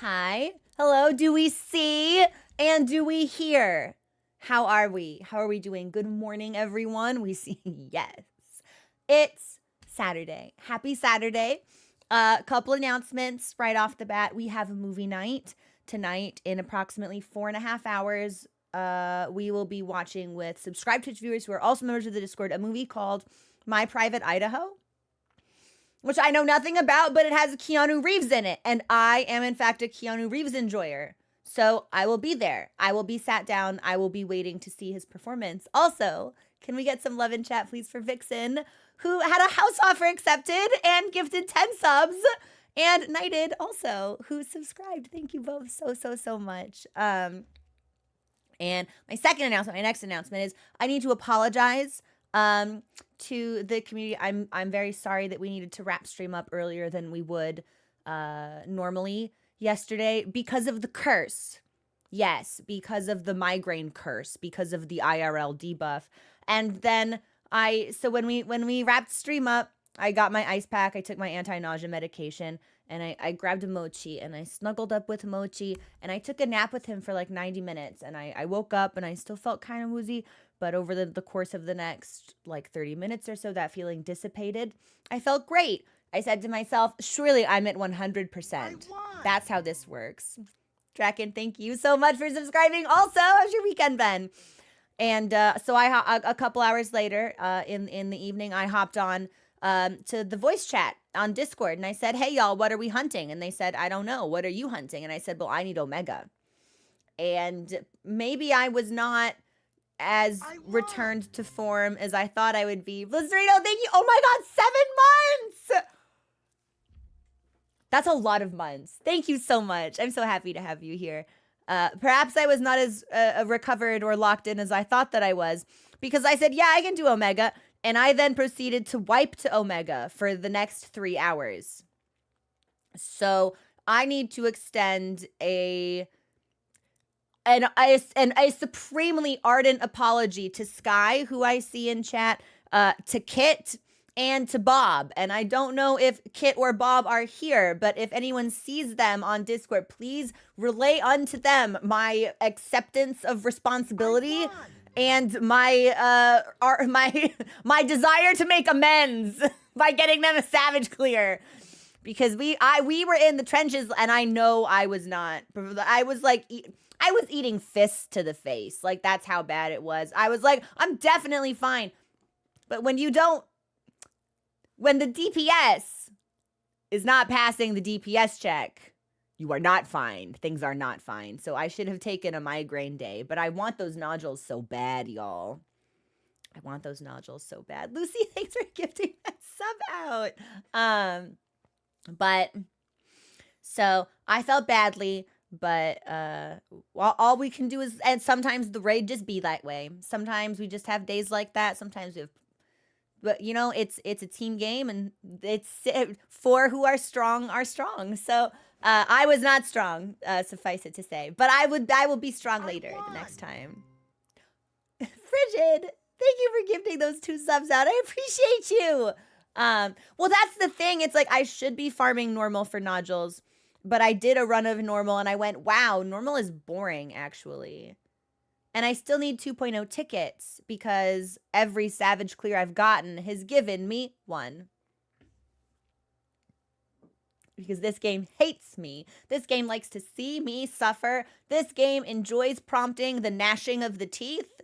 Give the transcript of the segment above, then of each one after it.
Hi. Hello. Do we see and do we hear? How are we? How are we doing? Good morning, everyone. We see, yes. It's Saturday. Happy Saturday. Couple announcements right off the bat. We have a movie night tonight in approximately 4.5 hours. We will be watching with subscribed Twitch viewers who are also members of the Discord a movie called My Private Idaho, which I know nothing about, but it has Keanu Reeves in it. And I am, in fact, a Keanu Reeves enjoyer. So I will be there. I will be sat down. I will be waiting to see his performance. Also, can we get some love in chat, please, for Vixen, who had a house offer accepted and gifted 10 subs, and Knighted also, who subscribed. Thank you both so much. And my next announcement is I need to apologize to the community. I'm very sorry that we needed to wrap stream up earlier than we would normally yesterday because of the curse. Yes, because of the migraine curse, because of the IRL debuff. And then so when we wrapped stream up, I got my ice pack, I took my anti-nausea medication, and I grabbed a Mochi and I snuggled up with Mochi and I took a nap with him for like 90 minutes and I woke up and I still felt kind of woozy, but over the course of the next like 30 minutes or so, that feeling dissipated. I felt great. I said to myself, surely I'm at 100%. That's how this works. Draken, thank you so much for subscribing. Also, how's your weekend been? And so a couple hours later in the evening, I hopped on to the voice chat on Discord and I said, hey y'all, what are we hunting? And they said, I don't know. What are you hunting? And I said, well, I need Omega. And maybe I was not as returned to form as I thought I would be. Blizzarino, thank you. Oh my God, 7 months. That's a lot of months. Thank you so much. I'm so happy to have you here. Perhaps I was not as recovered or locked in as I thought that I was, because I said, yeah, I can do Omega. And I then proceeded to wipe to Omega for the next 3 hours. So I need to extend a supremely ardent apology to Sky, who I see in chat, to Kit, and to Bob. And I don't know if Kit or Bob are here, but if anyone sees them on Discord, please relay unto them my acceptance of responsibility and my my desire to make amends by getting them a Savage Clear. Because we were in the trenches and I know I was not. I was eating fists to the face. Like, that's how bad it was. I was like, I'm definitely fine. But when the DPS is not passing the DPS check, you are not fine. Things are not fine. So I should have taken a migraine day. But I want those nodules so bad, y'all. I want those nodules so bad. Lucy, thanks for gifting that sub out. But so I felt badly. But all we can do is, and sometimes the raid just be that way. Sometimes we just have days like that. Sometimes we have, but you know, it's a team game, and it's four who are strong are strong. So I was not strong, suffice it to say. But I will be strong later the next time. Frigid, thank you for gifting those 2 subs out. I appreciate you. Well, that's the thing. It's like I should be farming normal for nodules. But I did a run of normal and I went, wow, normal is boring, actually. And I still need 2.0 tickets because every Savage Clear I've gotten has given me 1. Because this game hates me. This game likes to see me suffer. This game enjoys prompting the gnashing of the teeth.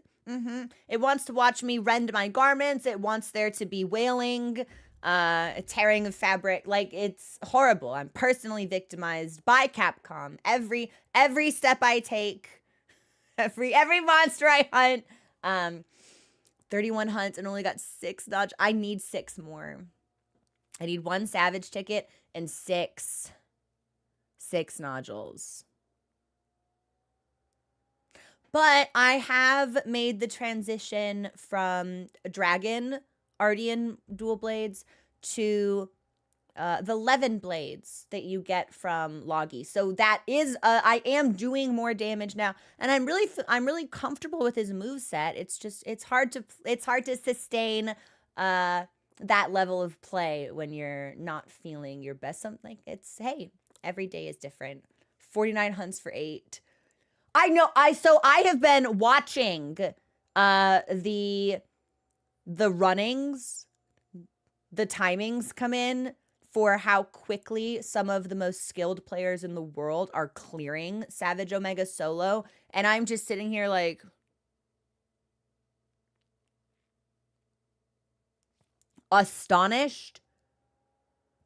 It wants to watch me rend my garments. It wants there to be wailing. A tearing of fabric. Like, it's horrible. I'm personally victimized by Capcom. Every step I take, every monster I hunt, 31 hunts and only got 6 dodge. I need 6 more. I need 1 savage ticket and 6 nodules. But I have made the transition from Dragon Ardian dual blades to the Levin blades that you get from Logi. So that is I am doing more damage now, and I'm really comfortable with his moveset. It's hard to sustain that level of play when you're not feeling your best. Something like, hey, every day is different. 49 hunts for 8. I know. I have been watching the runnings, the timings come in for how quickly some of the most skilled players in the world are clearing Savage Omega solo, and I'm just sitting here like, astonished,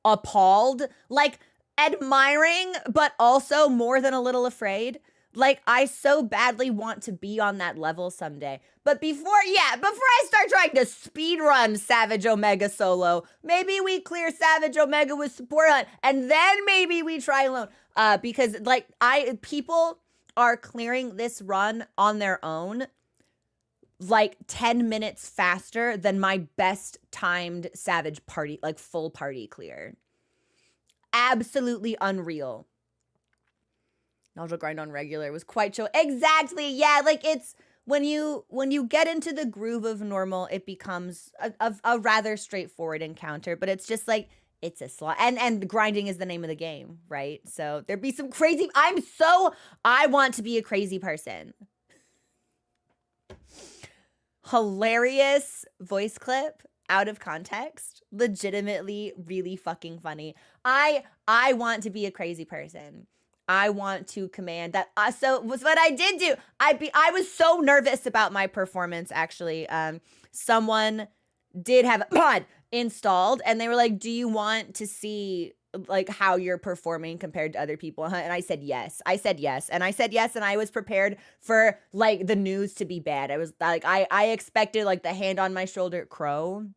appalled, like admiring, but also more than a little afraid. Like, I so badly want to be on that level someday. But before I start trying to speedrun Savage Omega solo, maybe we clear Savage Omega with support hunt, and then maybe we try alone. Because like people are clearing this run on their own like 10 minutes faster than my best timed Savage party, like full party clear. Absolutely unreal. Nausea grind on regular was quite chill. Exactly. Yeah, like it's when you get into the groove of normal, it becomes a rather straightforward encounter, but it's just like it's a slot. And grinding is the name of the game, right? So there'd be some crazy I want to be a crazy person. Hilarious voice clip out of context. Legitimately really fucking funny. I want to be a crazy person. I want to command that. So was what I did do. I was so nervous about my performance, actually. Someone did have a pod installed, and they were like, do you want to see like how you're performing compared to other people? And I said yes. And I was prepared for like the news to be bad. I was like, I expected like the hand on my shoulder, Crow,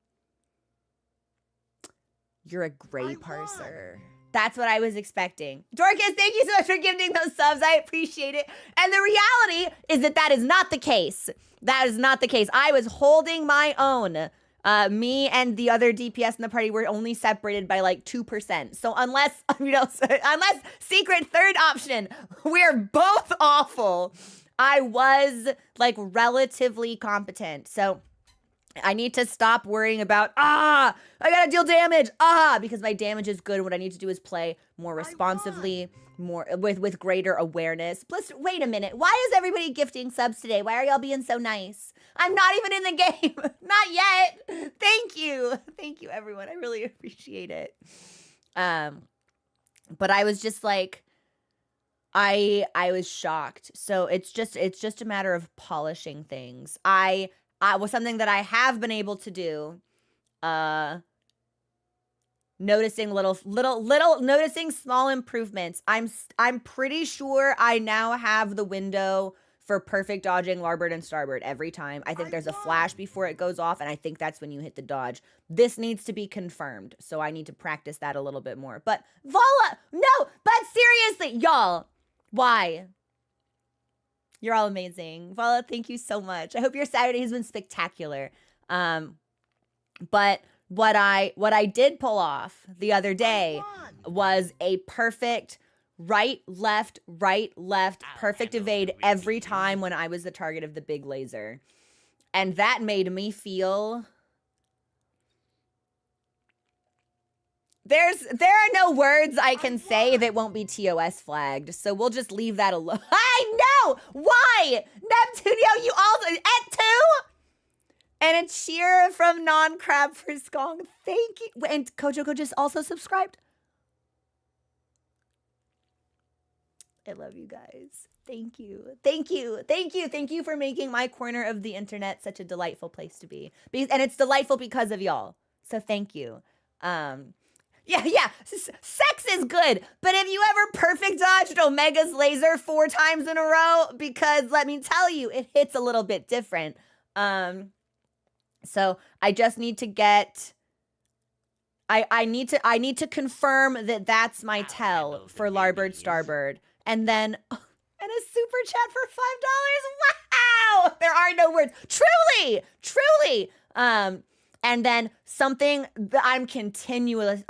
you're a gray parser. That's what I was expecting. Dorcas, thank you so much for giving those subs. I appreciate it. And the reality is that is not the case. That is not the case. I was holding my own. Me and the other DPS in the party were only separated by like 2%. So unless secret third option, we're both awful. I was like relatively competent. So I need to stop worrying about, I gotta deal damage, because my damage is good. What I need to do is play more responsively, more with greater awareness. Plus, wait a minute. Why is everybody gifting subs today? Why are y'all being so nice? I'm not even in the game. Not yet. Thank you. Thank you, everyone. I really appreciate it. But I was just like, I was shocked. So it's just a matter of polishing things. I was something that I have been able to do, noticing noticing small improvements. I'm pretty sure I now have the window for perfect dodging larboard and starboard every time. I think there's a flash before it goes off, and I think that's when you hit the dodge. This needs to be confirmed, so I need to practice that a little bit more. But Vala, no, but seriously, y'all, why? You're all amazing. Vala, thank you so much. I hope your Saturday has been spectacular. But what I did pull off the other day was a perfect right, left, perfect evade every time when I was the target of the big laser. And that made me feel... There are no words I can say that won't be TOS flagged, so we'll just leave that alone. I know! Why? Neptunio, you also... At 2? And a cheer from Non-Crab for Skong. Thank you. And Kojoko just also subscribed. I love you guys. Thank you. Thank you. Thank you. Thank you for making my corner of the internet such a delightful place to be. And it's delightful because of y'all. So thank you. Yeah. Sex is good. But have you ever perfect dodged Omega's laser 4 times in a row? Because let me tell you, it hits a little bit different. So I just need to get... I need to confirm that that's my tell for larboard starboard. And then, and a super chat for $5. Wow! There are no words. Truly. And then something that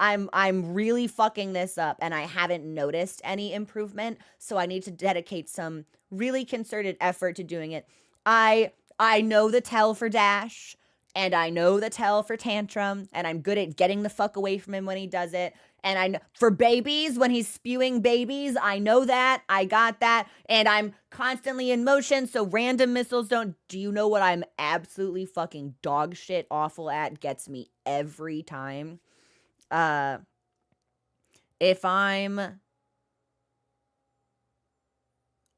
I'm really fucking this up, and I haven't noticed any improvement. So I need to dedicate some really concerted effort to doing it. I know the tell for dash. and I know the tell for tantrum, and I'm good at getting the fuck away from him when he does it. And I know for babies, when he's spewing babies, I know that. I got that. And I'm constantly in motion, so random missiles don't. Do you know what I'm absolutely fucking dog shit awful at? Gets me every time. If I'm.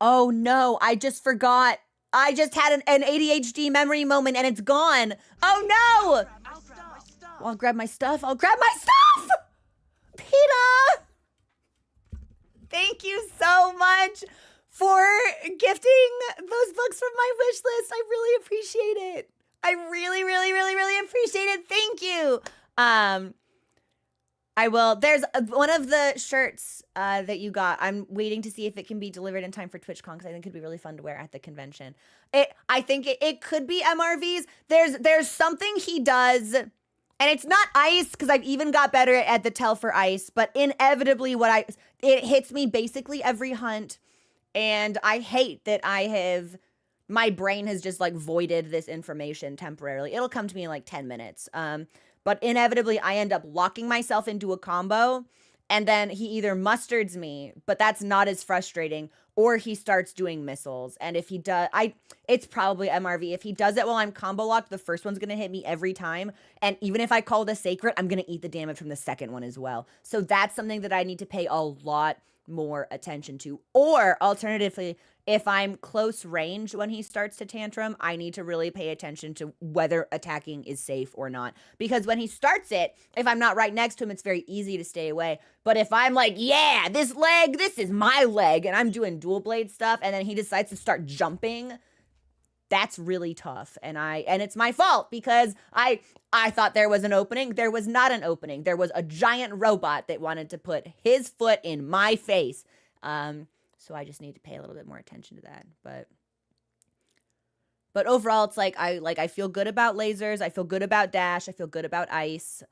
Oh no, I just forgot. I just had an ADHD memory moment and it's gone. Oh no! I'll grab my stuff. I'll grab my stuff! PETA! Thank you so much for gifting those books from my wish list. I really appreciate it. I really, really, really, really appreciate it. Thank you. I will. There's one of the shirts that you got. I'm waiting to see if it can be delivered in time for TwitchCon because I think it'd be really fun to wear at the convention. I think it could be MRV's. There's something he does, and it's not ice because I've even got better at the tell for ice. But inevitably, it hits me basically every hunt, and I hate that my brain has just like voided this information temporarily. It'll come to me in like 10 minutes. But inevitably, I end up locking myself into a combo, and then he either mustards me, but that's not as frustrating, or he starts doing missiles. And if he does, it's probably MRV. If he does it while I'm combo locked, the first one's gonna hit me every time. And even if I call it a sacred, I'm gonna eat the damage from the second one as well. So that's something that I need to pay a lot more attention to. Or alternatively, if I'm close range when he starts to tantrum, I need to really pay attention to whether attacking is safe or not. Because when he starts it, if I'm not right next to him, it's very easy to stay away. But if I'm like, yeah, this is my leg, and I'm doing dual blade stuff, and then he decides to start jumping, that's really tough. And it's my fault because I thought there was an opening. There was not an opening. There was a giant robot that wanted to put his foot in my face. So I just need to pay a little bit more attention to that. But overall, it's like I feel good about lasers. I feel good about dash. I feel good about ice.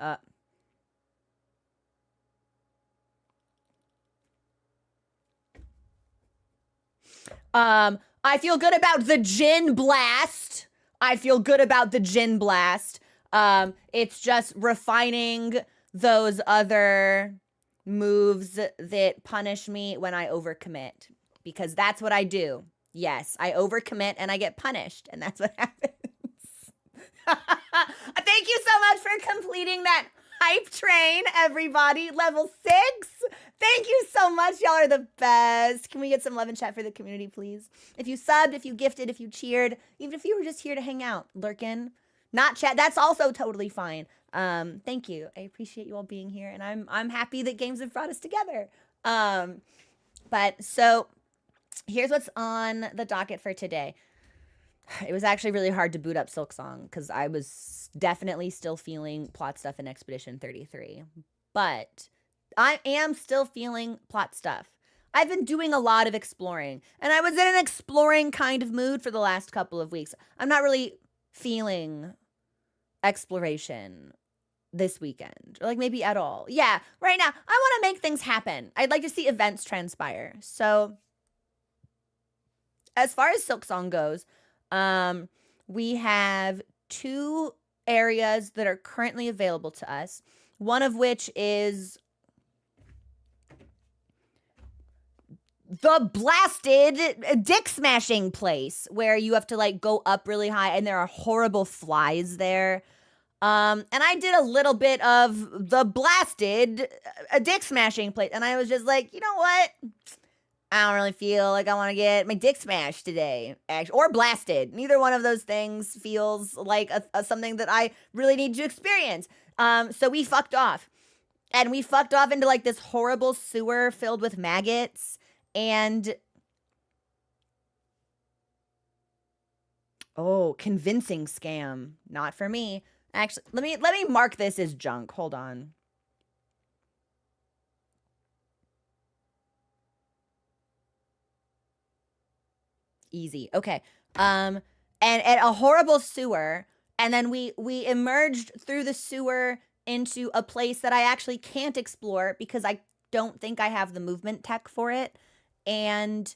I feel good about the Jin Blast. It's just refining those other moves that punish me when I overcommit, because that's what I do. Yes, I overcommit and I get punished, and that's what happens. Thank you so much for completing that hype train, everybody. Level 6. Thank you so much. Y'all are the best. Can we get some love and chat for the community, please? If you subbed, if you gifted, if you cheered, even if you were just here to hang out, lurking, not chat, that's also totally fine. Thank you. I appreciate you all being here, and I'm happy that games have brought us together. But so here's what's on the docket for today. It was actually really hard to boot up Silksong because I was definitely still feeling plot stuff in Expedition 33. But I am still feeling plot stuff. I've been doing a lot of exploring, and I was in an exploring kind of mood for the last couple of weeks. I'm not really feeling exploration this weekend, or like maybe at all. Yeah, right now, I want to make things happen. I'd like to see events transpire. So as far as Silksong goes, we have 2 areas that are currently available to us, one of which is the blasted dick smashing place where you have to like go up really high and there are horrible flies there. And I did a little bit of the blasted dick smashing place, and I was just like, you know what? I don't really feel like I want to get my dick smashed today, or blasted. Neither one of those things feels like something that I really need to experience. So we fucked off, and we fucked off into like this horrible sewer filled with maggots, and convincing scam, not for me. Actually, let me mark this as junk. Hold on. Easy. Okay. And a horrible sewer, and then we emerged through the sewer into a place that I actually can't explore because I don't think I have the movement tech for it. And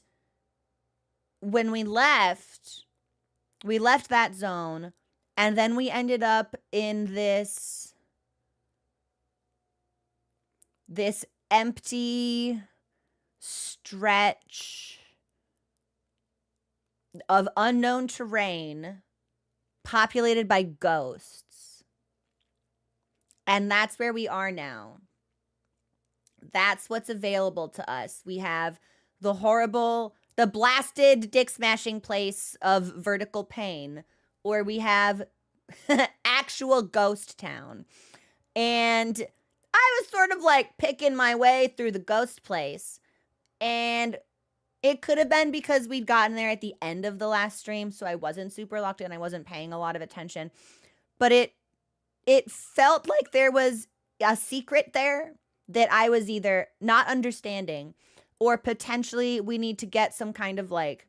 when we left that zone, And then we ended up in this empty stretch of unknown terrain populated by ghosts. And that's where we are now. That's what's available to us. We have the blasted dick smashing place of vertical pain, or we have actual ghost town. And I was sort of like picking my way through the ghost place, and it could have been because we'd gotten there at the end of the last stream, so I wasn't super locked in. I wasn't paying a lot of attention, but it felt like there was a secret there that I was either not understanding, or potentially we need to get some kind of like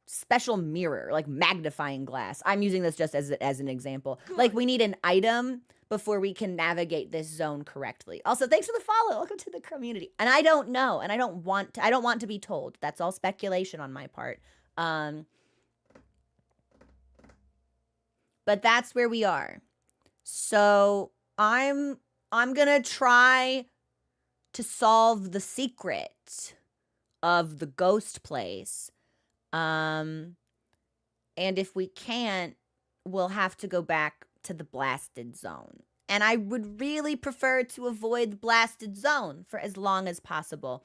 special mirror, like magnifying glass. I'm using this just as an example. Good. Like we need an item before we can navigate this zone correctly. Also, thanks for the follow. Welcome to the community. And I don't know, and I don't want to be told. That's all speculation on my part. But that's where we are. So I'm gonna try to solve the secret of the ghost place. And if we can't, we'll have to go back to the blasted zone. And I would really prefer to avoid the blasted zone for as long as possible.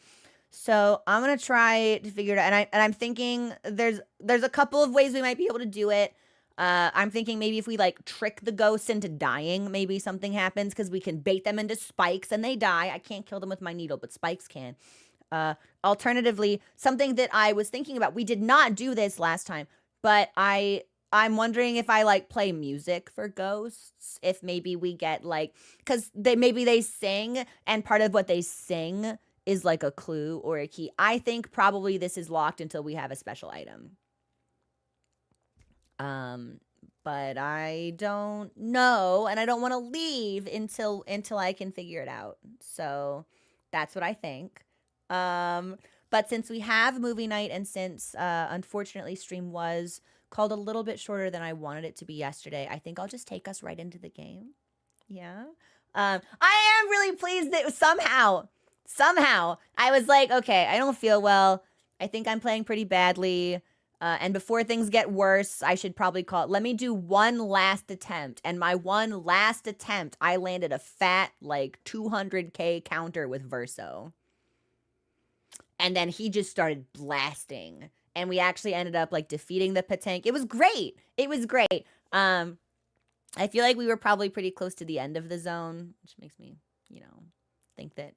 So I'm gonna try to figure it out. And I'm thinking there's a couple of ways we might be able to do it. I'm thinking maybe if we like trick the ghosts into dying, maybe something happens, because we can bait them into spikes and they die. I can't kill them with my needle, but spikes can. Alternatively, something that I was thinking about, we did not do this last time, but I'm wondering if I like play music for ghosts, if maybe we get like, because maybe they sing, and part of what they sing is like a clue or a key. I think probably this is locked until we have a special item. But I don't know, and I don't want to leave until I can figure it out. So that's what I think. But since we have movie night, and since unfortunately stream was called a little bit shorter than I wanted it to be yesterday, I think I'll just take us right into the game. Yeah. I am really pleased that somehow I was like, okay, I don't feel well. I think I'm playing pretty badly. And before things get worse, I should probably let me do one last attempt. And my one last attempt, I landed a fat, like, 200K counter with Verso. And then he just started blasting. And we actually ended up, like, defeating the Patank. It was great. I feel like we were probably pretty close to the end of the zone, which makes me, think that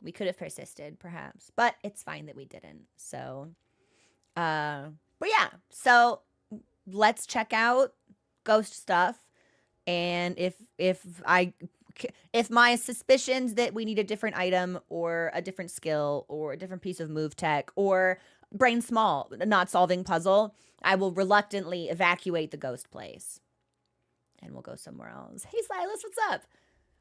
we could have persisted, perhaps. But it's fine that we didn't. So... but yeah, so let's check out ghost stuff. And if my suspicions that we need a different item or a different skill or a different piece of move tech or brain small, not solving puzzle, I will reluctantly evacuate the ghost place and we'll go somewhere else. Hey Silas, what's up?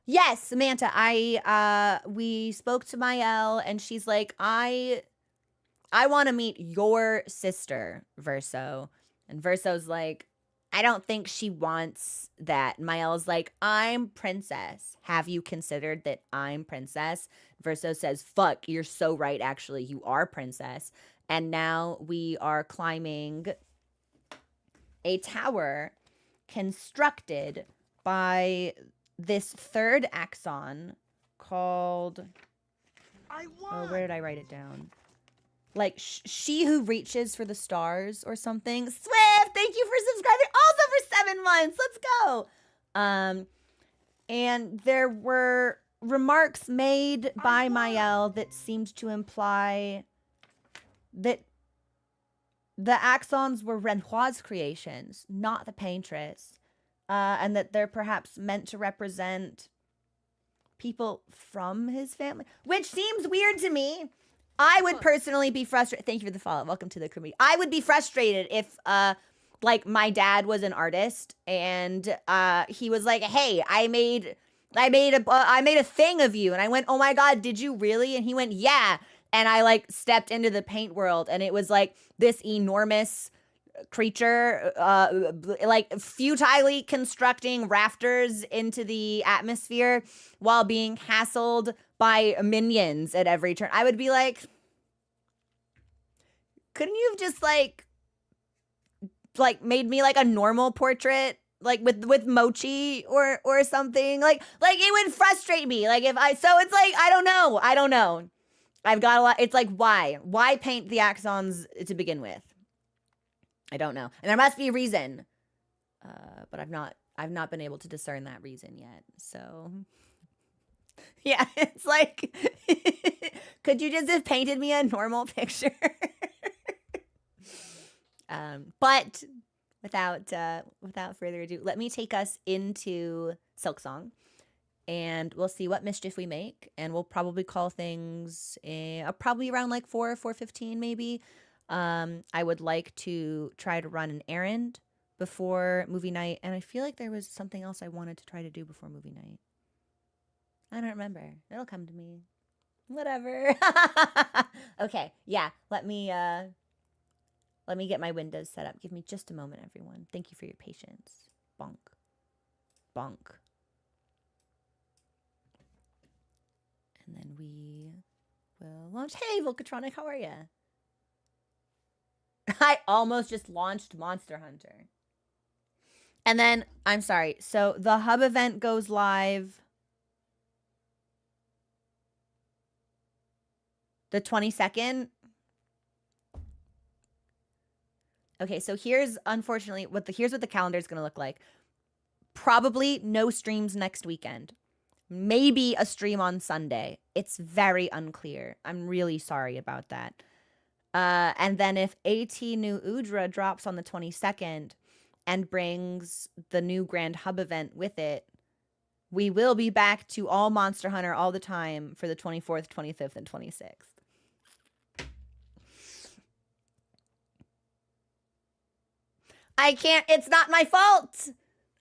Yes, Samantha, we spoke to Mael and she's like, I want to meet your sister, Verso. And Verso's like, I don't think she wants that. Mael's like, I'm princess. Have you considered that I'm princess? Verso says, fuck, you're so right, actually. You are princess. And now we are climbing a tower constructed by this third axon called... Oh, where did I write it down? Like, she who reaches for the stars or something. Swift, thank you for subscribing also for 7 months. Let's go. And there were remarks made by Mael that seemed to imply that the axons were Renoir's creations, not the paintress. And that they're perhaps meant to represent people from his family, which seems weird to me. I would personally be frustrated. Thank you for the follow. Welcome to the community. I would be frustrated if, like, my dad was an artist and he was like, "Hey, I made a thing of you," and I went, "Oh my god, did you really?" And he went, "Yeah," and I like stepped into the paint world, and it was like this enormous creature, like futilely constructing rafters into the atmosphere while being hassled by minions at every turn, I would be like, couldn't you have just like made me like a normal portrait, like with mochi or something? Like it would frustrate me. Like if so it's like, I don't know. I've got a lot. It's like, why paint the axons to begin with? I don't know. And there must be a reason. But I've not been able to discern that reason yet. So yeah, it's like, could you just have painted me a normal picture? But without further ado, let me take us into Silksong, and we'll see what mischief we make, and we'll probably call things probably around like 4:15 maybe. I would like to try to run an errand before movie night, and I feel like there was something else I wanted to try to do before movie night. I don't remember. It'll come to me. Whatever. Okay, yeah. Let me get my windows set up. Give me just a moment, everyone. Thank you for your patience. Bonk. Bonk. And then we will launch. Hey, Volcatronic, how are you? I almost just launched Monster Hunter. And then, I'm sorry. So the hub event goes live the 22nd. Okay, so here's unfortunately what the calendar is going to look like. Probably no streams next weekend. Maybe a stream on Sunday. It's very unclear. I'm really sorry about that. And then if AT New Udra drops on the 22nd and brings the new Grand Hub event with it, we will be back to all Monster Hunter all the time for the 24th, 25th, and 26th. I can't, it's not my fault.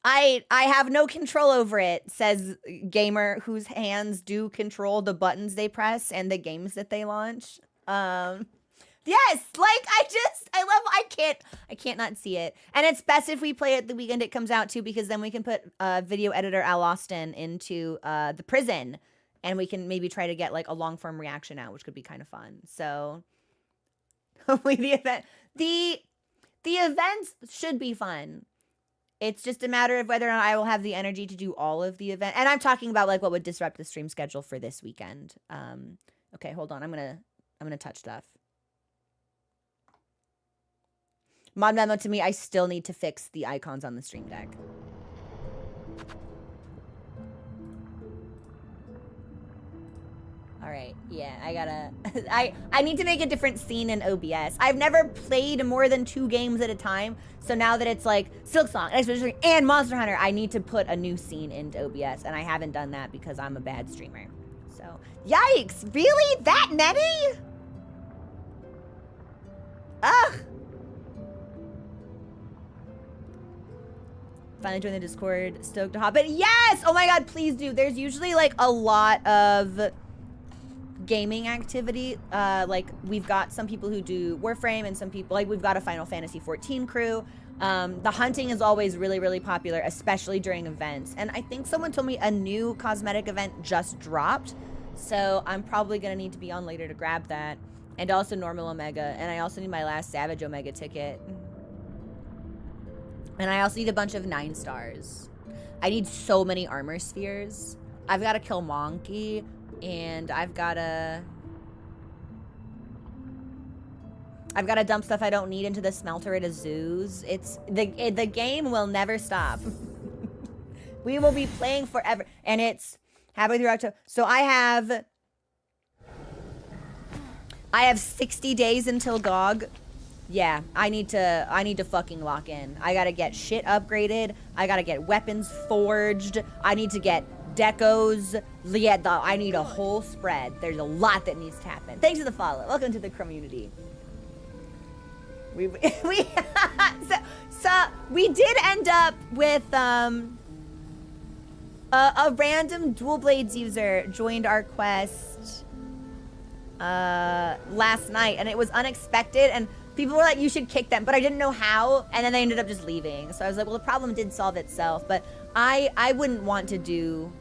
I have no control over it, says gamer whose hands do control the buttons they press and the games that they launch. Yes, like I can't not see it. And it's best if we play it the weekend it comes out too, because then we can put video editor Al Austin into the prison, and we can maybe try to get like a long form reaction out, which could be kind of fun. So hopefully the events should be fun. It's just a matter of whether or not I will have the energy to do all of the event. And I'm talking about like what would disrupt the stream schedule for this weekend. Okay, hold on. I'm gonna touch stuff. Mod memo to me, I still need to fix the icons on the stream deck. All right, yeah, I need to make a different scene in OBS. I've never played more than 2 games at a time, so now that it's like Silksong, Expedition, and Monster Hunter, I need to put a new scene into OBS, and I haven't done that because I'm a bad streamer. So, yikes, really? That many? Ugh. Finally joined the Discord, stoked to hop in. Yes! Oh my god, please do. There's usually like a lot of gaming activity. Like we've got some people who do Warframe, and some people, like we've got a Final Fantasy 14 crew. The hunting is always really, really popular, especially during events. And I think someone told me a new cosmetic event just dropped, so I'm probably gonna need to be on later to grab that. And also normal Omega, and I also need my last Savage Omega ticket. And I also need a bunch of 9 stars. I need so many armor spheres. I've got to kill Monkey, and I've got to dump stuff I don't need into the smelter at Azuz. It's the game will never stop. We will be playing forever, and it's halfway through October. So I have 60 days until GOG. Yeah, I need to fucking lock in. I gotta get shit upgraded. I gotta get weapons forged. I need to get decos. Yeah, I need a whole spread. There's a lot that needs to happen. Thanks for the follow. Welcome to the community. So we did end up with a random Dual Blades user joined our quest last night, and it was unexpected, and People were like, you should kick them, but I didn't know how, and then they ended up just leaving. So I was like, well, the problem did solve itself, but I wouldn't want to do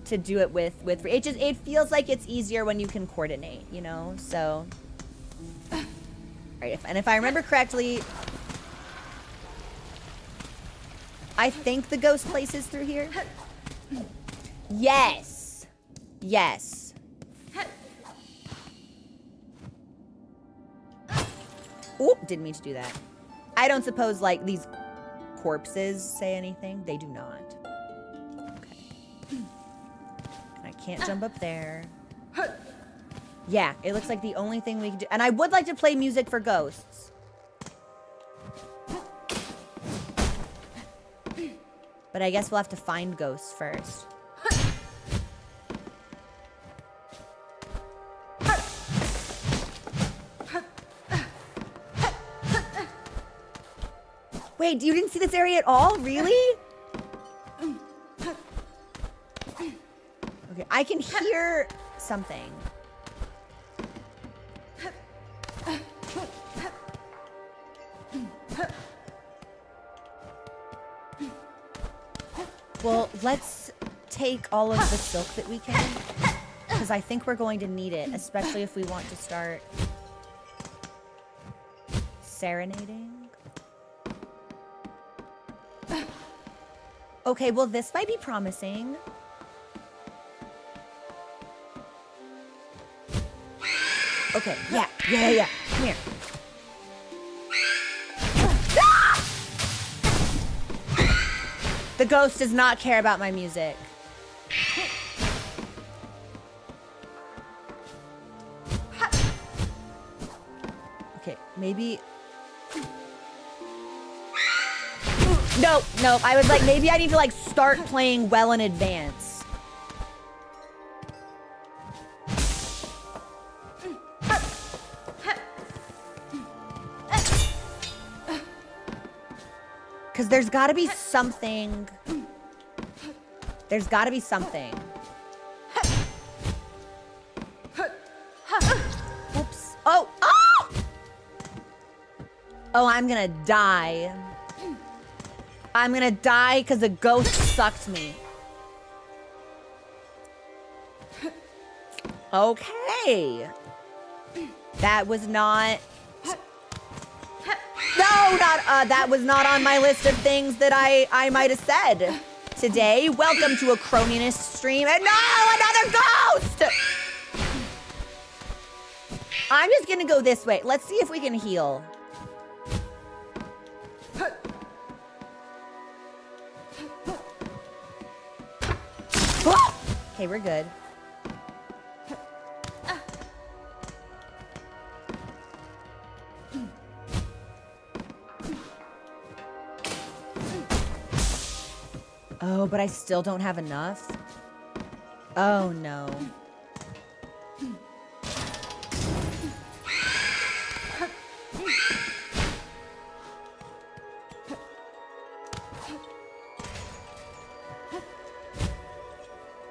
it with it feels like it's easier when you can coordinate, you know? So, all right, and if I remember correctly, I think the ghost place is through here. Yes. Yes. Oh, didn't mean to do that. I don't suppose, like, these corpses say anything. They do not. Okay. And I can't jump up there. Yeah, it looks like the only thing we can do. And I would like to play music for ghosts. But I guess we'll have to find ghosts first. Wait, you didn't see this area at all? Really? Okay, I can hear something. Well, let's take all of the silk that we can, because I think we're going to need it, especially if we want to start serenading. Okay, well, this might be promising. Okay, yeah. Come here. Ah! The ghost does not care about my music. Okay, maybe... No, I was like, maybe I need to, like, start playing well in advance. Because there's got to be something. There's got to be something. Oops. Oh! Oh, I'm gonna die. I'm gonna die because the ghost sucked me. Okay. That was not... No, that was not on my list of things that I might have said today. Welcome to a Croninist stream. And no, another ghost! I'm just gonna go this way. Let's see if we can heal. Okay, we're good. Oh, but I still don't have enough. Oh, no.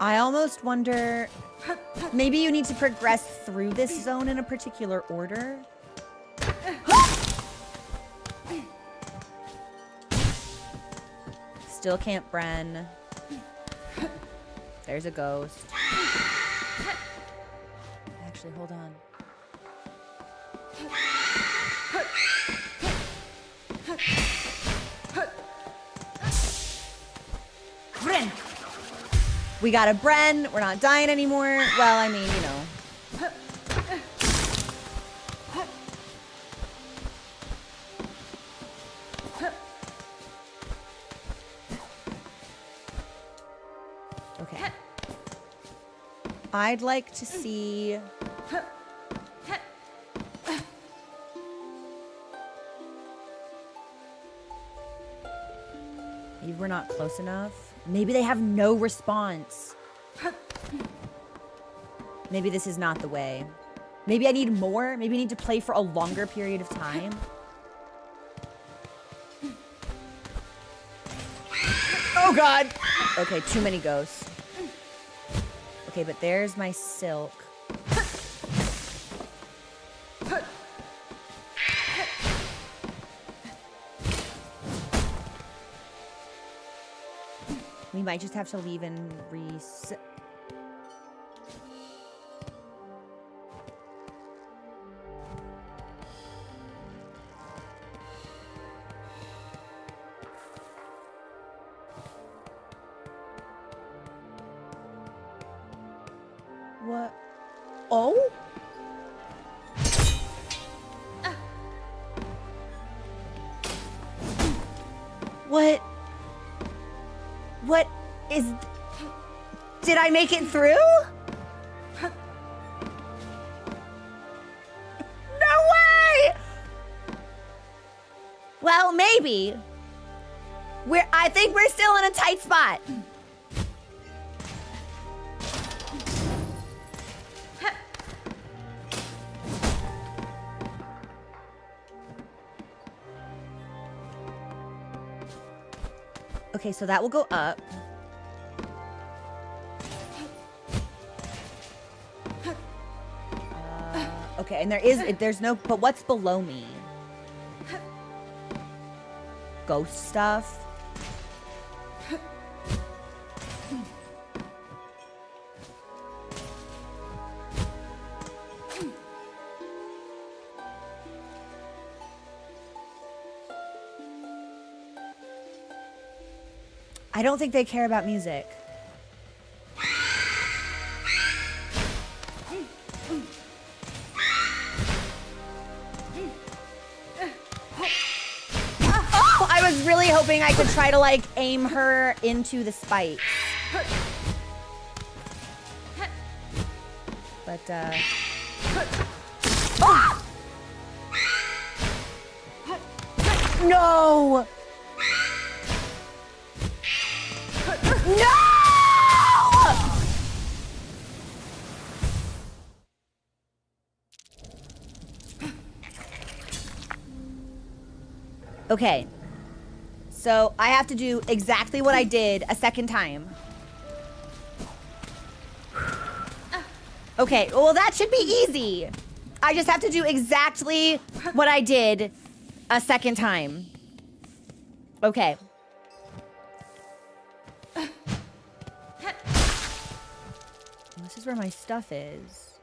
I almost wonder, maybe you need to progress through this zone in a particular order. Still can't Bren. There's a ghost. Actually, hold on. Bren! We got a Bren. We're not dying anymore. Well, I mean, you know. Okay. I'd like to see... Maybe we're not close enough. Maybe they have no response. Maybe this is not the way. Maybe I need more. Maybe I need to play for a longer period of time. Oh, God. Okay, too many ghosts. Okay, but there's my silk. We might just have to leave and reset. What? Oh? What? What is... Did I make it through? No way! Well, maybe. I think we're still in a tight spot. Okay, so that will go up. Okay, and there's no, but what's below me? Ghost stuff? I don't think they care about music. Oh, I was really hoping I could try to like aim her into the spikes. But oh! No! No! Okay. So I have to do exactly what I did a second time. Okay, well that should be easy. I just have to do exactly what I did a second time. Okay. This is where my stuff is.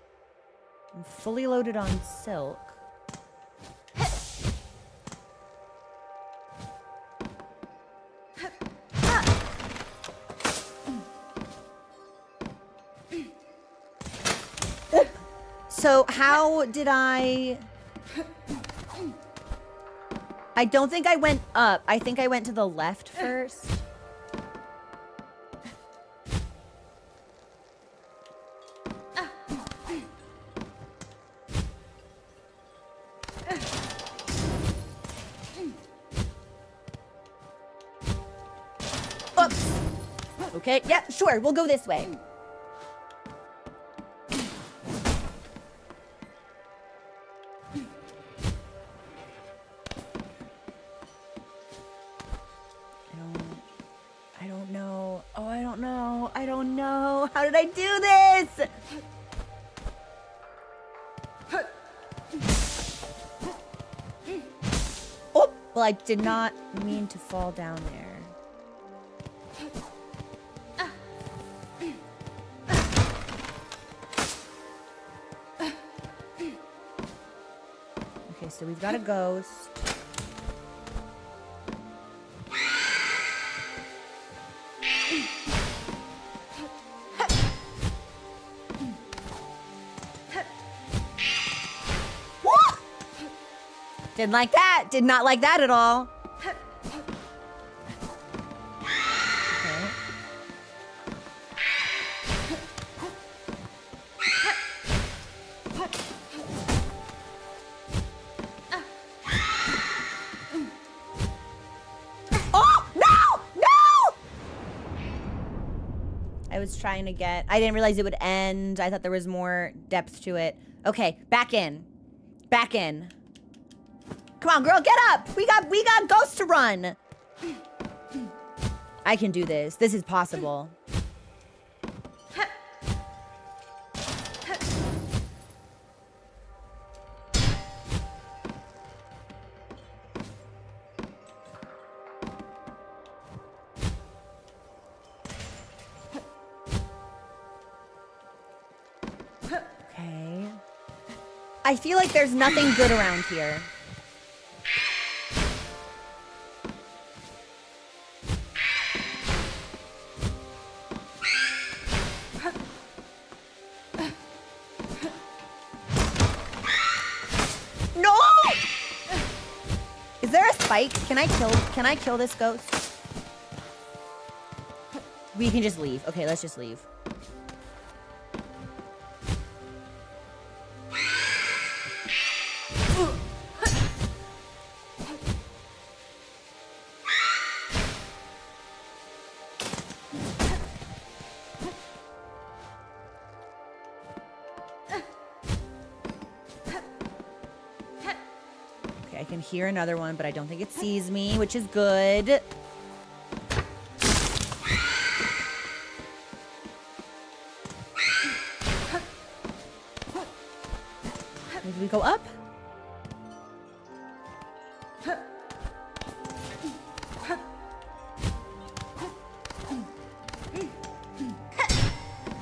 I'm fully loaded on silk. So how did I don't think I went up. I think I went to the left first. Oops. Okay, yeah, sure, we'll go this way. I don't know. Oh, I don't know. I don't know. How did I do this? Oh, well, I did not mean to fall down there. Okay, so we've got a ghost. Didn't like that. Did not like that at all. Okay. Oh, no! No! I was trying to get... I didn't realize it would end. I thought there was more depth to it. Okay, back in. Back in. Come on, girl, get up! We got ghosts to run! I can do this. This is possible. Okay. I feel like there's nothing good around here. No! Is there a spike? Can I kill this ghost? We can just leave. Okay, let's just leave. Okay, I can hear another one, but I don't think it sees me, which is good. Maybe we go up?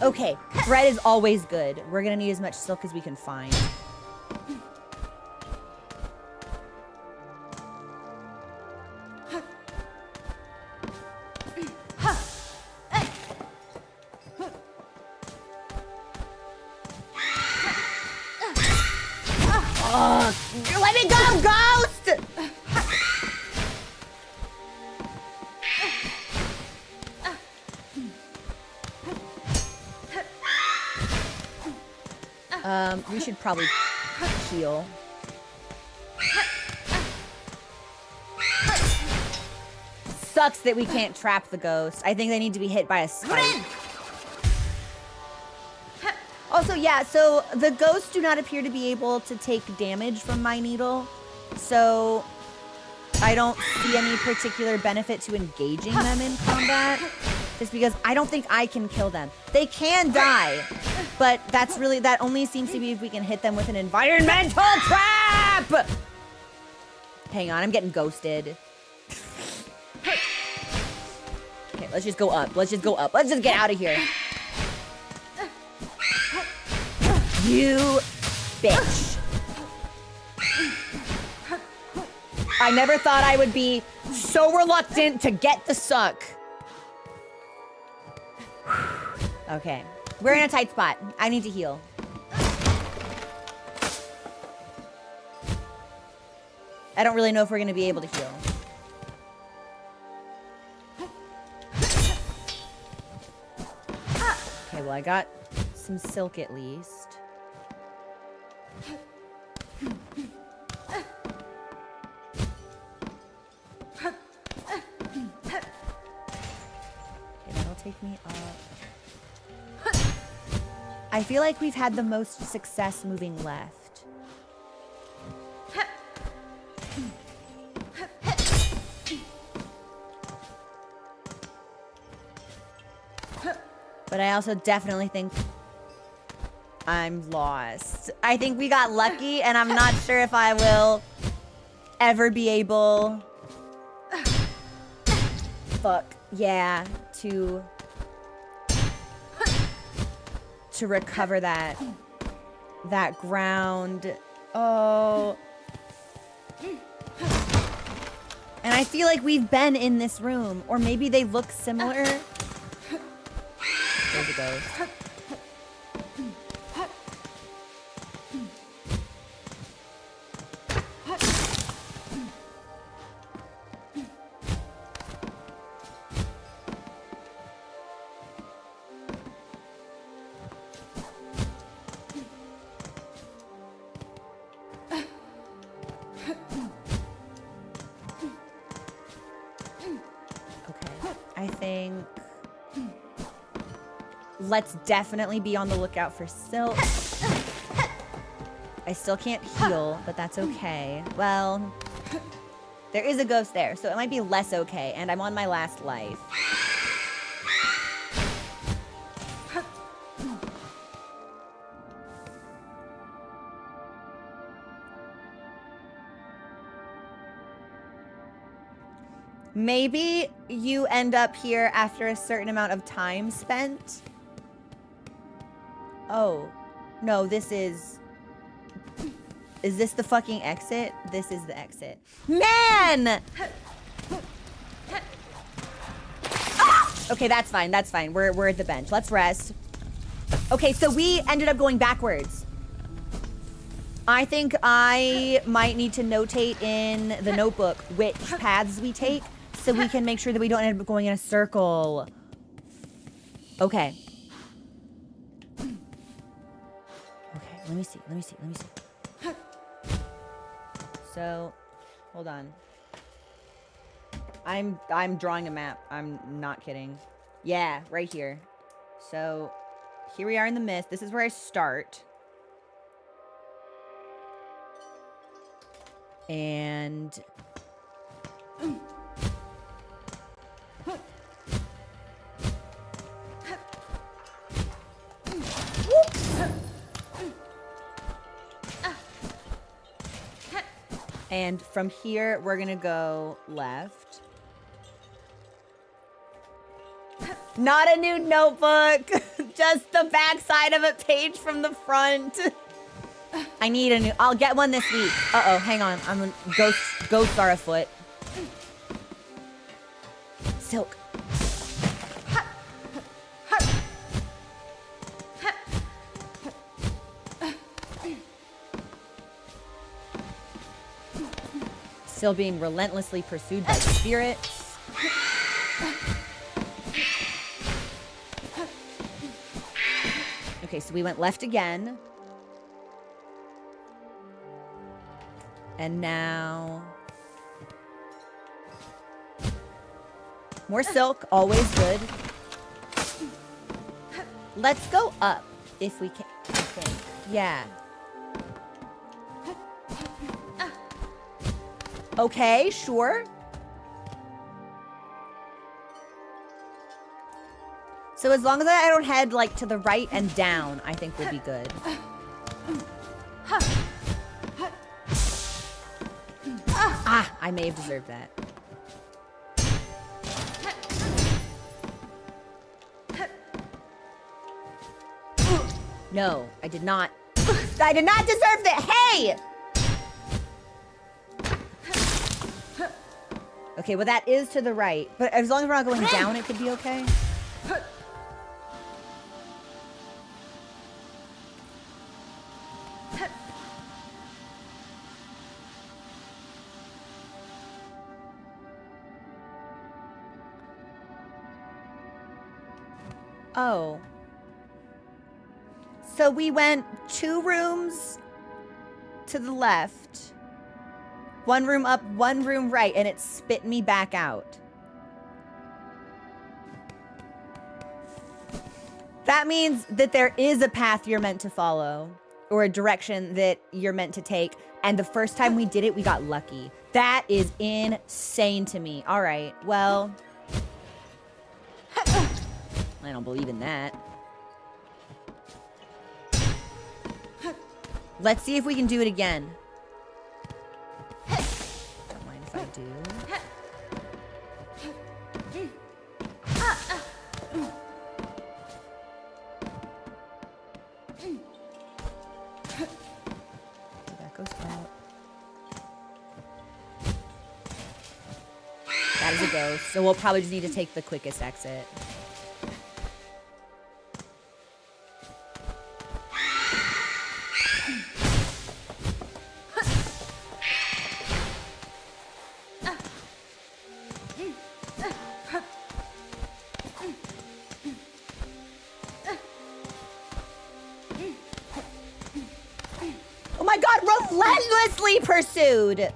Okay, bread is always good. We're gonna need as much silk as we can find. Let me go, ghost! We should probably heal. Sucks that we can't trap the ghost. I think they need to be hit by a spike. Also, yeah, so the ghosts do not appear to be able to take damage from my needle. So I don't see any particular benefit to engaging them in combat. Just because I don't think I can kill them. They can die, but that only seems to be if we can hit them with an environmental trap! Hang on, I'm getting ghosted. Okay, let's just go up. Let's just go up. Let's just get out of here. You bitch. I never thought I would be so reluctant to get the suck. Okay. We're in a tight spot. I need to heal. I don't really know if we're going to be able to heal. Okay, well, I got some silk at least. Okay, that'll take me up. I feel like we've had the most success moving left. But I also definitely think I'm lost. I think we got lucky, and I'm not sure if I will ever be able... Fuck. Yeah, to recover that ground. Oh. And I feel like we've been in this room, or maybe they look similar. There it goes. Let's definitely be on the lookout for silk. I still can't heal, but that's okay. Well, there is a ghost there, so it might be less okay, and I'm on my last life. Maybe you end up here after a certain amount of time spent. Oh, No, this is... Is this the fucking exit? This is the exit. Man! Ah! Okay, that's fine. That's fine. We're at the bench. Let's rest. Okay, so we ended up going backwards. I think I might need to notate in the notebook which paths we take so we can make sure that we don't end up going in a circle. Okay. Okay, let me see. So, hold on. I'm drawing a map. I'm not kidding. Yeah, right here. So, here we are in the mist. This is where I start. And... And from here, we're gonna go left. Not a new notebook, just the back side of a page from the front. I need a new, I'll get one this week. Uh-oh, hang on, ghosts are afoot. Silk. Still being relentlessly pursued by spirits. Okay, so we went left again. And now... more silk, always good. Let's go up, if we can, I think. Yeah. Okay, sure. So as long as I don't head, like, to the right and down, I think we'll be good. Ah, I may have deserved that. No, I did not. I did not deserve that. Hey! Okay, well that is to the right. But as long as we're not going down, it could be okay. Oh. So we went 2 rooms to the left. 1 room up, 1 room right, and it spit me back out. That means that there is a path you're meant to follow, or a direction that you're meant to take, and the first time we did it, we got lucky. That is insane to me. All right, well... I don't believe in that. Let's see if we can do it again. Don't mind if I do. That goes out. That is a ghost, so we'll probably just need to take the quickest exit. Relentlessly pursued. And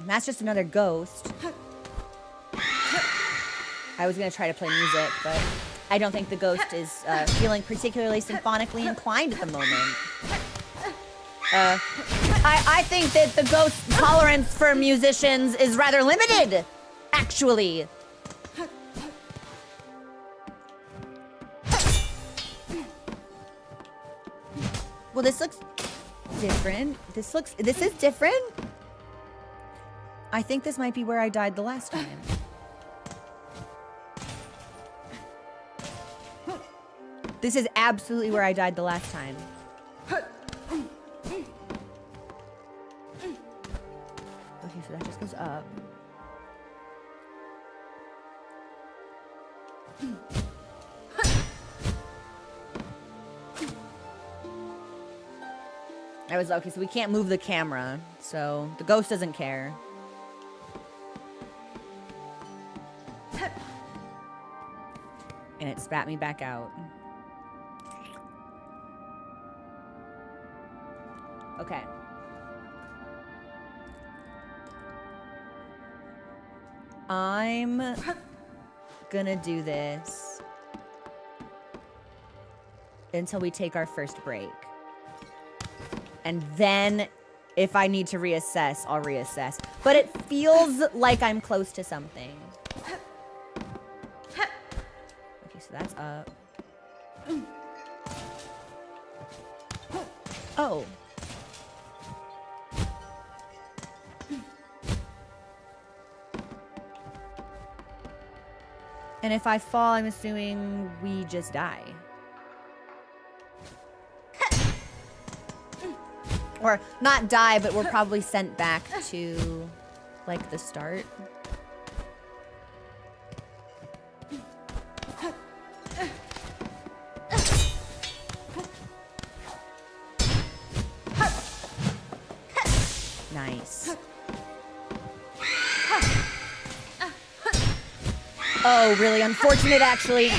that's just another ghost. I was gonna try to play music, but I don't think the ghost is feeling particularly symphonically inclined at the moment. I think that the ghost tolerance for musicians is rather limited, actually. Well, this looks different. This is different. I think this might be where I died the last time. This is absolutely where I died the last time. Okay, so that just goes up. I was okay, so we can't move the camera, so the ghost doesn't care. And it spat me back out. Okay. I'm gonna do this until we take our first break. And then if I need to reassess, I'll reassess. But it feels like I'm close to something. Okay, so that's up. Oh. And if I fall, I'm assuming we just die. Or not die, but we're probably sent back to, like, the start. Nice. Oh, really unfortunate, actually.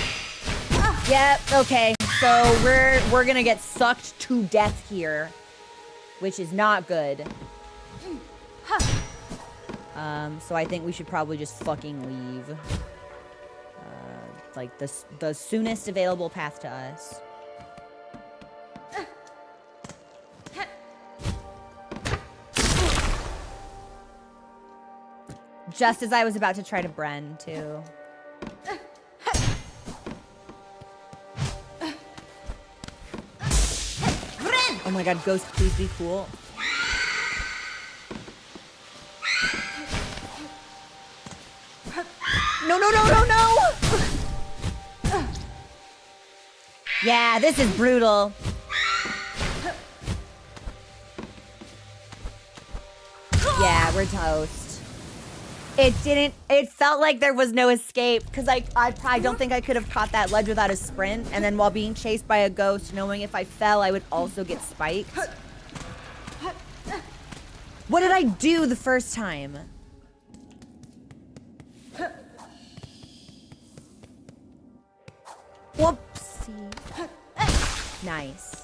Yep, okay. So we're gonna get sucked to death here, which is not good. So I think we should probably just fucking leave. Like the soonest available path to us. Just as I was about to try to Bren, too. Oh my god, Ghost, please be cool. No, no, no, no, no! Yeah, this is brutal. Yeah, we're toast. It felt like there was no escape, because I probably don't think I could have caught that ledge without a sprint, and then while being chased by a ghost, knowing if I fell, I would also get spiked. What did I do the first time? Whoopsie. Nice.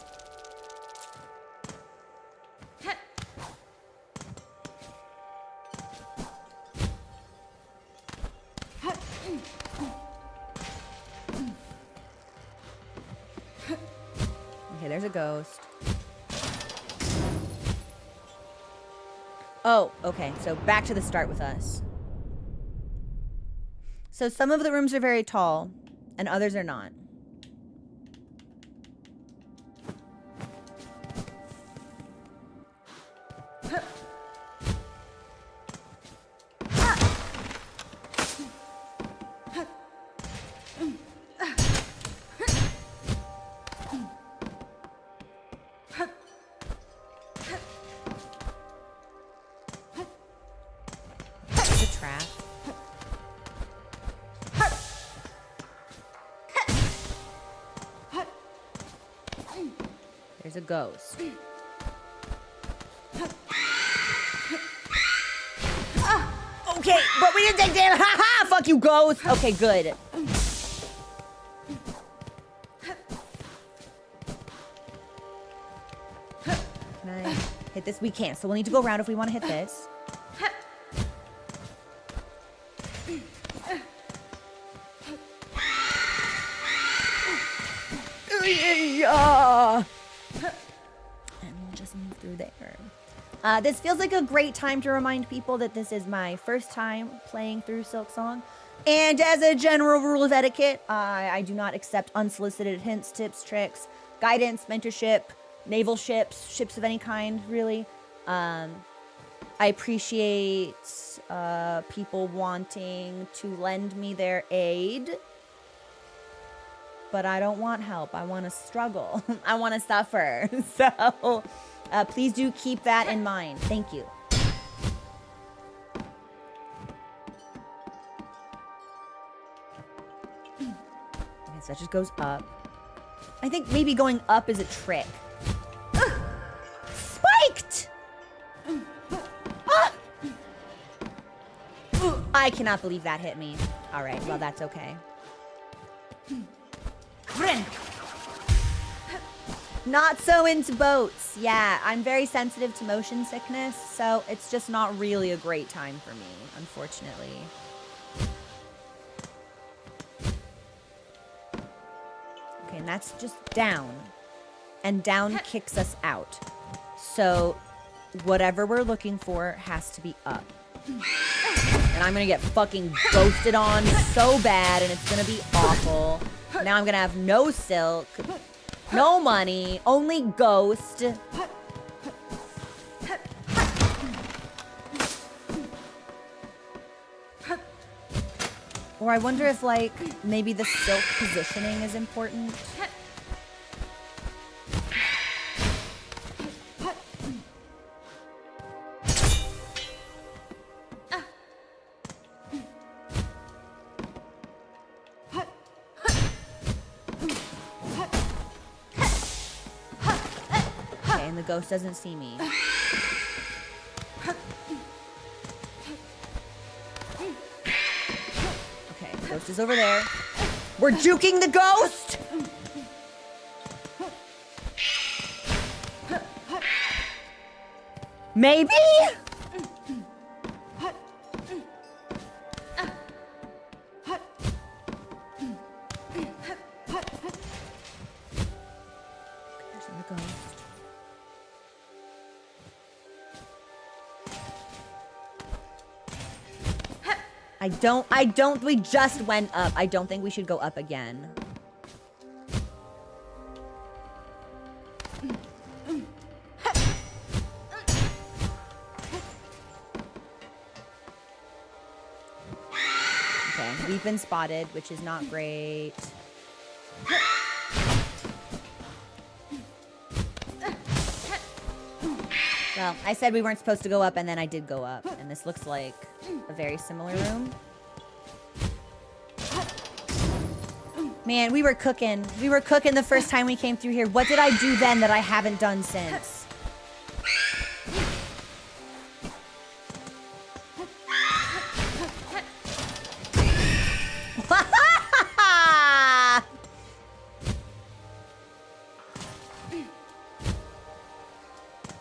Okay, there's a ghost. Oh, okay. So back to the start with us. So some of the rooms are very tall, and others are not. There's a ghost. Okay, but we didn't take damage. Ha ha! Fuck you, ghost. Okay, good. Can I hit this? We can't, so we'll need to go around if we want to hit this. And we'll just move through there. This feels like a great time to remind people that this is my first time playing through Silksong. And as a general rule of etiquette, I do not accept unsolicited hints, tips, tricks, guidance, mentorship, naval ships, ships of any kind, really. I appreciate people wanting to lend me their aid. But I don't want help. I want to struggle. I want to suffer. So please do keep that in mind. Thank you. Okay, so that just goes up. I think maybe going up is a trick. Spiked! Ah! I cannot believe that hit me. All right, well, that's okay. Not so into boats. Yeah, I'm very sensitive to motion sickness, so it's just not really a great time for me, unfortunately. Okay, and that's just down. And down kicks us out. So whatever we're looking for has to be up. And I'm gonna get fucking ghosted on so bad, and it's gonna be awful. Now I'm gonna have no silk, no money, only ghost. Or I wonder if, like, maybe the silk positioning is important. And the ghost doesn't see me. Okay, the ghost is over there. We're juking the ghost! Maybe? There's the ghost. We just went up. I don't think we should go up again. Okay, we've been spotted, which is not great. Well, I said we weren't supposed to go up, and then I did go up. And this looks like a very similar room. Man, we were cooking. We were cooking the first time we came through here. What did I do then that I haven't done since?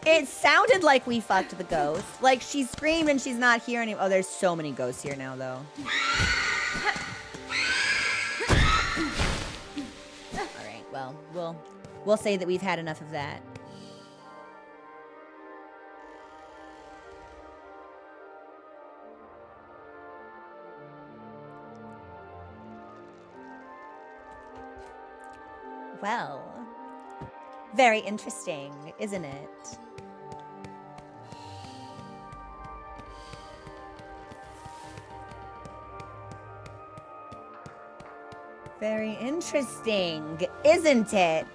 It sounded like we fucked the ghost. Like, she screamed and she's not here anymore. Oh, there's so many ghosts here now, though. All right, well, we'll say that we've had enough of that. Well, very interesting, isn't it? Very interesting, isn't it?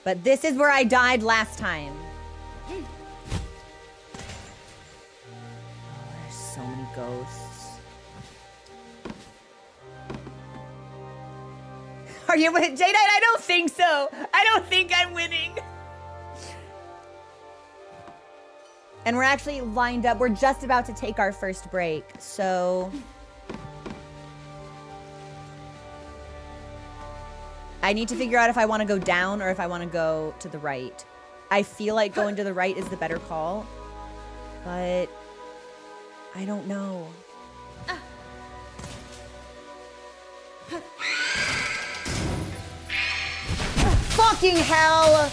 But this is where I died last time. Oh, there's so many ghosts. Are you winning? J-Knight, I don't think so. I don't think I'm winning. And we're actually lined up. We're just about to take our first break, so... I need to figure out if I want to go down or if I want to go to the right. I feel like going to the right is the better call, but I don't know. Fucking hell!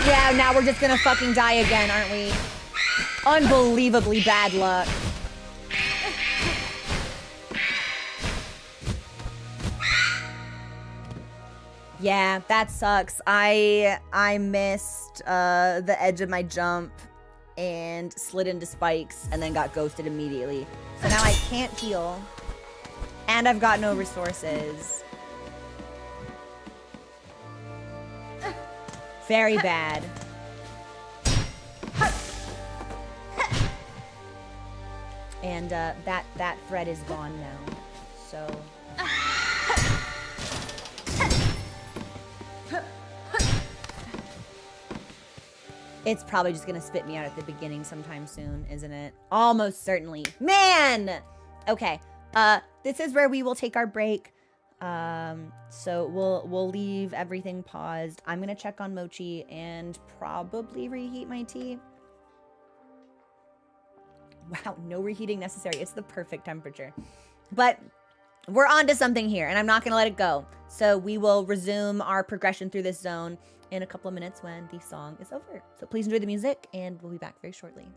Yeah, now we're just gonna fucking die again, aren't we? Unbelievably bad luck. Yeah, that sucks. I missed the edge of my jump and slid into spikes and then got ghosted immediately. So now I can't heal. And I've got no resources. Very bad. And that thread is gone now. So it's probably just gonna spit me out at the beginning sometime soon, isn't it? Almost certainly. Man! Okay. This is where we will take our break. So we'll leave everything paused. I'm gonna check on Mochi and probably reheat my tea. Wow, no reheating necessary. It's the perfect temperature. But we're on to something here, and I'm not gonna let it go. So we will resume our progression through this zone in a couple of minutes when the song is over. So please enjoy the music, and we'll be back very shortly.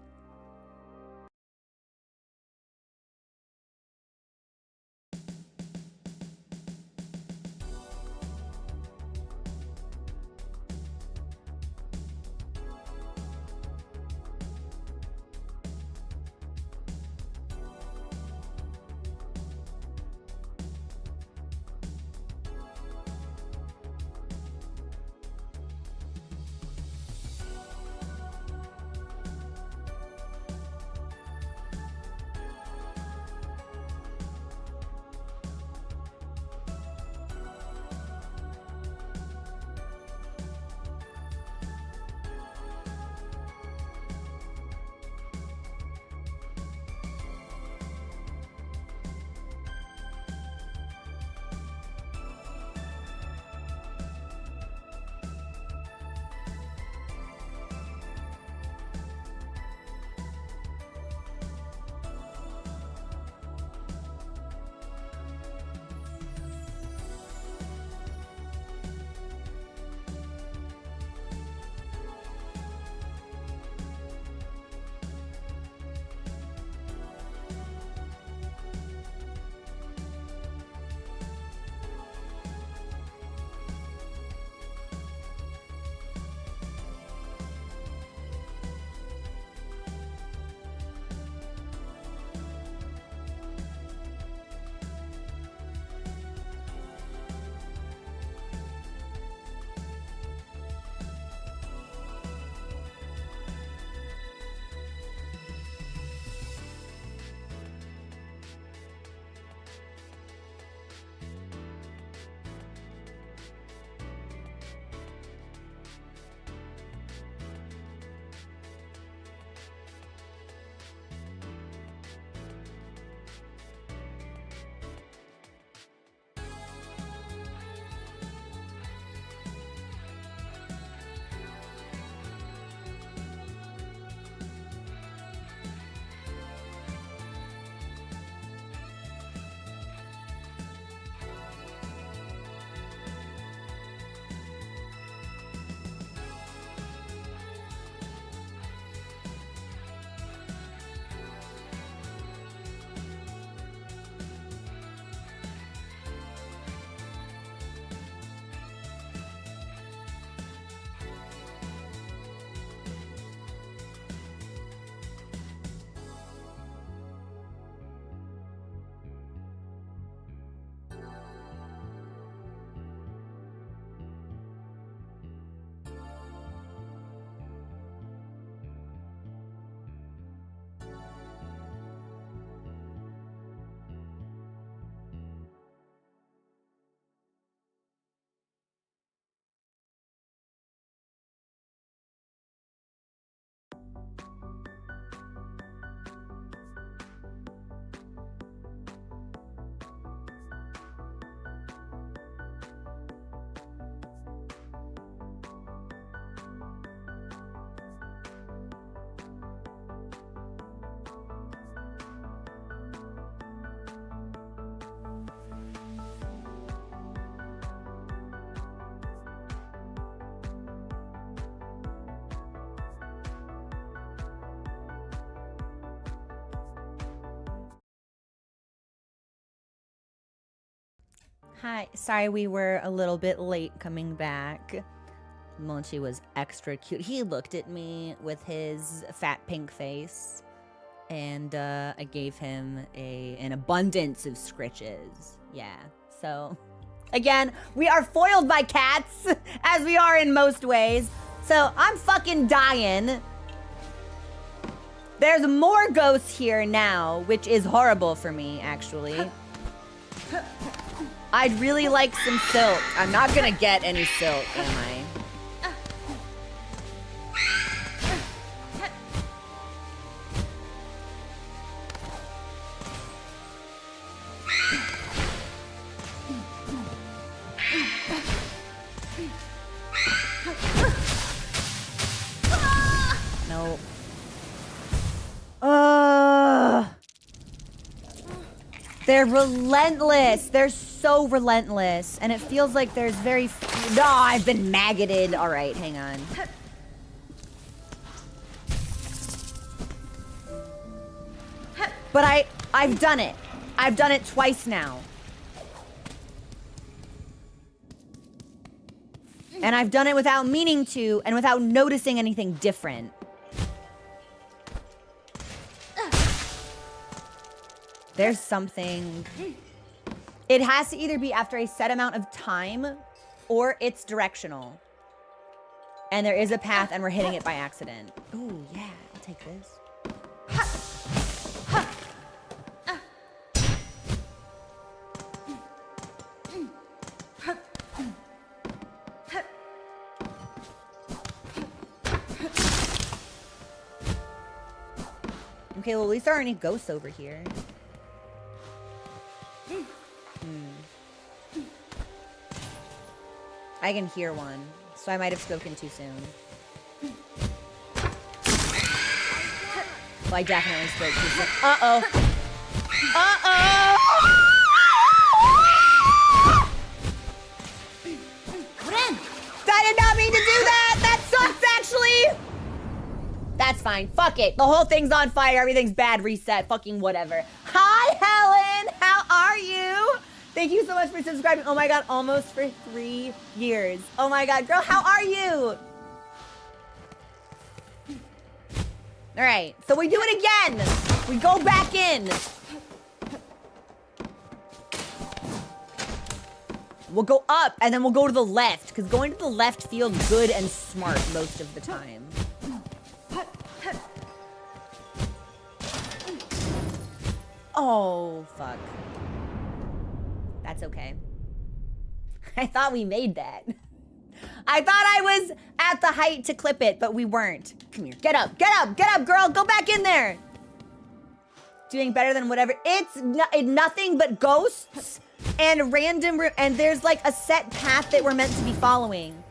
Hi. Sorry we were a little bit late coming back. Mochi was extra cute. He looked at me with his fat pink face, and I gave him an abundance of scritches. Yeah. So, again, we are foiled by cats, as we are in most ways. So, I'm fucking dying. There's more ghosts here now, which is horrible for me, actually. I'd really like some silk. I'm not gonna get any silk, am I? No. They're relentless. They're so relentless. And it feels like there's very few. No, I've been maggoted. All right, hang on. But I've done it. I've done it twice now. And I've done it without meaning to and without noticing anything different. There's something. It has to either be after a set amount of time or it's directional. And there is a path and we're hitting it by accident. Ooh, yeah, I'll take this. Okay, well, at least there aren't any ghosts over here. I can hear one, so I might have spoken too soon. Well, I definitely spoke too soon. Uh-oh. Uh-oh! I did not mean to do that! That sucks, actually! That's fine. Fuck it. The whole thing's on fire. Everything's bad. Reset. Fucking whatever. Hi, Helen! How are you? Thank you so much for subscribing. Oh my god, almost for 3 years. Oh my god, girl, how are you? All right, so we do it again. We go back in. We'll go up and then we'll go to the left because going to the left feels good and smart most of the time. Oh, fuck. That's okay. I thought we made that. I thought I was at the height to clip it, but we weren't. Come here. Get up. Get up. Get up, girl. Go back in there. Doing better than whatever. It's nothing but ghosts and random... And there's like a set path that we're meant to be following.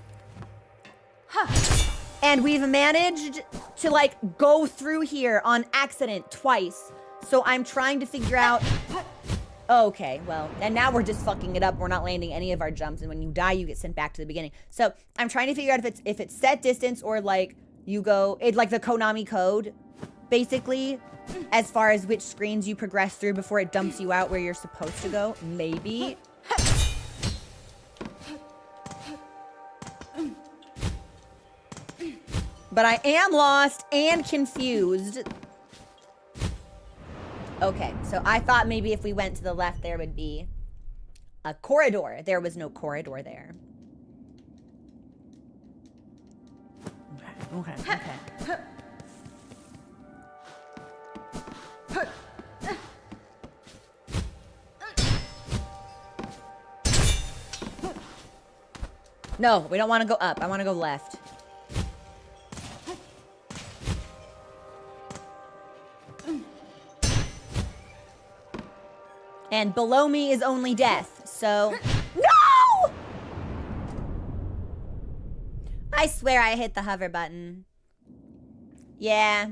Huh. And we've managed to like go through here on accident twice. So I'm trying to figure out... Okay, well, and now we're just fucking it up. We're not landing any of our jumps, and when you die, you get sent back to the beginning. So I'm trying to figure out if it's set distance or like you go, it's like the Konami code, basically, as far as which screens you progress through before it dumps you out where you're supposed to go. Maybe. But I am lost and confused. Okay, so I thought maybe if we went to the left, there would be a corridor. There was no corridor there. Okay, okay. No, we don't want to go up. I want to go left. And below me is only death, so... No! I swear I hit the hover button. Yeah.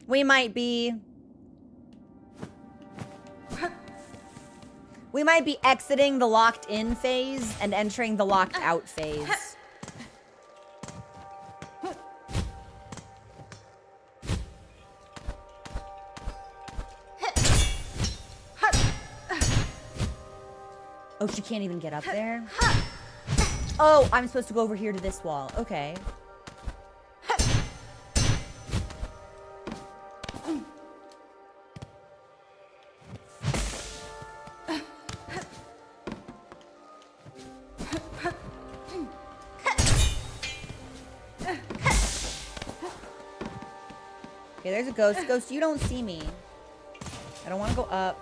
We might be... We might be exiting the locked in phase and entering the locked out phase. Oh, she can't even get up there? Oh, I'm supposed to go over here to this wall. Okay. Okay, there's a ghost. Ghost, you don't see me. I don't want to go up.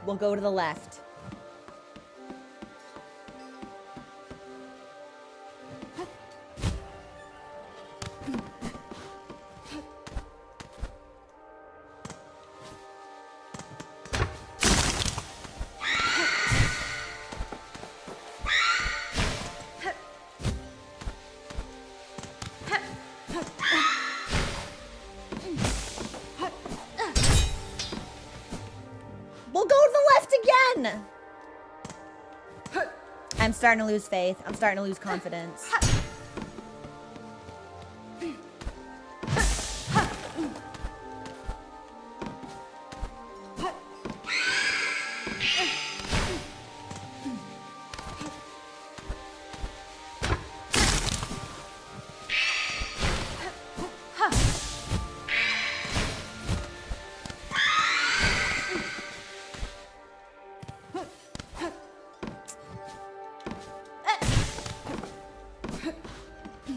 We'll go to the left. I'm starting to lose faith. I'm starting to lose confidence.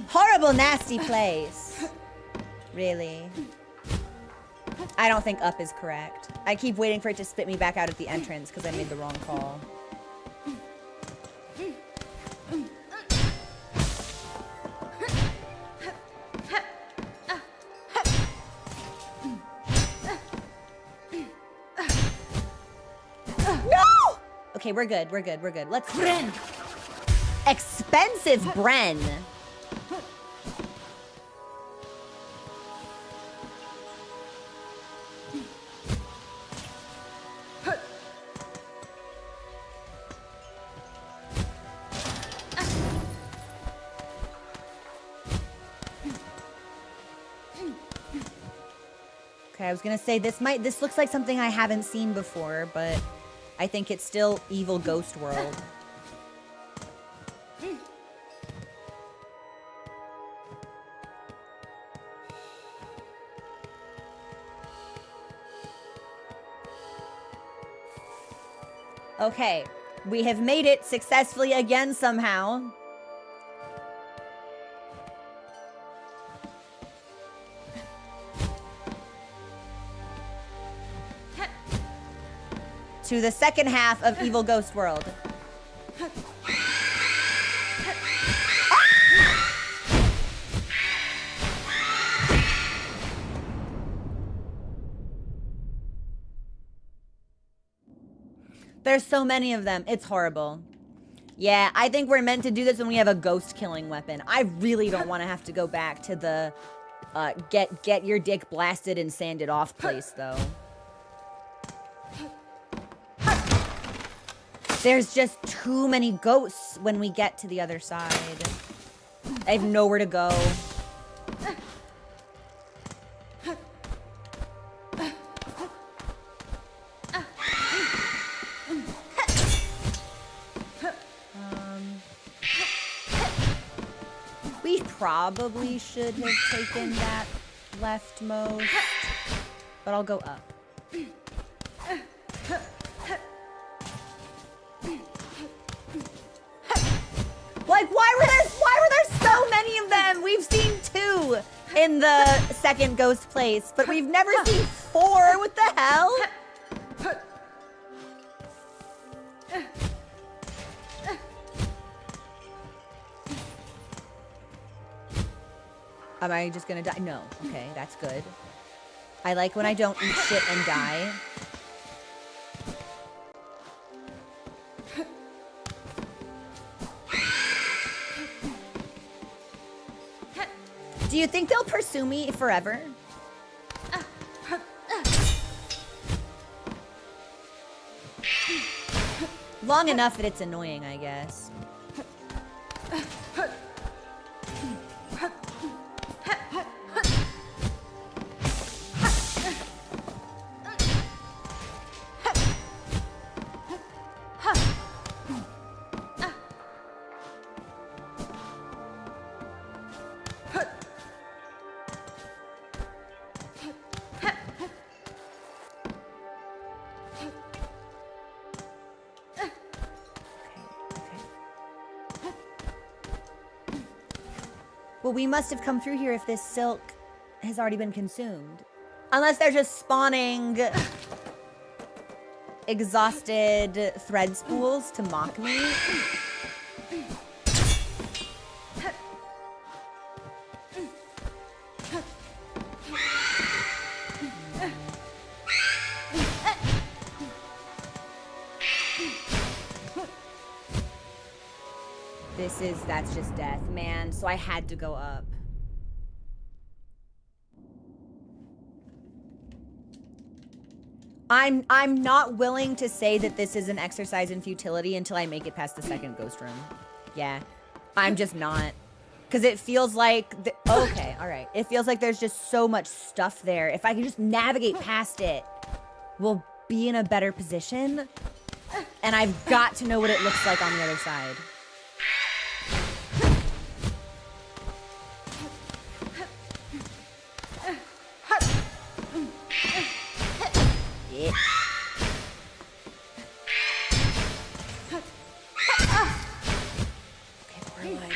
Horrible, nasty place. Really? I don't think up is correct. I keep waiting for it to spit me back out at the entrance because I made the wrong call. No! Okay, we're good. We're good. We're good. Let's Bren. Expensive Bren. I was gonna say this looks like something I haven't seen before, but I think it's still evil ghost world. Okay, we have made it successfully again somehow. To the second half of Evil Ghost World. There's so many of them. It's horrible. Yeah, I think we're meant to do this when we have a ghost killing weapon. I really don't want to have to go back to the get your dick blasted and sanded off place, though. There's just too many ghosts when we get to the other side. I have nowhere to go. We probably should have taken that leftmost, but I'll go up. Like, why were there so many of them? We've seen 2 in the second ghost place, but we've never seen 4. What the hell? Am I just gonna die? No. Okay, that's good. I like when I don't eat shit and die. Do you think they'll pursue me forever? Long enough that it's annoying, I guess. But we must have come through here if this silk has already been consumed. Unless they're just spawning exhausted thread spools to mock me. That's just death, man. So I had to go up. I'm not willing to say that this is an exercise in futility until I make it past the second ghost room. Yeah, I'm just not. Because it feels like, okay, all right. It feels like there's just so much stuff there. If I can just navigate past it, we'll be in a better position. And I've got to know what it looks like on the other side. Yeah. Okay, we're alive.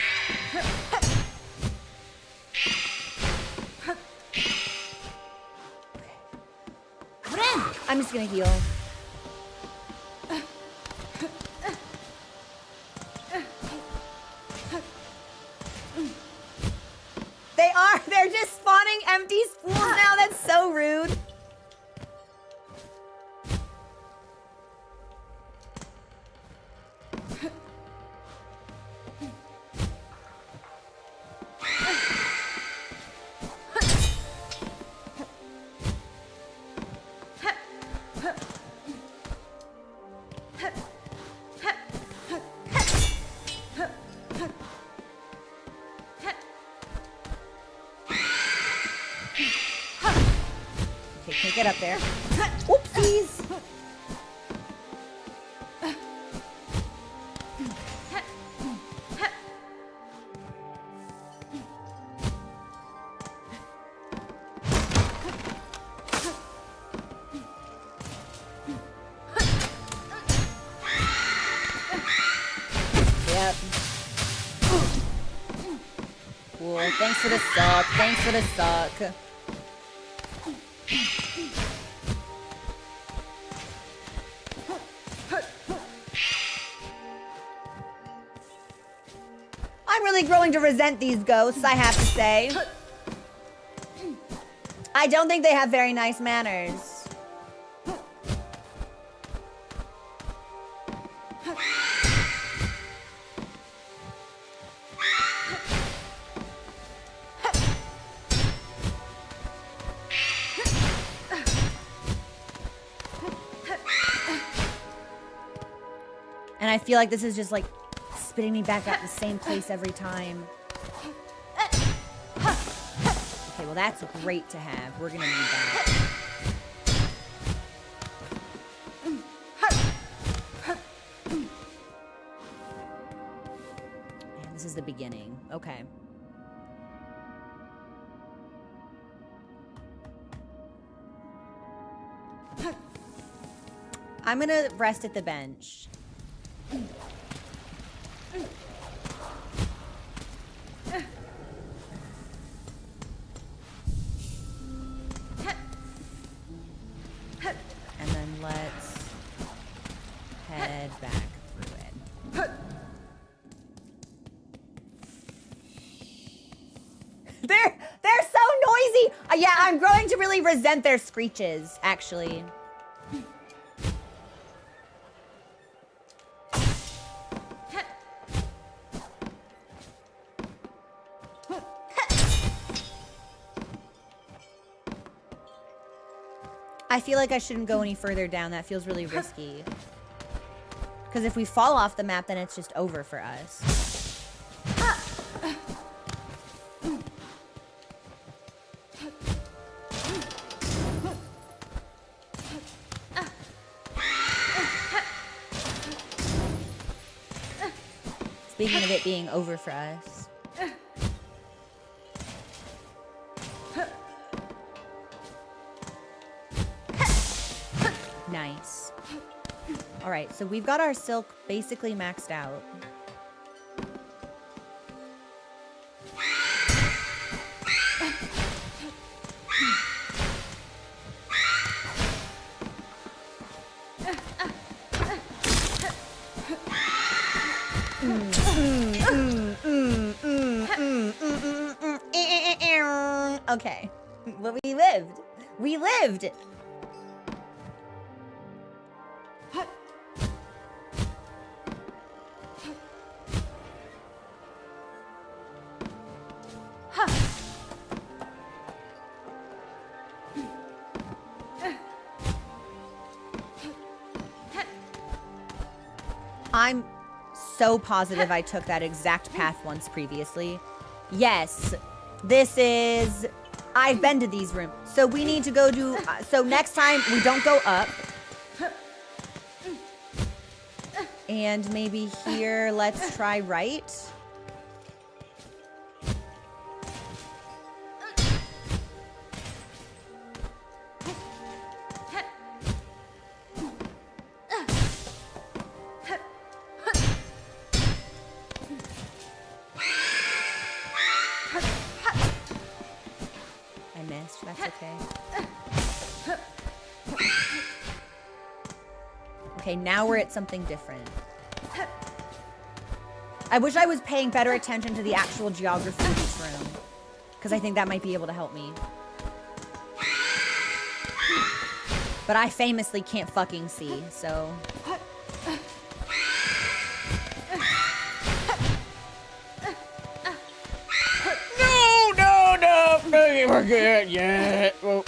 I'm just gonna heal. They're just spawning empty spools now. That's so rude. Get up there. Oopsies. Yep. Cool. Thanks for the suck. Thanks for the suck. Growing to resent these ghosts, I have to say. I don't think they have very nice manners. And I feel like this is just like spitting me back at the same place every time. Okay, well that's great to have. We're gonna need that. Man, this is the beginning. Okay. I'm gonna rest at the bench. And then let's head back through it. They're so noisy. Yeah, I'm growing to really resent their screeches, actually. I feel like I shouldn't go any further down. That feels really risky. Because if we fall off the map, then it's just over for us. Speaking of it being over for us. Nice. All right, so we've got our silk basically maxed out. Okay. Well, we lived. We lived. I'm so positive I took that exact path once previously. Yes, this is... I've been to these rooms. So we need to go to... so next time, we don't go up. And maybe here, let's try right. That's okay. Okay, now we're at something different. I wish I was paying better attention to the actual geography of this room, because I think that might be able to help me. But I famously can't fucking see, so... No, we're good yet. Well.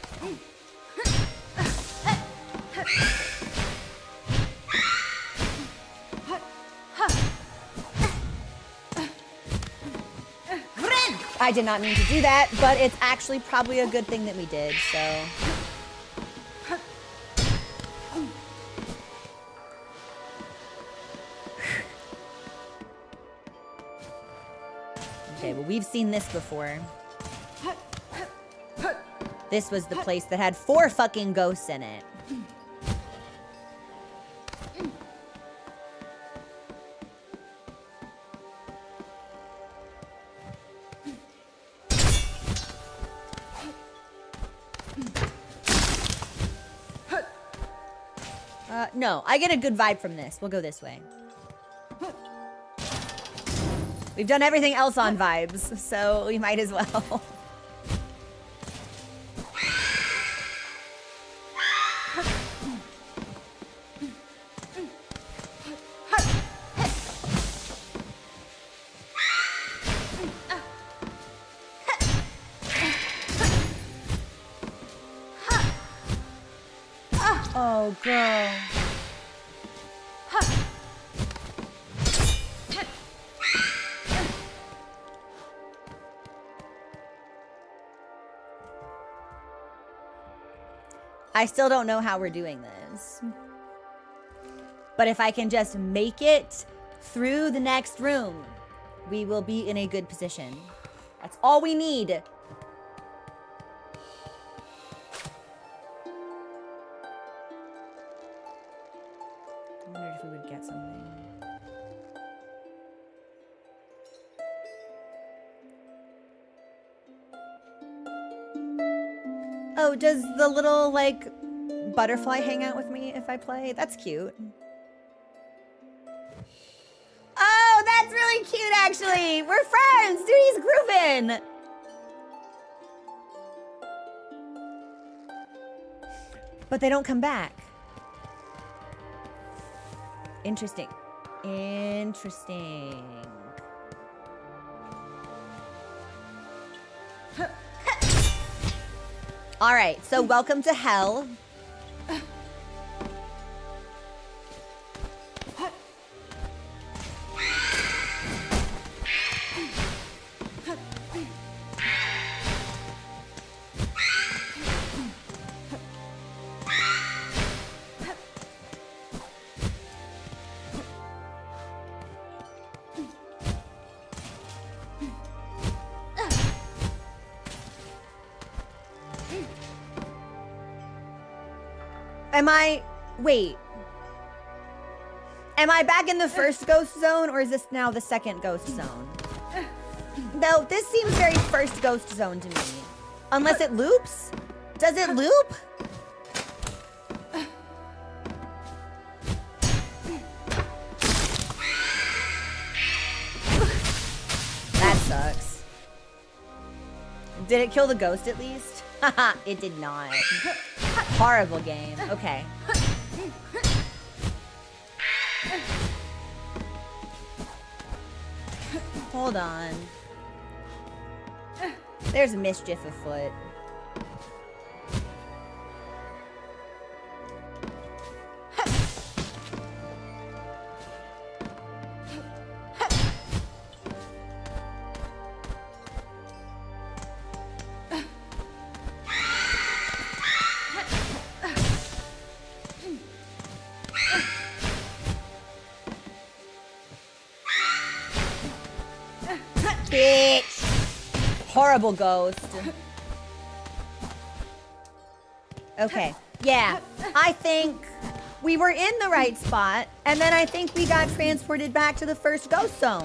I did not mean to do that, but it's actually probably a good thing that we did, so... Okay, well, we've seen this before. This was the place that had 4 fucking ghosts in it. No, I get a good vibe from this. We'll go this way. We've done everything else on vibes, so we might as well. Oh, girl. I still don't know how we're doing this. But if I can just make it through the next room, we will be in a good position. That's all we need. I wondered if we would get something. Oh, does the little, like, butterfly hang out with me if I play? That's cute. Oh, that's really cute, actually. We're friends. Dude, he's grooving. But they don't come back. Interesting. Interesting. All right, so welcome to hell. Wait. Am I back in the first ghost zone, or is this now the second ghost zone? No, this seems very first ghost zone to me. Unless it loops? Does it loop? Did it kill the ghost at least? Haha, it did not. Horrible game. Okay. Hold on. There's mischief afoot. Bitch! Horrible ghost. Okay. Yeah. I think we were in the right spot, and then I think we got transported back to the first ghost zone.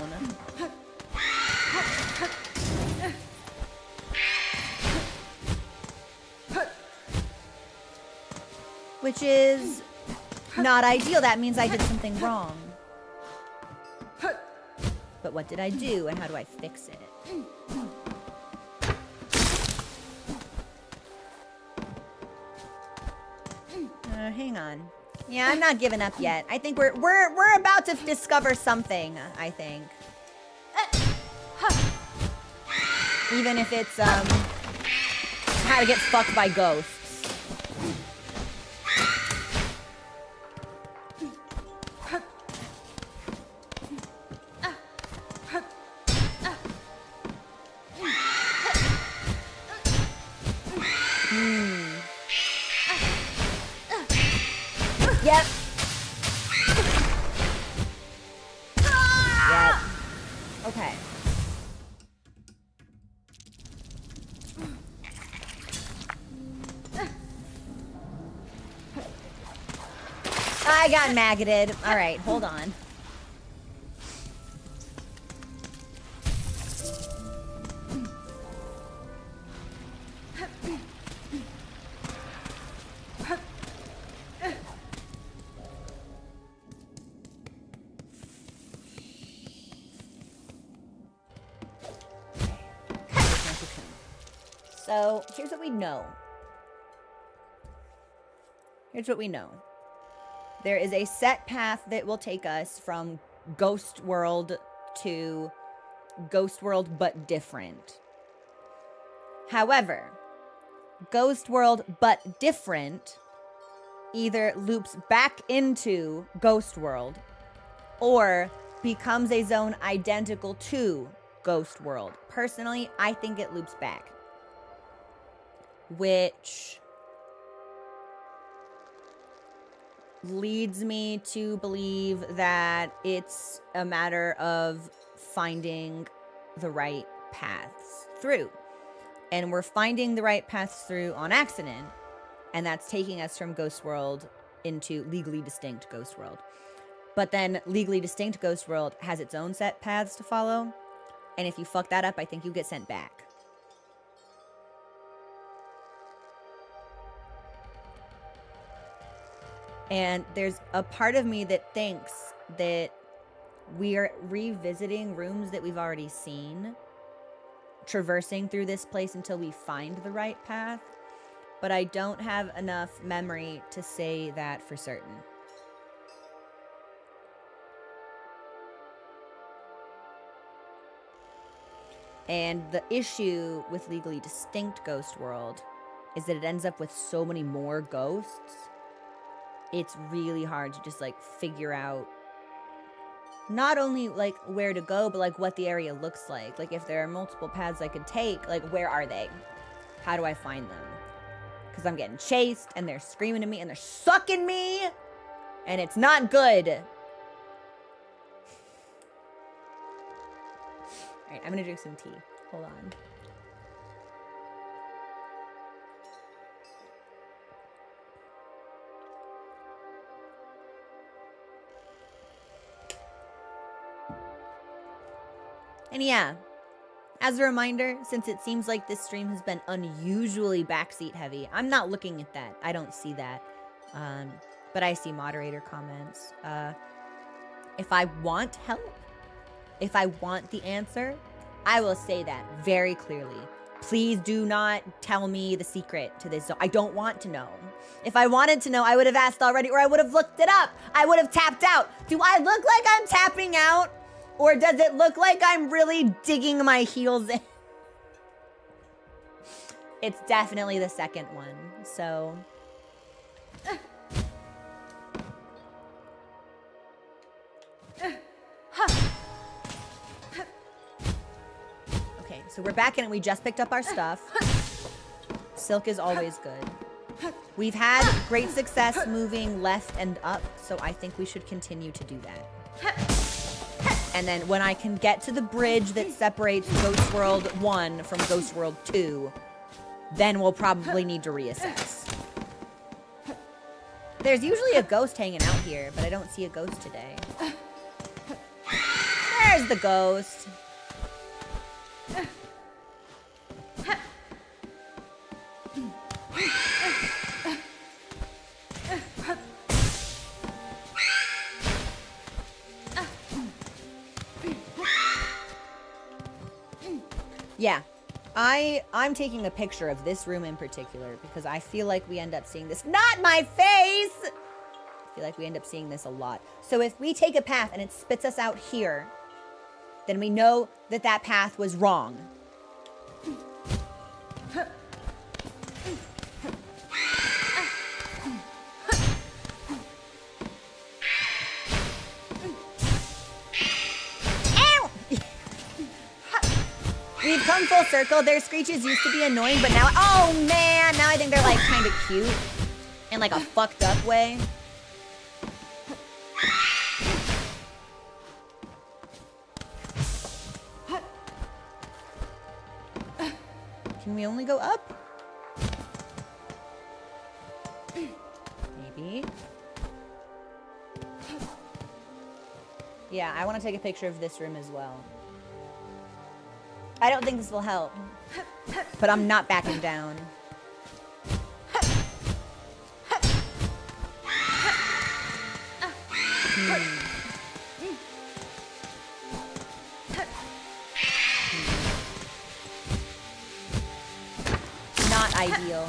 Which is not ideal. That means I did something wrong. But what did I do, and how do I fix it? Hang on. Yeah, I'm not giving up yet. I think we're about to discover something, I think. Even if it's how to get fucked by ghosts. Yep. Yep. Okay. I got maggoted. All right, hold on. So, here's what we know. Here's what we know. There is a set path that will take us from Ghost World to Ghost World, but different. However, Ghost World, but different either loops back into Ghost World or becomes a zone identical to Ghost World. Personally, I think it loops back. Which leads me to believe that it's a matter of finding the right paths through. And we're finding the right paths through on accident, and that's taking us from Ghost World into legally distinct Ghost World. But then legally distinct Ghost World has its own set paths to follow, and if you fuck that up, I think you get sent back. And there's a part of me that thinks that we are revisiting rooms that we've already seen, traversing through this place until we find the right path. But I don't have enough memory to say that for certain. And the issue with legally distinct Ghost World is that it ends up with so many more ghosts. It's really hard to just like figure out not only like where to go, but like what the area looks like. Like if there are multiple paths I could take, like where are they? How do I find them? Because I'm getting chased and they're screaming at me and they're sucking me and it's not good. All right, I'm gonna drink some tea. Hold on. And yeah, as a reminder, since it seems like this stream has been unusually backseat heavy, I'm not looking at that. I don't see that. But I see moderator comments. If I want help, if I want the answer, I will say that very clearly. Please do not tell me the secret to this zone. I don't want to know. If I wanted to know, I would have asked already, or I would have looked it up. I would have tapped out. Do I look like I'm tapping out? Or does it look like I'm really digging my heels in? It's definitely the second one, so. Okay, so we're back in it. We just picked up our stuff. Silk is always good. We've had great success moving left and up, so I think we should continue to do that. And then when I can get to the bridge that separates Ghost World 1 from Ghost World 2, then we'll probably need to reassess. There's usually a ghost hanging out here, but I don't see a ghost today. There's the ghost. Yeah, I'm taking a picture of this room in particular because I feel like we end up seeing this. Not my face! I feel like we end up seeing this a lot. So if we take a path and it spits us out here, then we know that that path was wrong. We've come full circle. Their screeches used to be annoying, but now, oh man, now I think they're like kind of cute in like a fucked up way. Can we only go up? Maybe. Yeah, I want to take a picture of this room as well. I don't think this will help, but I'm not backing down. Not ideal.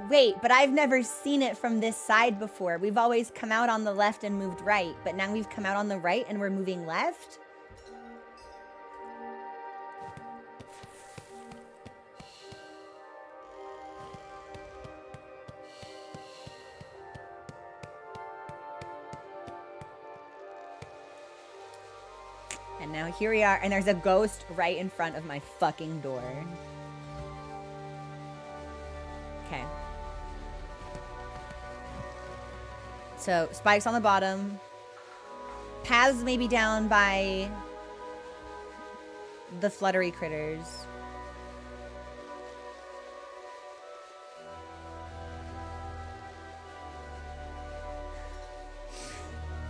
Wait, but I've never seen it from this side before. We've always come out on the left and moved right, but now we've come out on the right and we're moving left? And now here we are, and there's a ghost right in front of my fucking door. Okay. So, spikes on the bottom. Paths maybe down by the fluttery critters.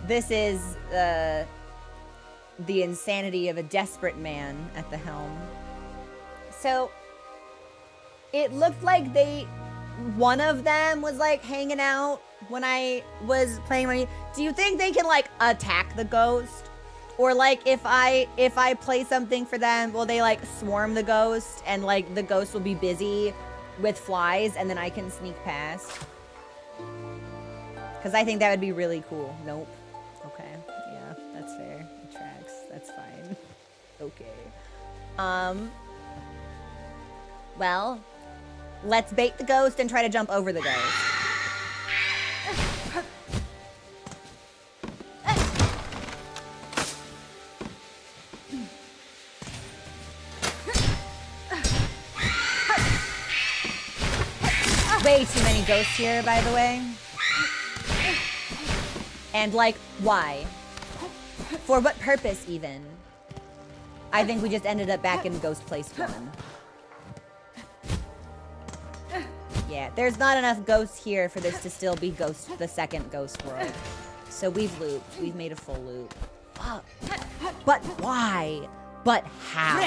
This is the insanity of a desperate man at the helm. So, it looked like one of them was like hanging out when I was playing. Do you think they can like attack the ghost? Or like if I play something for them, will they like swarm the ghost and like the ghost will be busy with flies and then I can sneak past? Because I think that would be really cool. Nope. Okay. Yeah, that's fair. It tracks. That's fine. Okay. Well, let's bait the ghost and try to jump over the ghost. Way too many ghosts here, by the way. And like, why? For what purpose, even? I think we just ended up back in Ghost Place 1. Yeah, there's not enough ghosts here for this to still be the second Ghost World. So we've looped. We've made a full loop. Fuck. But why? But how?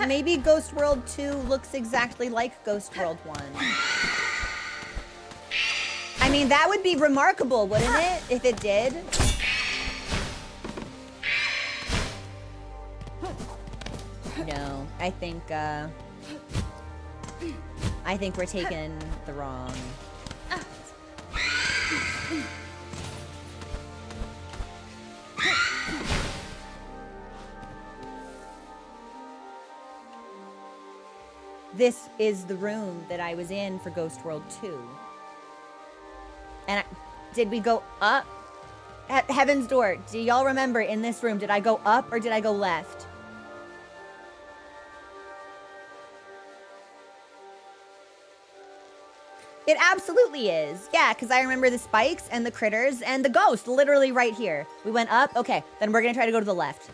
maybe Ghost World 2 looks exactly like Ghost World 1. I mean, that would be remarkable, wouldn't it, if it did? No, I think we're taking the wrong. This is the room that I was in for Ghost World 2. And did we go up? At Heaven's Door, do y'all remember in this room, did I go up or did I go left? It absolutely is. Yeah, because I remember the spikes and the critters and the ghost literally right here. We went up. Okay, then we're going to try to go to the left.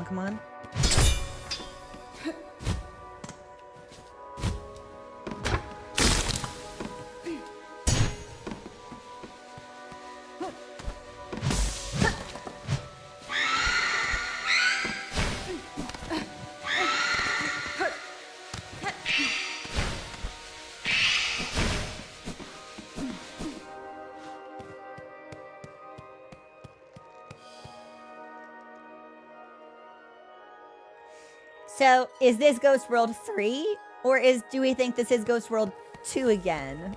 Come on. So, is this Ghost World 3? Or do we think this is Ghost World 2 again?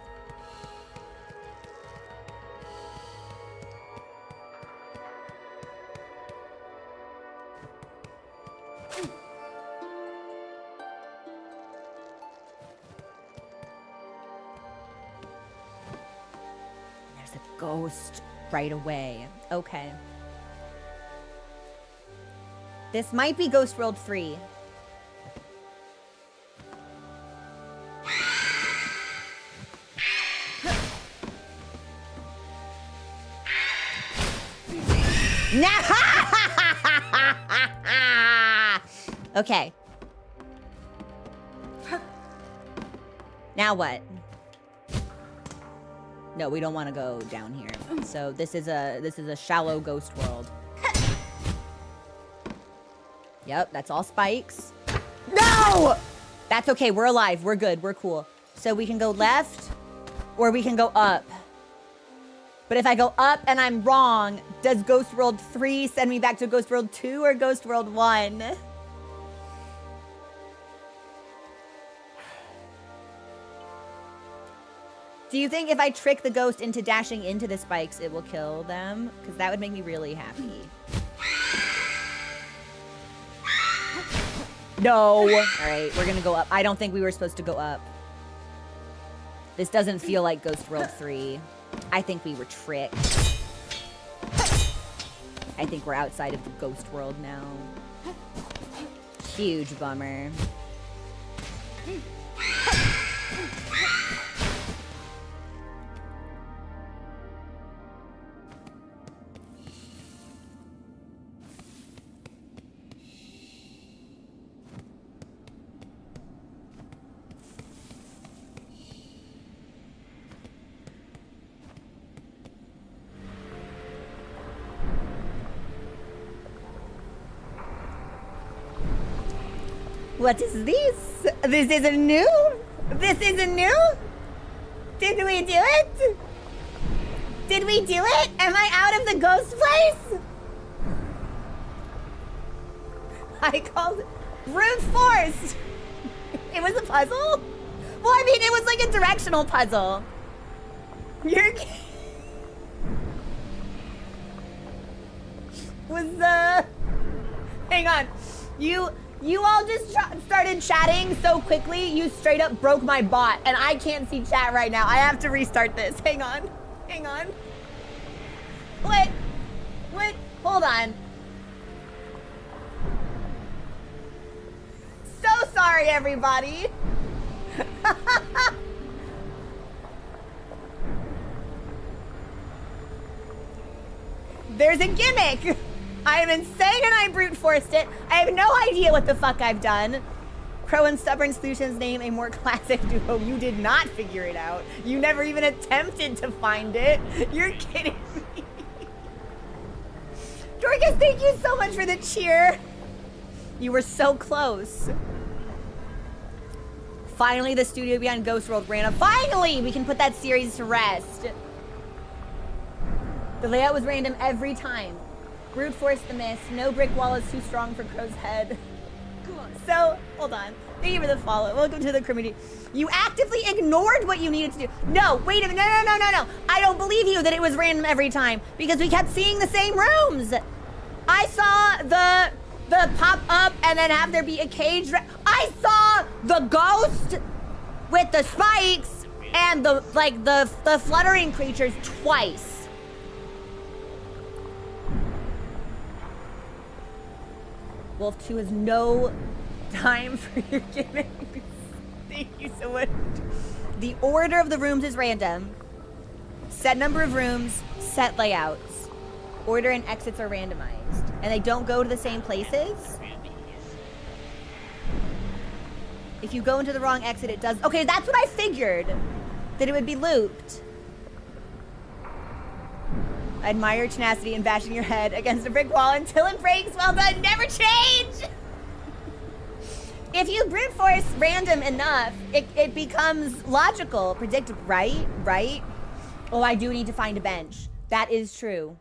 There's a ghost right away. Okay. This might be Ghost World 3. Okay. Now what? No, we don't want to go down here. So this is a shallow ghost world. Yep, that's all spikes. No! That's okay. We're alive. We're good. We're cool. So we can go left or we can go up. But if I go up and I'm wrong, does Ghost World 3 send me back to Ghost World 2 or Ghost World 1? Do you think if I trick the ghost into dashing into the spikes, it will kill them? Because that would make me really happy. No. All right, we're going to go up. I don't think we were supposed to go up. This doesn't feel like Ghost World 3. I think we were tricked. I think we're outside of the ghost world now. Huge bummer. What is this? This isn't new? This isn't new? Did we do it? Did we do it? Am I out of the ghost place? I called it brute force. It was a puzzle? Well, I mean, it was like a directional puzzle. You're... Hang on. You all just started chatting so quickly, you straight up broke my bot, and I can't see chat right now. I have to restart this. Hang on. What? Hold on. So sorry, everybody. There's a gimmick. I am insane and I brute forced it. I have no idea what the fuck I've done. Crow and Stubborn Solutions name a more classic duo. You did not figure it out. You never even attempted to find it. You're kidding me. Dorcas, thank you so much for the cheer. You were so close. Finally, the studio behind Ghost World ran up. Finally, we can put that series to rest. The layout was random every time. Brute force the miss. No brick wall is too strong for Crow's head. So, hold on. Thank you for the follow. Welcome to the community. You actively ignored what you needed to do. No, wait a minute. No. I don't believe you that it was random every time because we kept seeing the same rooms. I saw the pop up and then have there be a cage. I saw the ghost with the spikes and the fluttering creatures twice. Wolf 2 has no time for your gimmicks. Thank you so much. The order of the rooms is random. Set number of rooms, set layouts. Order and exits are randomized. And they don't go to the same places. If you go into the wrong exit, it does. Okay, that's what I figured. That it would be looped. I admire your tenacity in bashing your head against a brick wall until it breaks. Well done. Never change. If you brute force random enough, it becomes logical, predictable, right? Right? Oh, I do need to find a bench. That is true.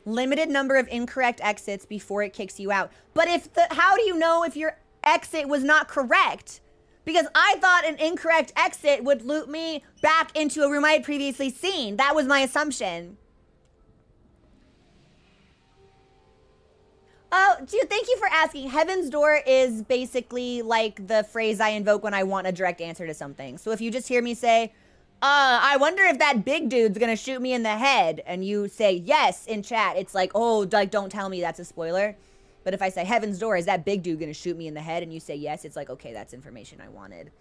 Limited number of incorrect exits before it kicks you out. But how do you know if your exit was not correct? Because I thought an incorrect exit would loop me back into a room I had previously seen. That was my assumption. Oh, dude, thank you for asking. Heaven's Door is basically like the phrase I invoke when I want a direct answer to something. So if you just hear me say, I wonder if that big dude's gonna shoot me in the head, and you say yes in chat, it's like, oh, like, don't tell me that's a spoiler. But if I say Heaven's Door, is that big dude gonna shoot me in the head? And you say yes, it's like, okay, that's information I wanted.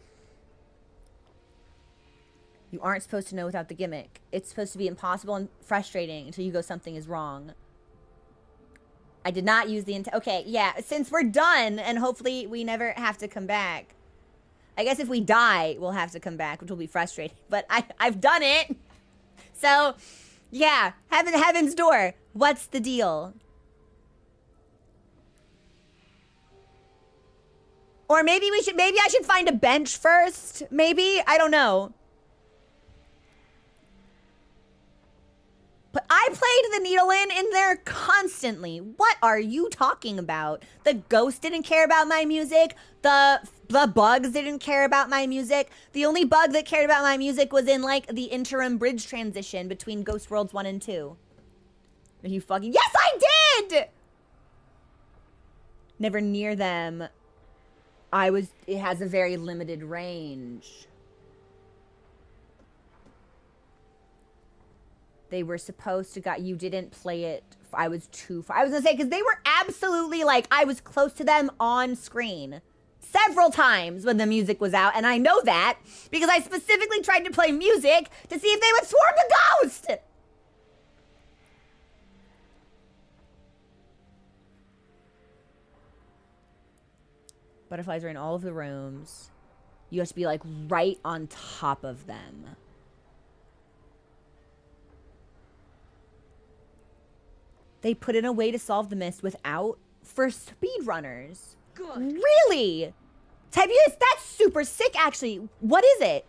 You aren't supposed to know without the gimmick. It's supposed to be impossible and frustrating until you go, something is wrong. I did not use the okay, yeah, since we're done, and hopefully we never have to come back. I guess if we die, we'll have to come back, which will be frustrating. But I've done it. So, yeah, Heaven's Door. What's the deal? Or maybe I should find a bench first. Maybe, I don't know. But I played the needle in there constantly. What are you talking about? The ghost didn't care about my music. The bugs didn't care about my music. The only bug that cared about my music was in like the interim bridge transition between Ghost Worlds 1 and 2. Are you fucking? Yes, I did! Never near them. It has a very limited range. They were supposed to you didn't play it. I was too far. I was gonna say, because they were absolutely like, I was close to them on screen several times when the music was out. And I know that because I specifically tried to play music to see if they would swarm the ghost. Butterflies are in all of the rooms. You have to be like right on top of them. They put in a way to solve the mist for speedrunners. Good. Really? Tibius, that's super sick, actually. What is it?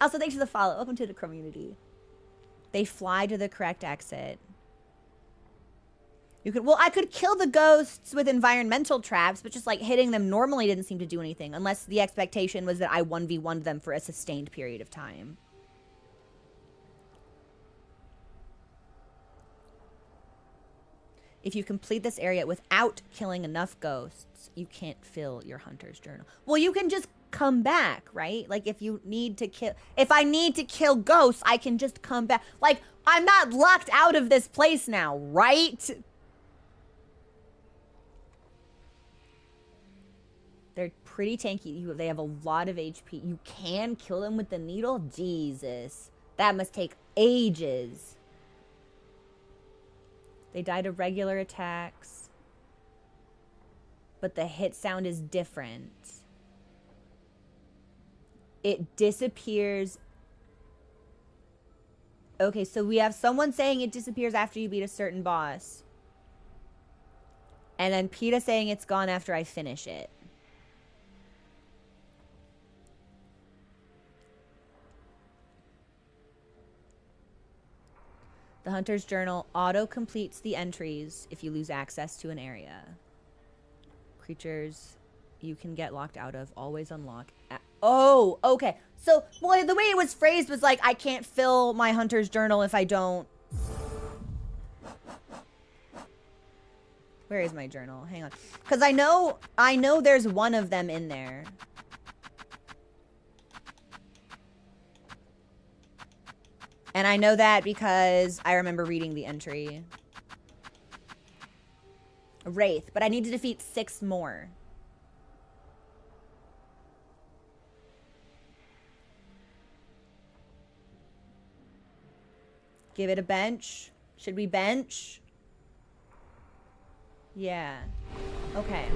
Also, thanks for the follow. Welcome to the community. They fly to the correct exit. I could kill the ghosts with environmental traps, but just like hitting them normally didn't seem to do anything, unless the expectation was that I 1v1'd them for a sustained period of time. If you complete this area without killing enough ghosts, you can't fill your hunter's journal. Well, you can just come back, right? Like if I need to kill ghosts, I can just come back. Like, I'm not locked out of this place now, right? They're pretty tanky. They have a lot of HP. You can kill them with the needle? Jesus. That must take ages. They die to regular attacks. But the hit sound is different. It disappears. Okay, so we have someone saying it disappears after you beat a certain boss. And then PETA saying it's gone after I finish it. The Hunter's Journal auto-completes the entries if you lose access to an area. Creatures you can get locked out of always unlock. Oh, okay. So, well, the way it was phrased was like, I can't fill my Hunter's Journal if I don't. Where is my journal? Hang on. Because I know there's one of them in there. And I know that because I remember reading the entry. Wraith, but I need to defeat 6 more. Give it a bench. Should we bench? Yeah. Okay.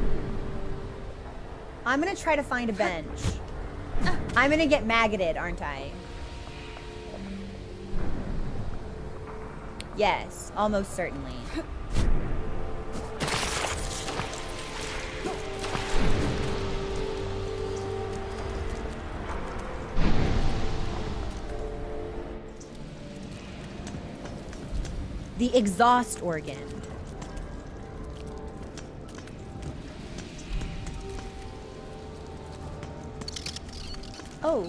I'm gonna try to find a bench. I'm gonna get maggoted, aren't I? Yes, almost certainly. The exhaust organ. Oh.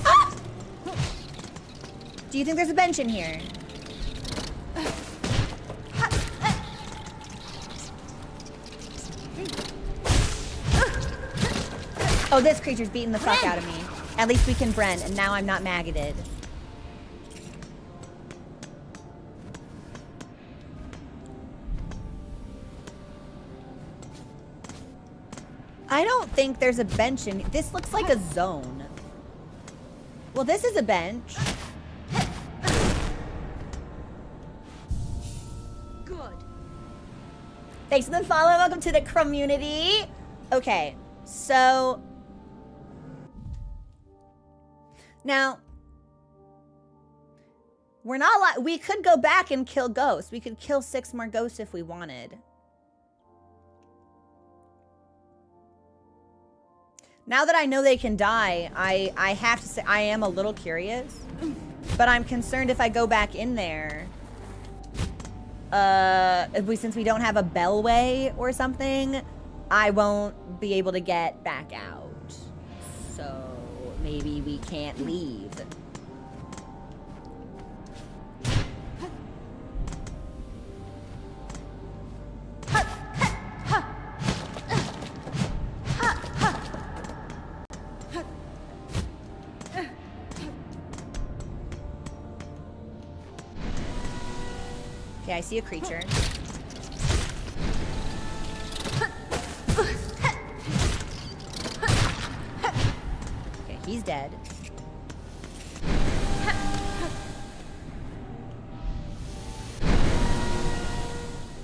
Ah! Do you think there's a bench in here? Oh, this creature's beating the fuck out of me. At least we can Brent, and now I'm not maggoted. I don't think there's a bench in... This looks like a zone. Well, this is a bench. Good. Thanks for the follow. Welcome to the community. Okay, so... Now... We're not... We could go back and kill ghosts. We could kill 6 more ghosts if we wanted. Now that I know they can die, I have to say I am a little curious. But I'm concerned if I go back in there, since we don't have a bellway or something, I won't be able to get back out. So maybe we can't leave. Okay, I see a creature. Okay, he's dead.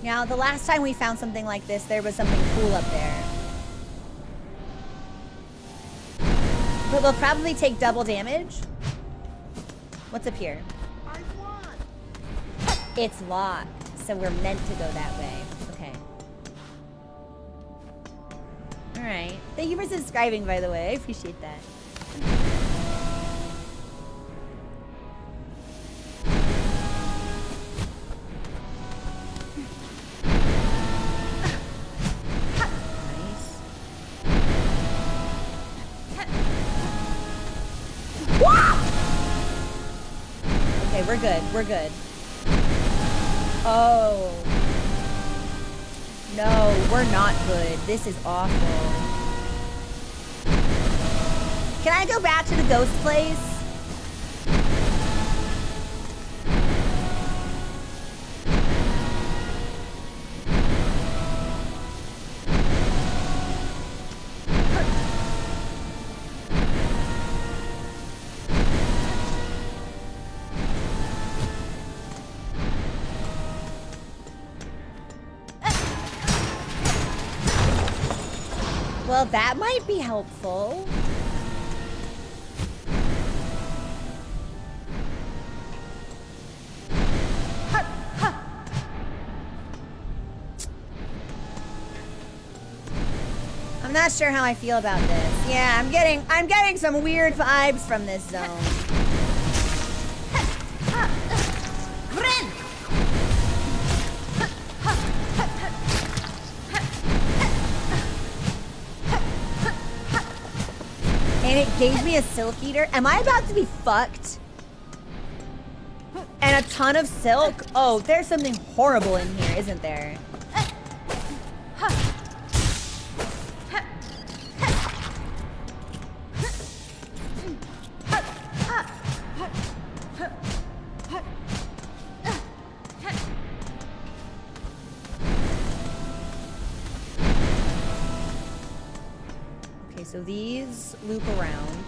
Now, the last time we found something like this, there was something cool up there. But we'll probably take double damage. What's up here? It's locked, so we're meant to go that way. Okay. Alright. Thank you for subscribing, by the way. I appreciate that. Nice. Okay, we're good. We're good. Oh. No, we're not good. This is awful. Can I go back to the ghost place? Well, that might be helpful. I'm not sure how I feel about this. Yeah, I'm getting some weird vibes from this zone. And it gave me a silk eater. Am I about to be fucked? And a ton of silk? Oh, there's something horrible in here, isn't there? Okay, so these loop around.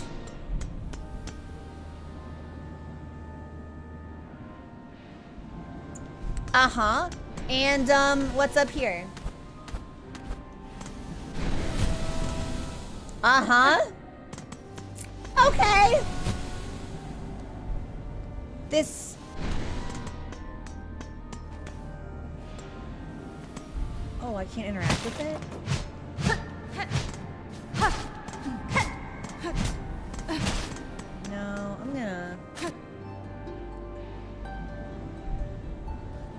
Uh-huh. And, what's up here? Uh-huh. Okay. This... Oh, I can't interact with it? No, I'm gonna...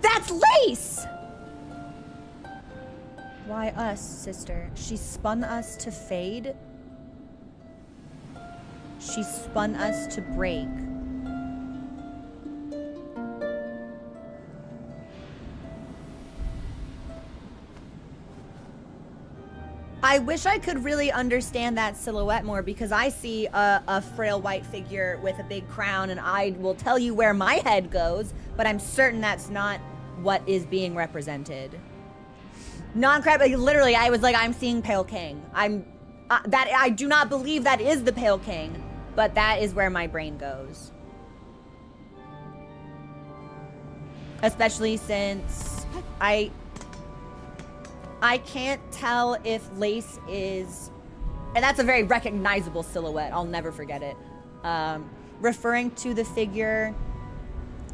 That's Lace! Why us, sister? She spun us to fade. She spun us to break. I wish I could really understand that silhouette more, because I see a frail white figure with a big crown, and I will tell you where my head goes, but I'm certain that's not what is being represented. Non-crap, like, literally, I was like, I'm seeing Pale King. I do not believe that is the Pale King, but that is where my brain goes. Especially since I can't tell if Lace is, and that's a very recognizable silhouette, I'll never forget it, referring to the figure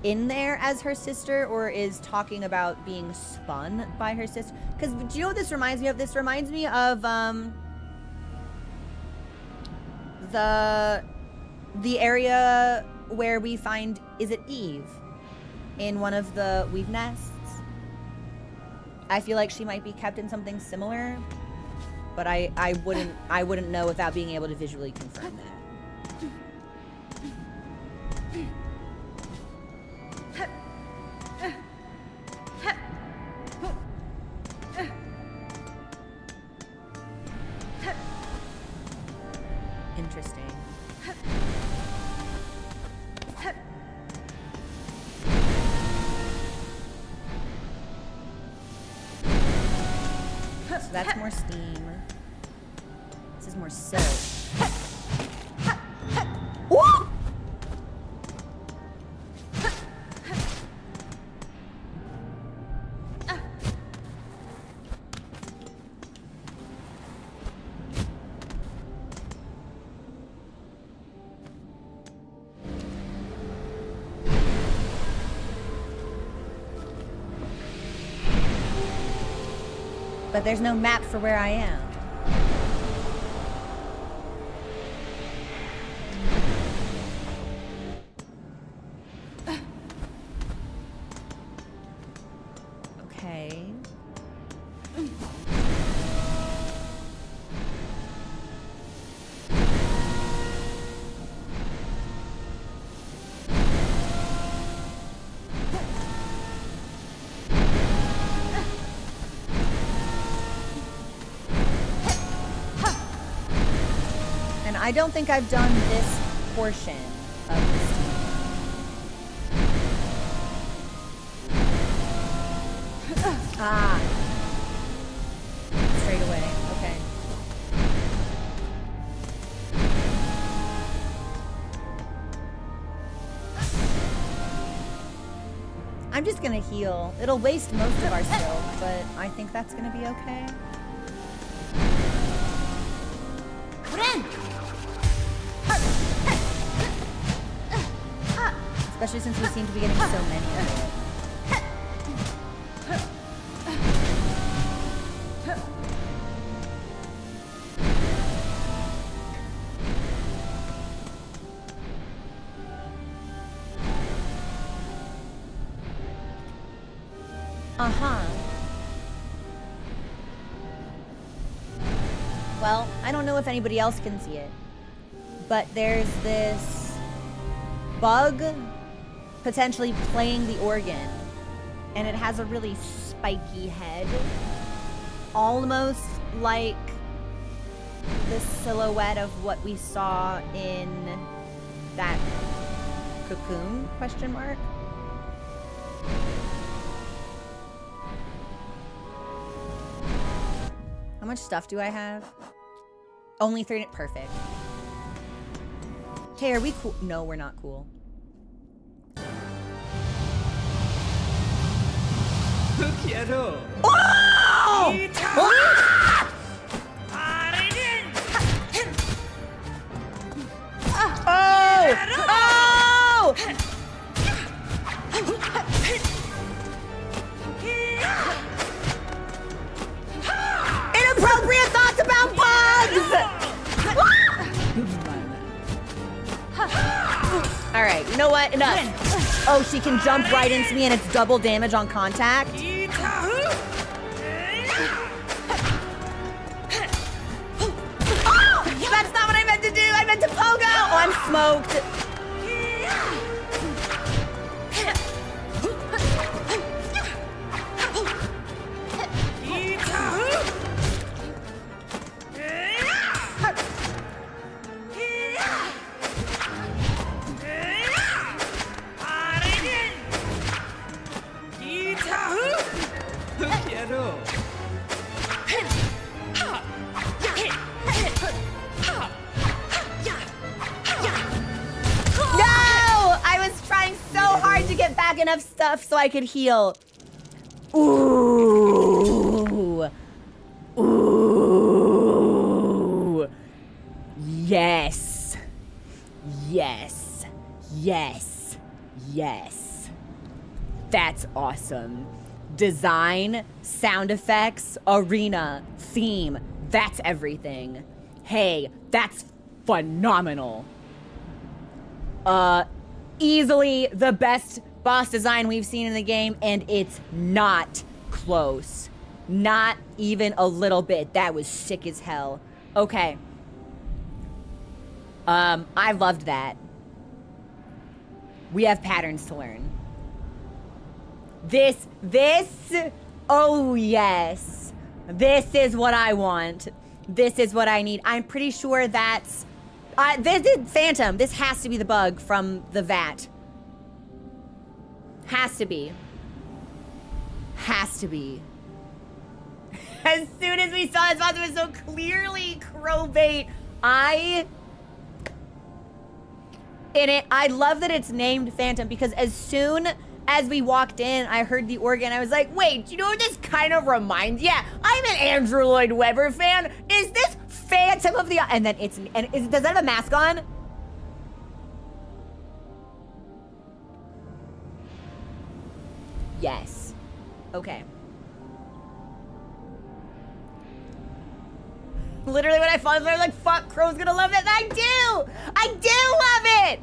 in there as her sister, or is talking about being spun by her sister. Because do you know what this reminds me of? This reminds me of the area where we find, is it Eve, in one of the weave nests? I feel like she might be kept in something similar, but I wouldn't know without being able to visually confirm that. Interesting. So that's more steam. This is more silk. Woo! But there's no map for where I am. Okay. I don't think I've done this portion of this team. Ah. Straight away. Okay. I'm just gonna heal. It'll waste most of our silk, but I think that's gonna be okay. Especially since we seem to be getting so many of it. Uh-huh. Well, I don't know if anybody else can see it, but there's this bug potentially playing the organ, and it has a really spiky head, almost like the silhouette of what we saw in that cocoon, question mark? How much stuff do I have? Only 3, perfect. Hey, are we cool? No, we're not cool. Oh! Ah! Oh! Oh! Inappropriate thoughts about bugs! All right, you know what? Enough. Oh, she can jump right into me and it's double damage on contact. Oh, that's not what I meant to do. I meant to pogo. Oh, I'm smoked. Get back enough stuff so I could heal. Ooh. Ooh. Yes. Yes. Yes. Yes. That's awesome. Design, sound effects, arena, theme. That's everything. Hey, that's phenomenal. Easily the best boss design we've seen in the game, and it's not close. Not even a little bit. That was sick as hell. Okay. I loved that. We have patterns to learn. This, oh yes. This is what I want. This is what I need. I'm pretty sure that's, this is Phantom. This has to be the bug from the vat. Has to be. Has to be. As soon as we saw this boss, it was so clearly crow bait. I love that it's named Phantom, because as soon as we walked in, I heard the organ. I was like, wait, do you know what this kind of reminds? Yeah, I'm an Andrew Lloyd Webber fan. Is this Phantom of the... And then it's... does that have a mask on? Yes. Okay. Literally when I saw it, I was like, fuck, Crow's gonna love it. And I do! I do love it!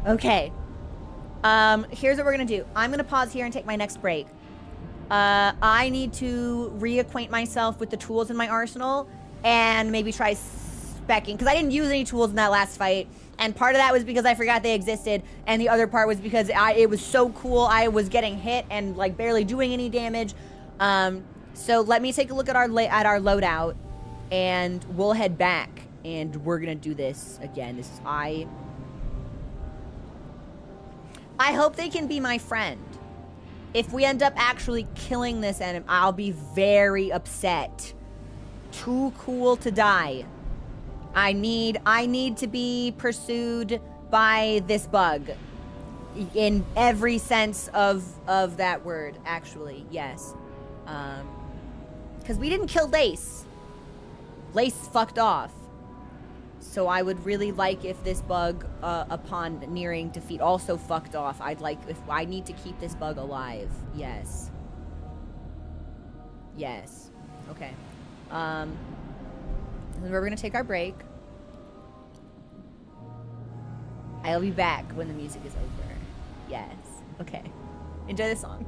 Okay. Here's what we're gonna do. I'm gonna pause here and take my next break. I need to reacquaint myself with the tools in my arsenal and maybe try specking, because I didn't use any tools in that last fight. And part of that was because I forgot they existed, and the other part was because it was so cool. I was getting hit and like barely doing any damage. So let me take a look at our loadout, and we'll head back, and we're gonna do this again. This is I hope they can be my friend. If we end up actually killing this enemy, I'll be very upset. Too cool to die. I need to be pursued by this bug. In every sense of that word, actually, yes. Because we didn't kill Lace. Lace fucked off. So I would really like if this bug, upon nearing defeat, also fucked off. I'd like if I need to keep this bug alive. Yes. Yes. Okay. And then we're gonna take our break. I'll be back when the music is over. Yes. Okay. Enjoy the song.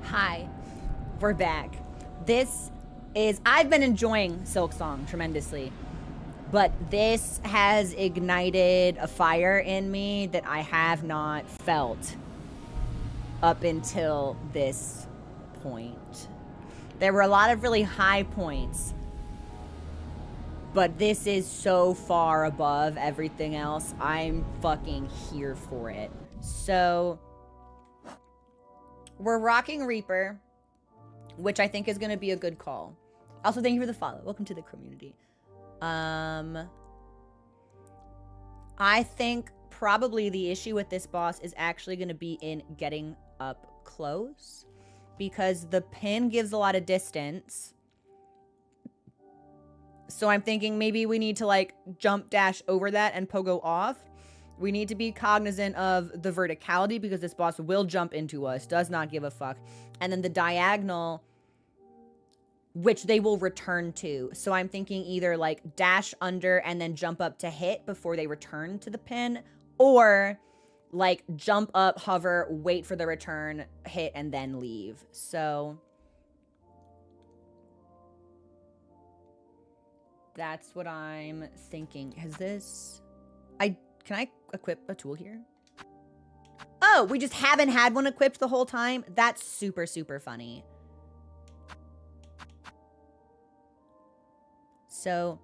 Hi, we're back. I've been enjoying Silk Song tremendously, but this has ignited a fire in me that I have not felt up until this point. There were a lot of really high points, but this is so far above everything else. I'm fucking here for it. So we're rocking Reaper, which I think is going to be a good call. Also, thank you for the follow. Welcome to the community. I think probably the issue with this boss is actually going to be in getting up close, because the pin gives a lot of distance. So I'm thinking maybe we need to like jump dash over that and pogo off. We need to be cognizant of the verticality, because this boss will jump into us, does not give a fuck. And then the diagonal, which they will return to. So I'm thinking either like dash under and then jump up to hit before they return to the pin, or like jump up, hover, wait for the return, hit, and then leave. So that's what I'm thinking. Can I equip a tool here? Oh, we just haven't had one equipped the whole time? That's super, super funny. So,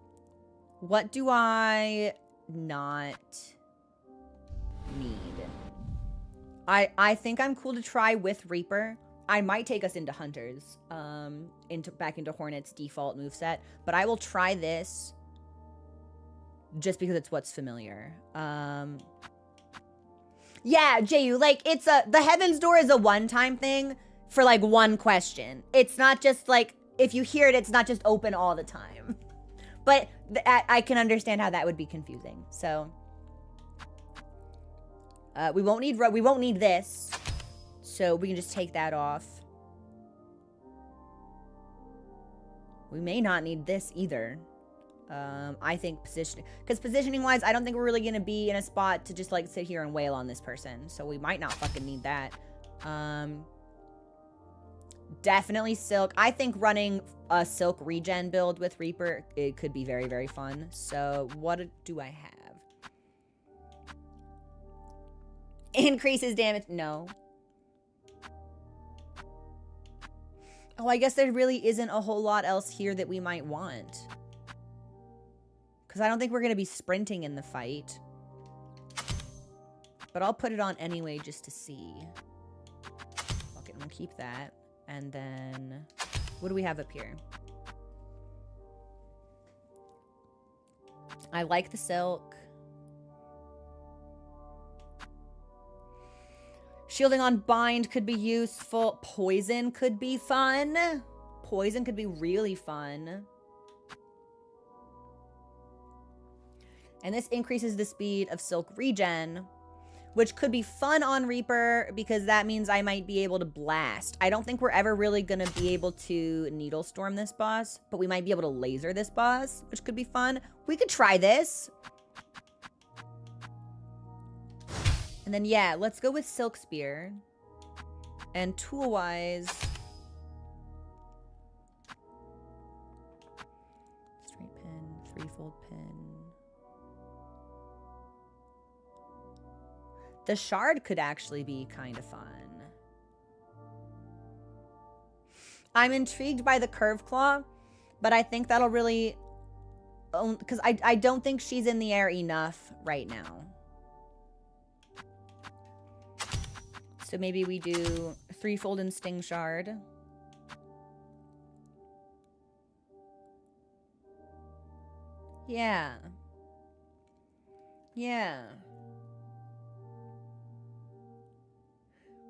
what do I not need? I think I'm cool to try with Reaper. I might take us into Hunters, back into Hornet's default moveset, but I will try this just because it's what's familiar. Yeah, Jayu, like, the Heaven's Door is a one-time thing for, like, one question. It's not just, like, if you hear it, it's not just open all the time. But I can understand how that would be confusing. So, we won't need this. So we can just take that off. We may not need this either. I think positioning wise, I don't think we're really gonna be in a spot to just like sit here and wail on this person. So we might not fucking need that. Definitely Silk. I think running a Silk regen build with Reaper, it could be very, very fun. So what do I have? Increases damage. No. Oh, I guess there really isn't a whole lot else here that we might want. Because I don't think we're going to be sprinting in the fight. But I'll put it on anyway just to see. Okay, we'll keep that. And then, what do we have up here? I like the Silk. Shielding on Bind could be useful. Poison could be fun. Poison could be really fun. And this increases the speed of Silk regen, which could be fun on Reaper because that means I might be able to blast. I don't think we're ever really going to be able to Needle Storm this boss, but we might be able to laser this boss, which could be fun. We could try this. And then, yeah, let's go with Silk Spear. And tool-wise... straight pin, threefold pin. The shard could actually be kind of fun. I'm intrigued by the curve claw, but I think that'll really... because I don't think she's in the air enough right now. So maybe we do threefold and sting shard. Yeah. Yeah.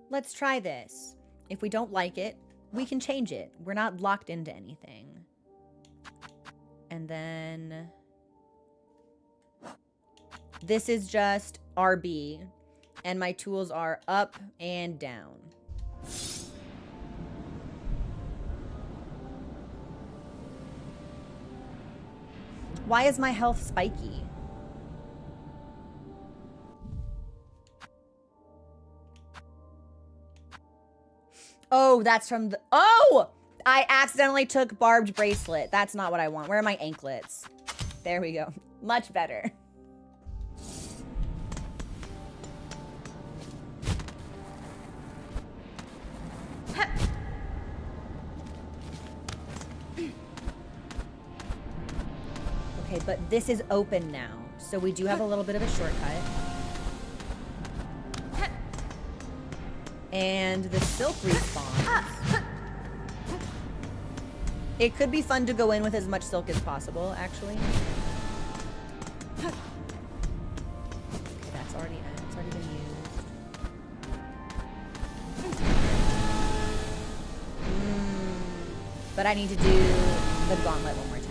Let's try this. If we don't like it, we can change it. We're not locked into anything. And then... this is just RB. And my tools are up and down. Why is my health spiky? Oh, that's from the... oh! I accidentally took Barbed Bracelet. That's not what I want. Where are my anklets? There we go. Much better. Okay, but this is open now. So we do have a little bit of a shortcut. And the Silk respawns. It could be fun to go in with as much Silk as possible, actually. Okay, it's already been used. But I need to do the gauntlet one more time.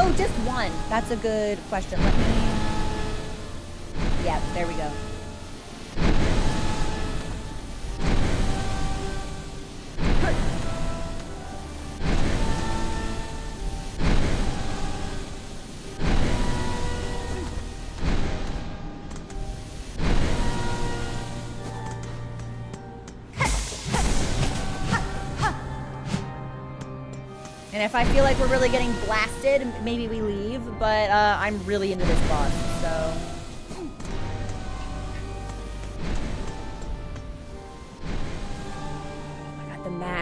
Oh, just one. That's a good question. Let me... yeah, there we go. And if I feel like we're really getting blasted, maybe we leave. But I'm really into this boss, so...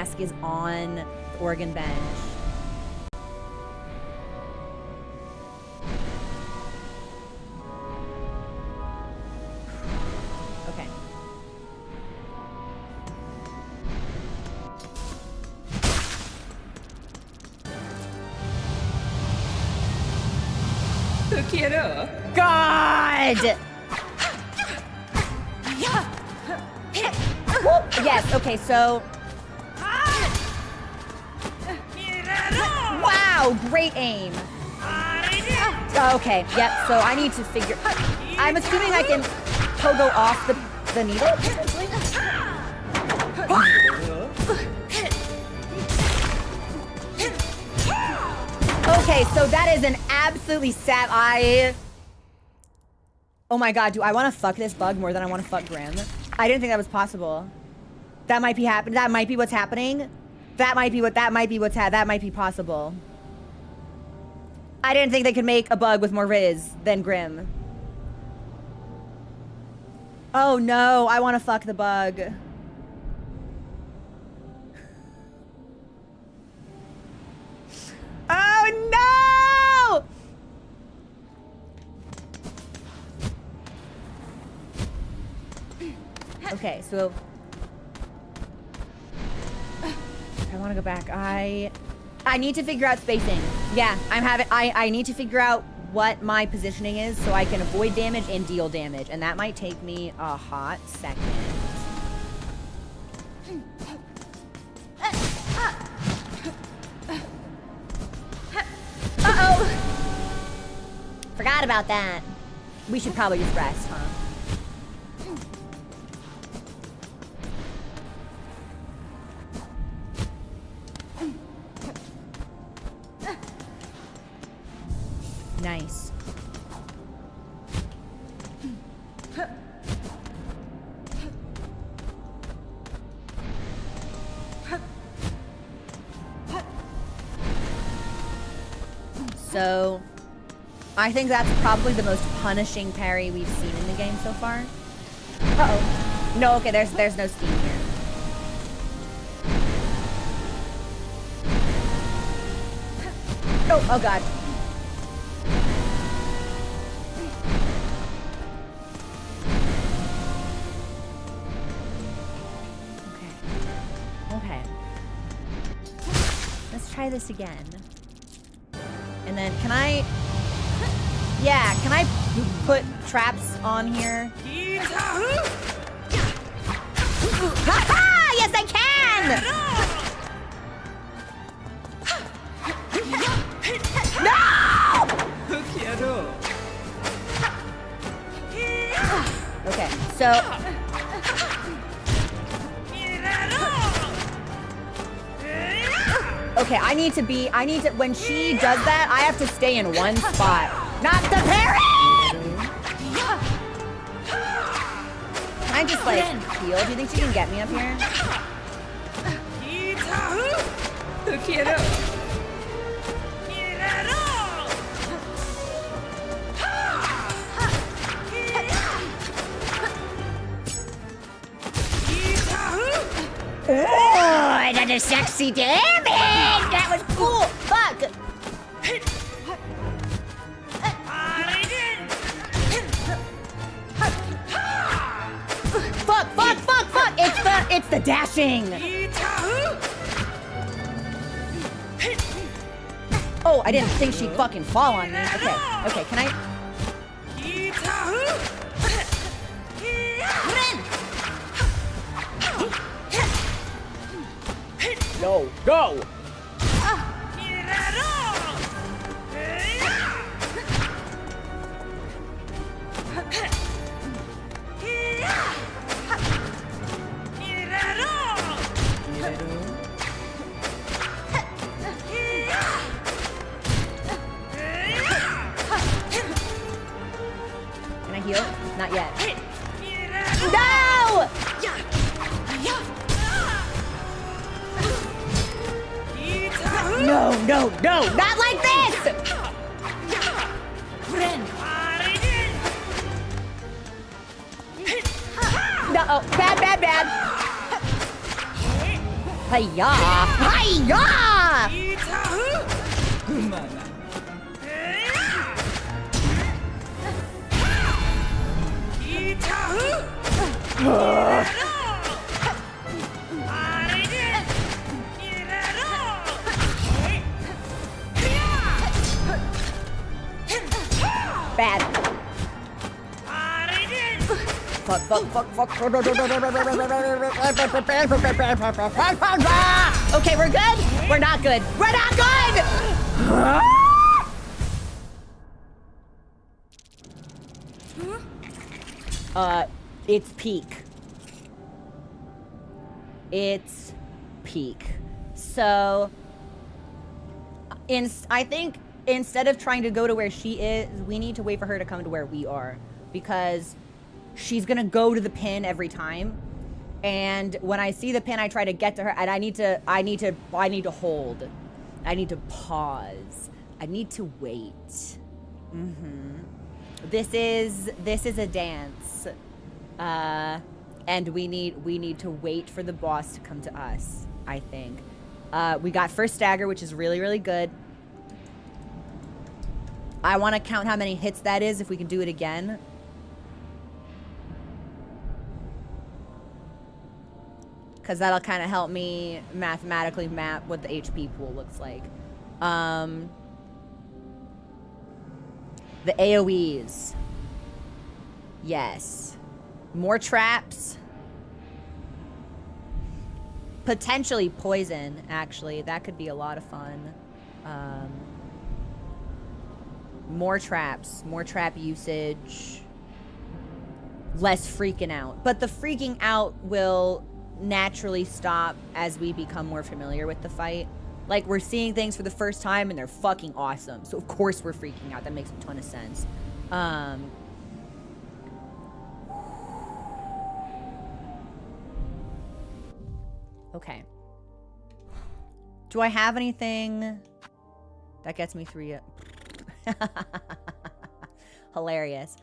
desk is on the organ bench. Okay. God! Yes, okay, so... Wow, great aim. Okay, yep, so I need to figure... I'm assuming I can pogo off the needle? Okay, so that is an absolutely Oh my god, do I want to fuck this bug more than I want to fuck Grim? I didn't think that was possible. That might be happening. That might be what's happening. That might be possible. I didn't think they could make a bug with more Riz than Grim. Oh no, I want to fuck the bug. Oh no! Okay, so I want to go back. I need to figure out spacing. Yeah, I need to figure out what my positioning is so I can avoid damage and deal damage, and that might take me a hot second. Uh-oh! Forgot about that. We should probably just rest, huh? Nice. So, I think that's probably the most punishing parry we've seen in the game so far. Uh-oh. No, okay, there's no steam here. Oh god. Okay. Let's try this again. And then can I put traps on here? Ha-ha! Yes, I can! No! Okay, so okay, when she does that, I have to stay in one spot. Not the parry! Can I just, like, heal? Do you think she can get me up here? Oh, another sexy damage! That was cool! Fuck! Fuck! It's the dashing! Oh, I didn't think she'd fucking fall on me. Okay, can I... No, go! Can I heal? Not yet. No! No, not like this! No, bad. Hiya! Hiya! Bad. Fuck, fuck, fuck, fuck. Okay, we're good? We're not good. We're not good! It's peak. It's peak. So, I think instead of trying to go to where she is, we need to wait for her to come to where we are. Because she's gonna go to the pin every time. And when I see the pin, I try to get to her, and I need to hold. I need to pause. I need to wait. This is a dance. And we need to wait for the boss to come to us, I think. We got first stagger, which is really, really good. I want to count how many hits that is if we can do it again. Because that'll kind of help me mathematically map what the HP pool looks like. The AoEs. Yes. More traps. Potentially poison, actually. That could be a lot of fun. More traps. More trap usage. Less freaking out. But the freaking out will naturally stop as we become more familiar with the fight. Like, we're seeing things for the first time and they're fucking awesome. So of course we're freaking out. That makes a ton of sense. Okay. Do I have anything that gets me through yet? Hilarious.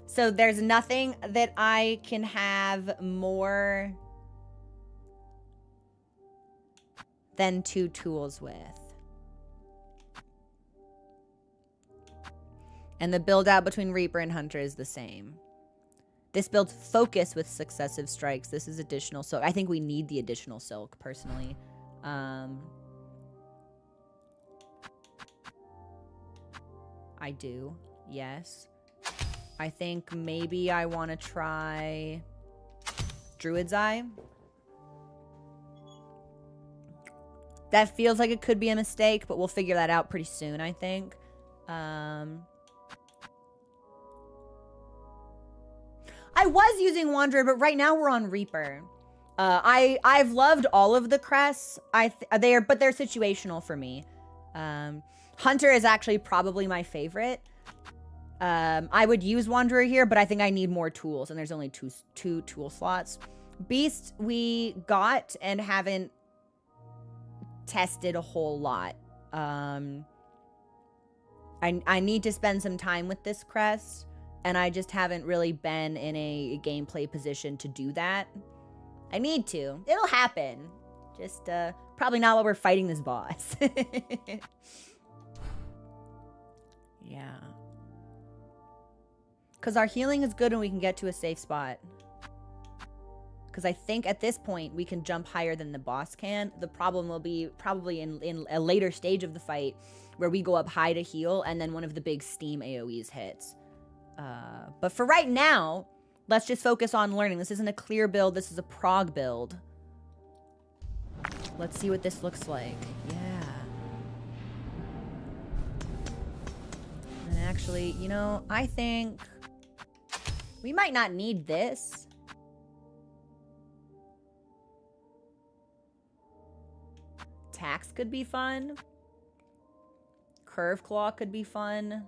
So there's nothing that I can have more than 2 tools with. And the build out between Reaper and Hunter is the same. This builds focus with successive strikes. This is additional silk. I think we need the additional silk, personally. I do, yes. I think maybe I want to try Druid's Eye. That feels like it could be a mistake, but we'll figure that out pretty soon, I think. I was using Wanderer, but right now we're on Reaper. I've loved all of the crests. But they're situational for me. Hunter is actually probably my favorite. I would use Wanderer here, but I think I need more tools, and there's only two tool slots. Beast we got and haven't tested a whole lot. I need to spend some time with this crest, and I just haven't really been in a gameplay position to do that. I need to. It'll happen. Just probably not while we're fighting this boss. Yeah. Because our healing is good and we can get to a safe spot. Because I think at this point we can jump higher than the boss can. The problem will be probably in a later stage of the fight where we go up high to heal and then one of the big steam AoEs hits. But for right now, let's just focus on learning. This isn't a clear build. This is a prog build. Let's see what this looks like. Yeah. And actually, you know, I think we might not need this. Tax could be fun. Curve Claw could be fun.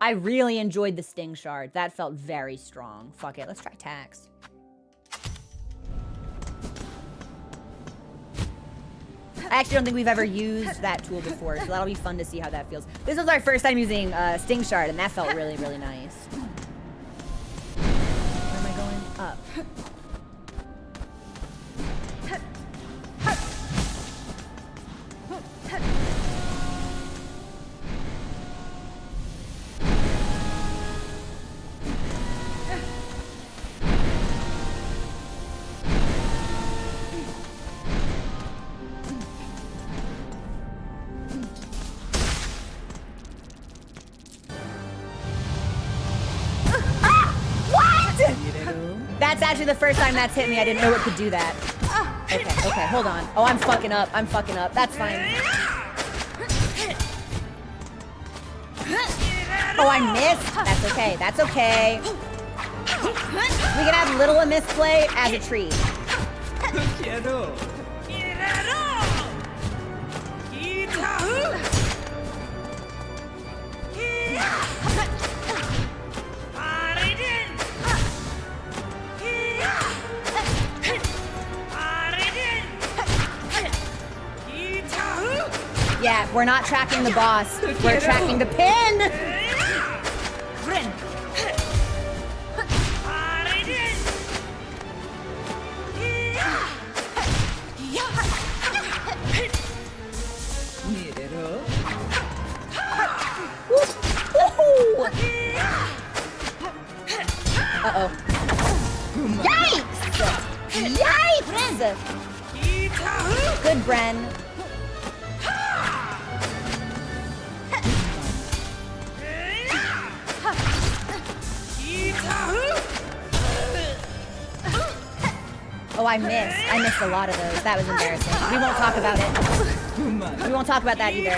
I really enjoyed the Sting Shard. That felt very strong. Fuck it, let's try Tax. I actually don't think we've ever used that tool before, so that'll be fun to see how that feels. This was our first time using Sting Shard, and that felt really, really nice. Where am I going? Up. It's actually the first time that's hit me. I didn't know it could do that. Okay, hold on. Oh, I'm fucking up. That's fine. Oh, I missed. That's okay. We can have little a misplay as a treat. Yeah, we're not tracking the boss. We're tracking the pin. Uh-oh. Yikes! Yikes! Good, Bren. Oh, I missed a lot of those. That was embarrassing. We won't talk about it. We won't talk about that either.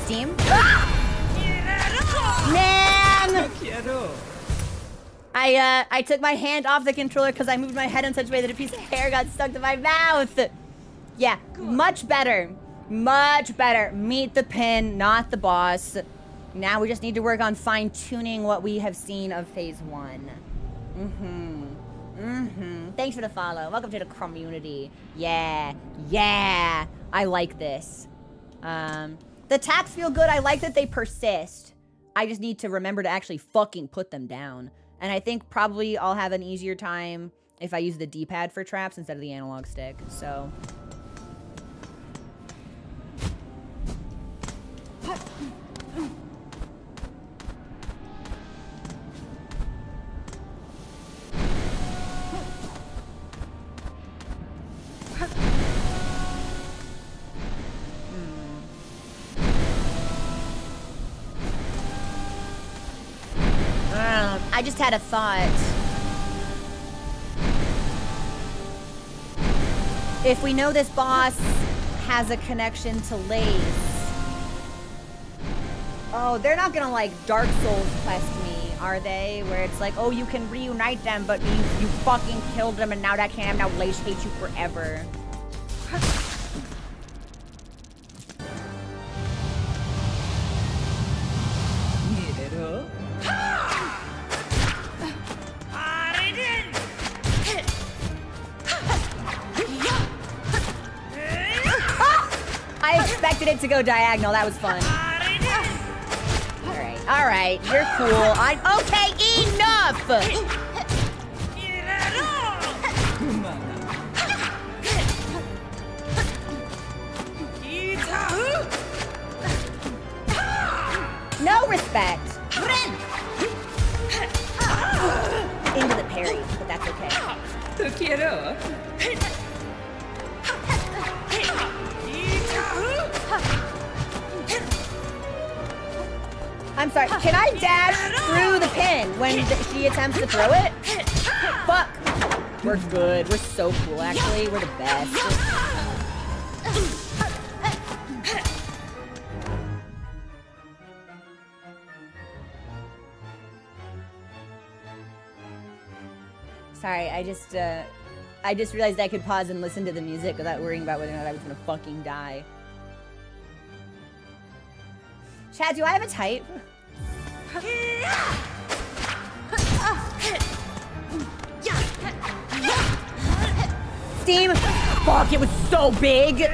Steam? Man! I took my hand off the controller because I moved my head in such a way that a piece of hair got stuck to my mouth. Yeah, much better. Much better. Meet the pin, not the boss. Now we just need to work on fine-tuning what we have seen of phase 1. Thanks for the follow. Welcome to the community. Yeah. I like this. The taps feel good. I like that they persist. I just need to remember to actually fucking put them down. And I think probably I'll have an easier time if I use the D-pad for traps instead of the analog stick. So... I just had a thought. If we know this boss has a connection to Lace... Oh, they're not gonna like Dark Souls quest me, are they? Where it's like, oh, you can reunite them, but you fucking killed them and now that can't, now Lace hates you forever. I expected it to go diagonal. That was fun. All right, you're cool. Okay, enough. No respect. Into the parry, but that's okay. I'm sorry, can I dash through the pin when she attempts to throw it? Fuck. We're good. We're so cool, actually. We're the best. Sorry, I just realized I could pause and listen to the music without worrying about whether or not I was gonna fucking die. Chad, do I have a type? Steam! Fuck, it was so big!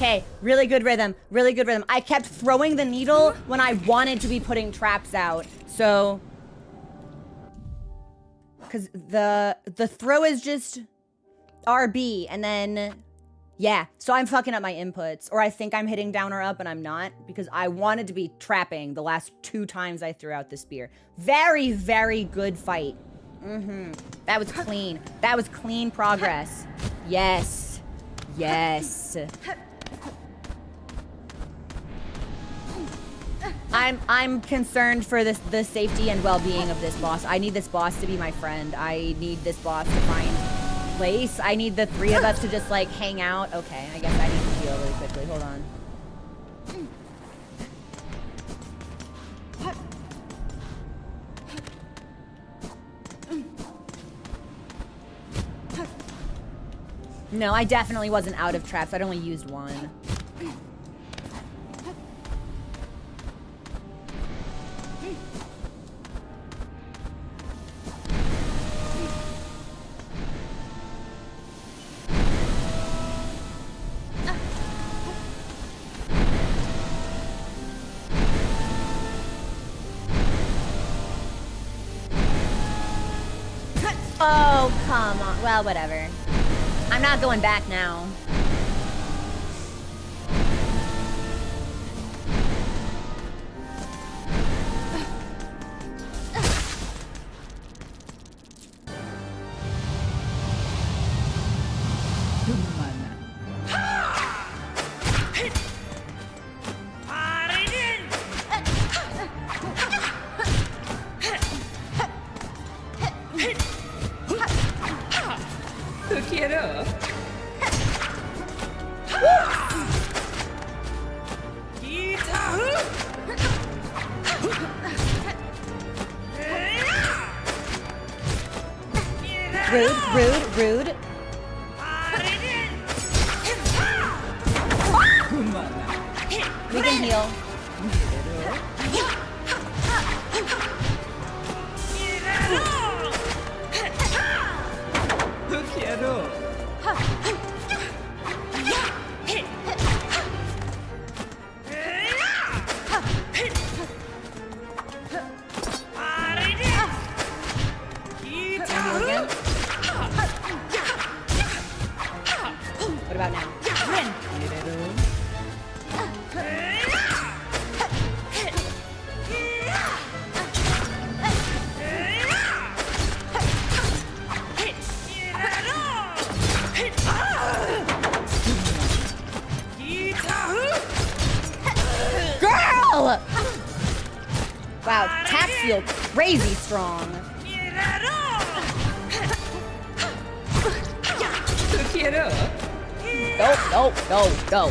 Okay, really good rhythm, really good rhythm. I kept throwing the needle when I wanted to be putting traps out. So, because the throw is just RB, and then, yeah. So I'm fucking up my inputs, or I think I'm hitting down or up, and I'm not, because I wanted to be trapping the last 2 times I threw out the spear. Very, very good fight. That was clean. That was clean progress. Yes. Yes. I'm concerned for the safety and well-being of this boss. I need this boss to be my friend. I need this boss to find place. I need the 3 of us to just like hang out. Okay, I guess I need to heal really quickly. Hold on. No, I definitely wasn't out of traps. I'd only used 1. Oh, come on. Well, whatever. I'm not going back now. Rude. We can heal. What about now? Girl! Wow, attacks feel crazy strong. Go.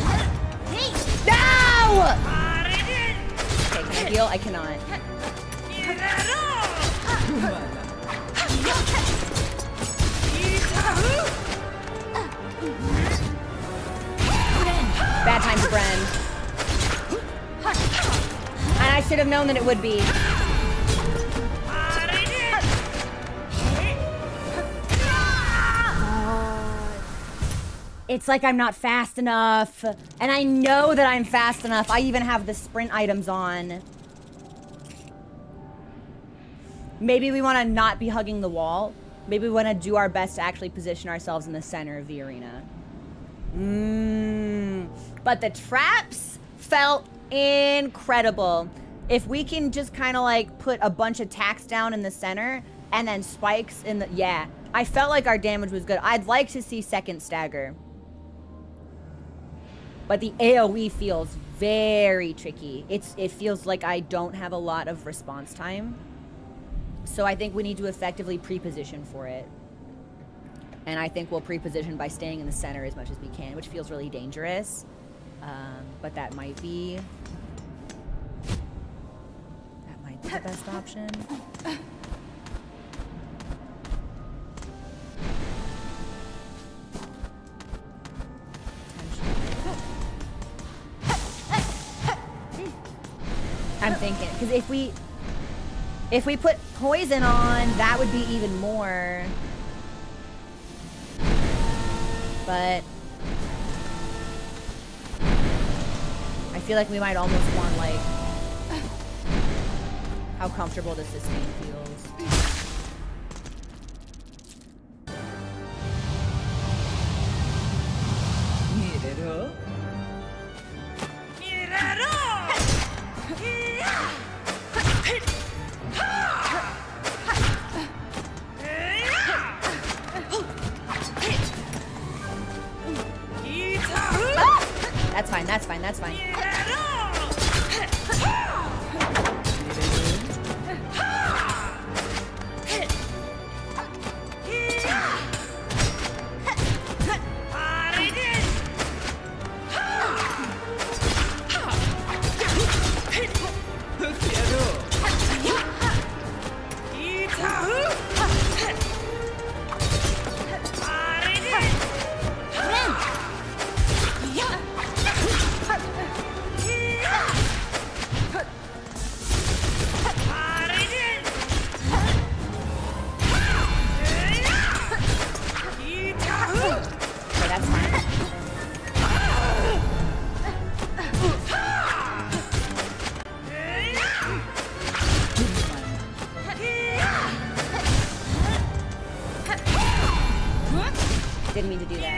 No! Okay, can I heal? I cannot. Bad time to Bren. And I should have known that it would be. It's like I'm not fast enough. And I know that I'm fast enough. I even have the sprint items on. Maybe we want to not be hugging the wall. Maybe we want to do our best to actually position ourselves in the center of the arena. But the traps felt incredible. If we can just kind of like put a bunch of tacks down in the center and then spikes in the... Yeah, I felt like our damage was good. I'd like to see second stagger. But the AoE feels very tricky. It feels like I don't have a lot of response time. So I think we need to effectively pre-position for it. And I think we'll pre-position by staying in the center as much as we can, which feels really dangerous. But that might be the best option. I'm thinking, because if we put poison on, that would be even more. But feel like we might almost want, like, how comfortable the sustain feels. That's fine, that's fine, that's fine. Didn't mean to do that.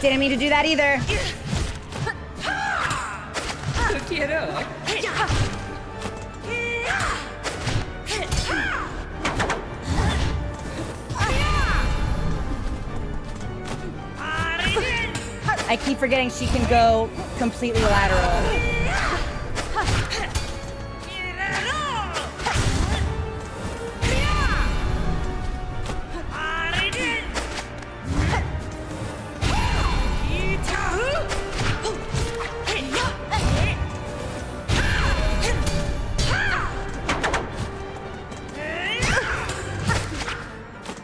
Didn't mean to do that either. I keep forgetting she can go completely lateral.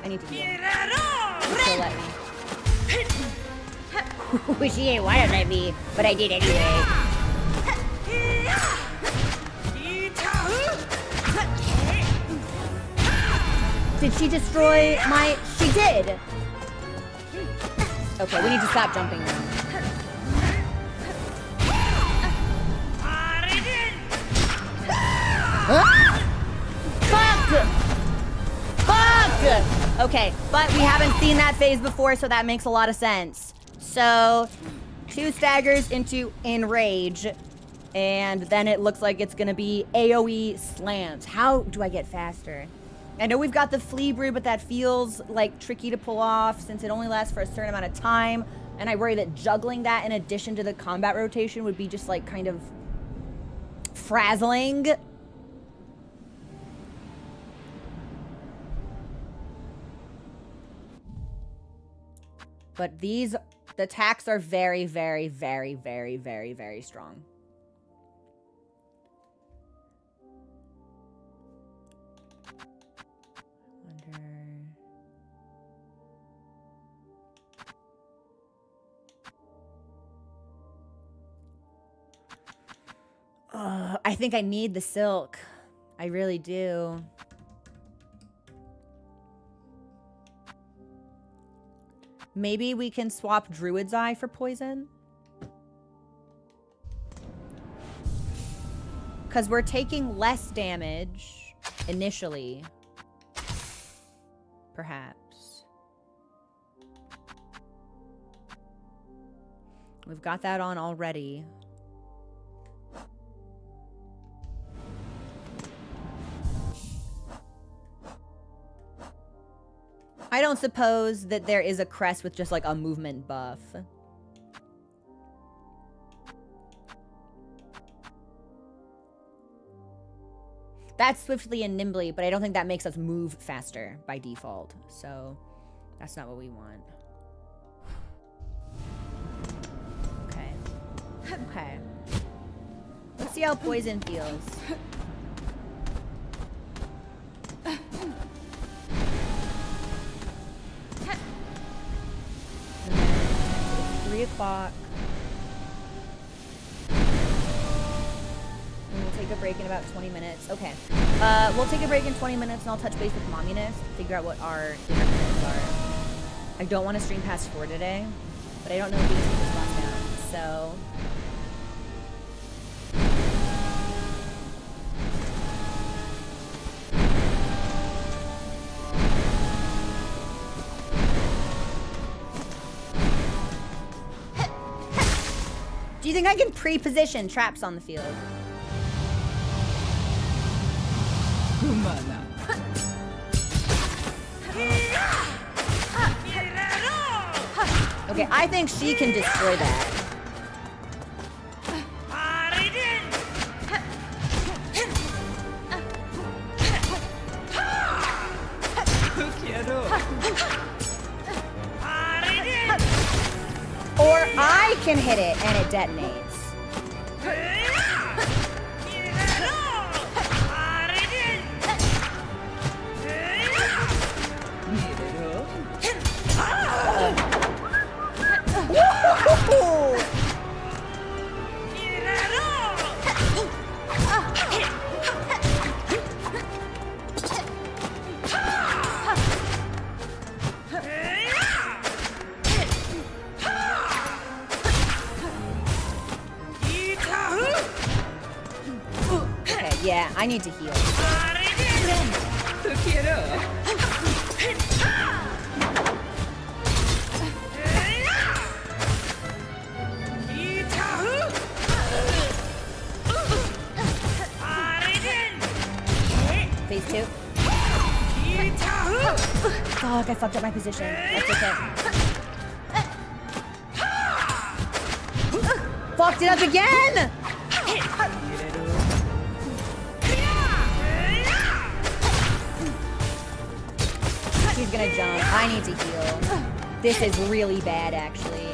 I need to heal. She'll let me. She ain't wanna let me, but I did anyway. Did she destroy my... She did! Okay, we need to stop jumping now. Fuck! Fuck! Okay, but we haven't seen that phase before, so that makes a lot of sense. So, 2 staggers into Enrage, and then it looks like it's gonna be AoE slams. How do I get faster? I know we've got the Flea Brew, but that feels like tricky to pull off since it only lasts for a certain amount of time, and I worry that juggling that in addition to the combat rotation would be just like kind of frazzling. But the attacks are very, very, very, very, very, very strong. I think I need the silk. I really do. Maybe we can swap Druid's Eye for poison. Because we're taking less damage initially. Perhaps. We've got that on already. I don't suppose that there is a crest with just like a movement buff. That's swiftly and nimbly, but I don't think that makes us move faster by default. So that's not what we want. Okay. Okay. Let's see how poison feels. It's 3 o'clock. And we'll take take a break in about 20 minutes. Okay. We'll take a break in 20 minutes and I'll touch base with Momminess, figure out what our dinner plans are. I don't want to stream past 4 today, but I don't know if we can take this one down, so... Do you think I can pre-position traps on the field? Okay, I think she can destroy that. Or I can hit it and it detonates. Okay, yeah, I need to heal. Phase 2. Fuck, I fucked up my position. That's okay. Fucked it up again! She's gonna jump. I need to heal. This is really bad, actually.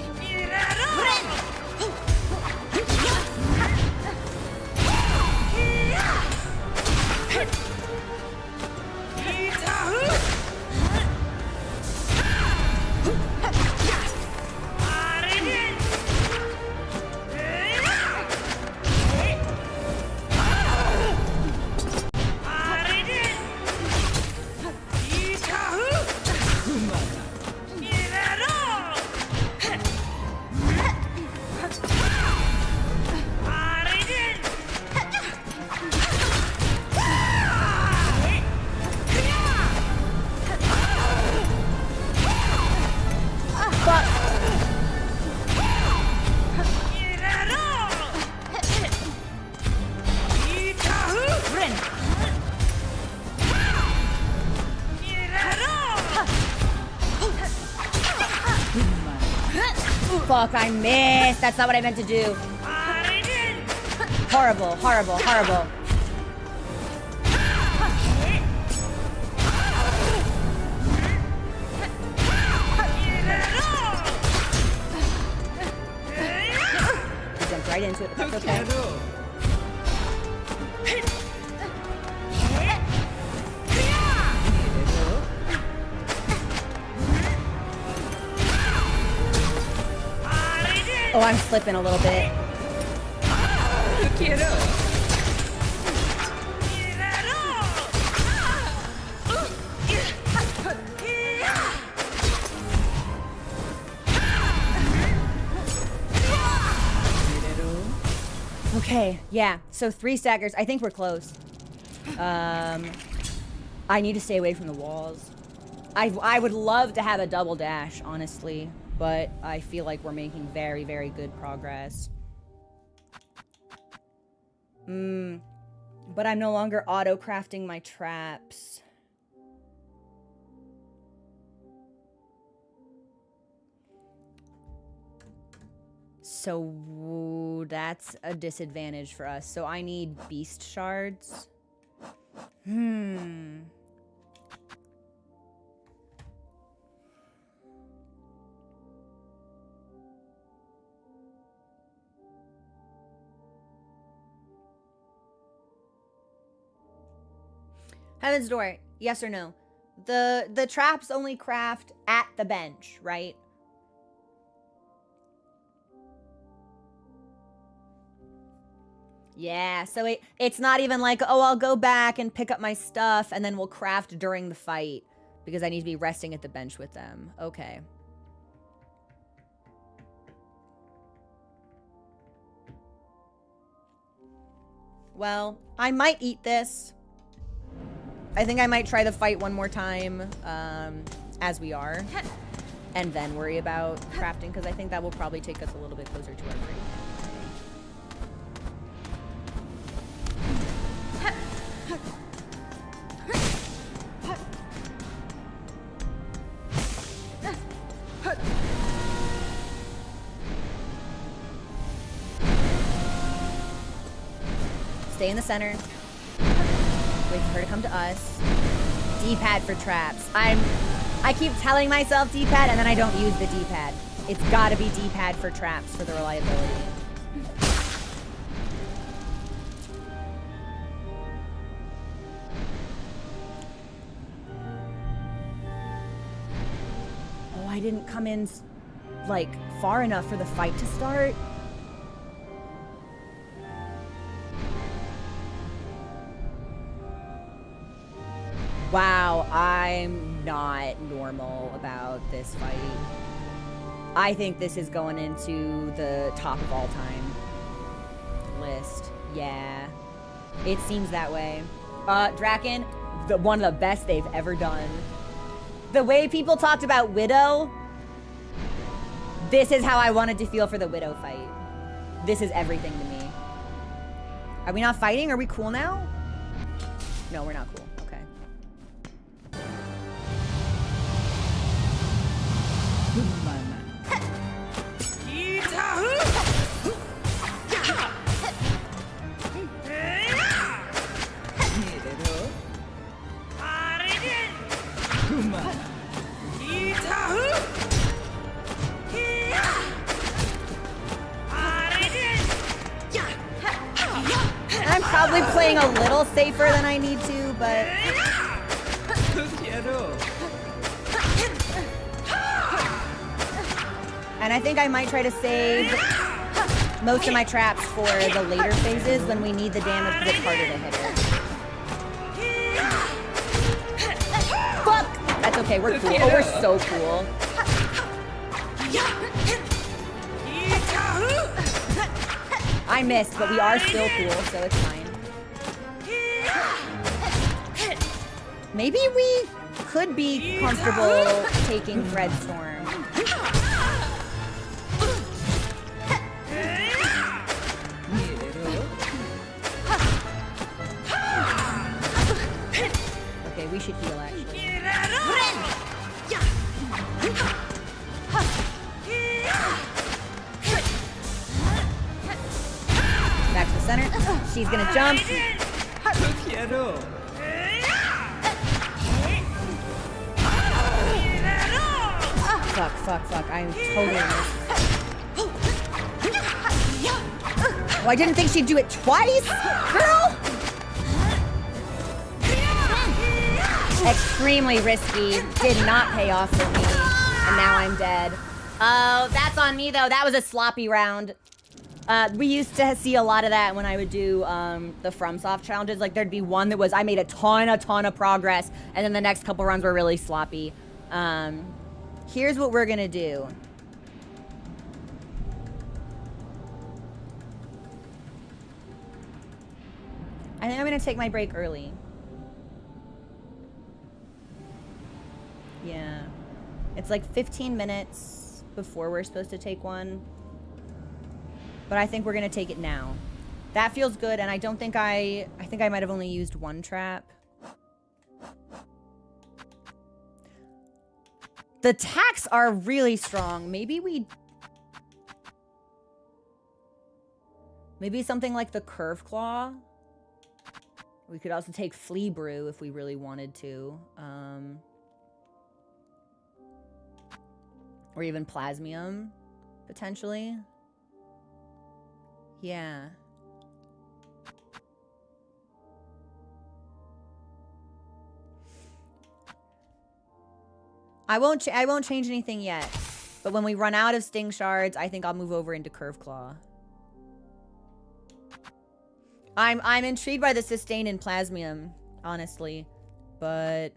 Fuck, I missed. That's not what I meant to do. Horrible, horrible, horrible. You jumped right into it, but that's okay. Oh, I'm slipping a little bit. Okay, yeah. So 3 staggers. I think we're close. I need to stay away from the walls. I would love to have a double dash, honestly. But I feel like we're making very, very good progress. But I'm no longer auto-crafting my traps. So that's a disadvantage for us. So I need beast shards. Heaven's Door, yes or no? The traps only craft at the bench, right? Yeah, so it's not even like, oh, I'll go back and pick up my stuff and then we'll craft during the fight because I need to be resting at the bench with them. Okay. Well, I might eat this. I think I might try the fight one more time as we are and then worry about crafting because I think that will probably take us a little bit closer to our break. Stay in the center. Wait for her to come to us. D-pad for traps. I keep telling myself D-pad and then I don't use the D-pad. It's gotta be D-pad for traps for the reliability. Oh, I didn't come in like far enough for the fight to start. Wow, I'm not normal about this fight. I think this is going into the top of all time list. Yeah, it seems that way. Draken, one of the best they've ever done. The way people talked about Widow, this is how I wanted to feel for the Widow fight. This is everything to me. Are we not fighting? Are we cool now? No, we're not cool. I'm probably playing a little safer than I need to, but... And I think I might try to save most of my traps for the later phases when we need the damage because it's harder to hit it. Fuck! That's okay, we're cool. Oh, we're so cool. I missed, but we are still cool, so it's fine. Maybe we could be comfortable taking Fred Storm. Okay, we should heal actually. Back to the center. She's gonna jump. Fuck. I'm totally missed. Oh, I didn't think she'd do it twice, girl. Extremely risky. Did not pay off for me. And now I'm dead. Oh, that's on me though. That was a sloppy round. We used to see a lot of that when I would do the FromSoft challenges. Like there'd be one that was I made a ton of progress, and then the next couple runs were really sloppy. Here's what we're gonna do. I think I'm gonna take my break early. Yeah. It's like 15 minutes before we're supposed to take one. But I think we're gonna take it now. That feels good, and I don't think I think I might have only used one trap. The attacks are really strong. Maybe something like the Curve Claw. We could also take Flea Brew if we really wanted to. Or even Plasmium, potentially. Yeah. I won't change anything yet. But when we run out of Sting Shards, I think I'll move over into Curve Claw. I'm intrigued by the sustain in plasmium, honestly, but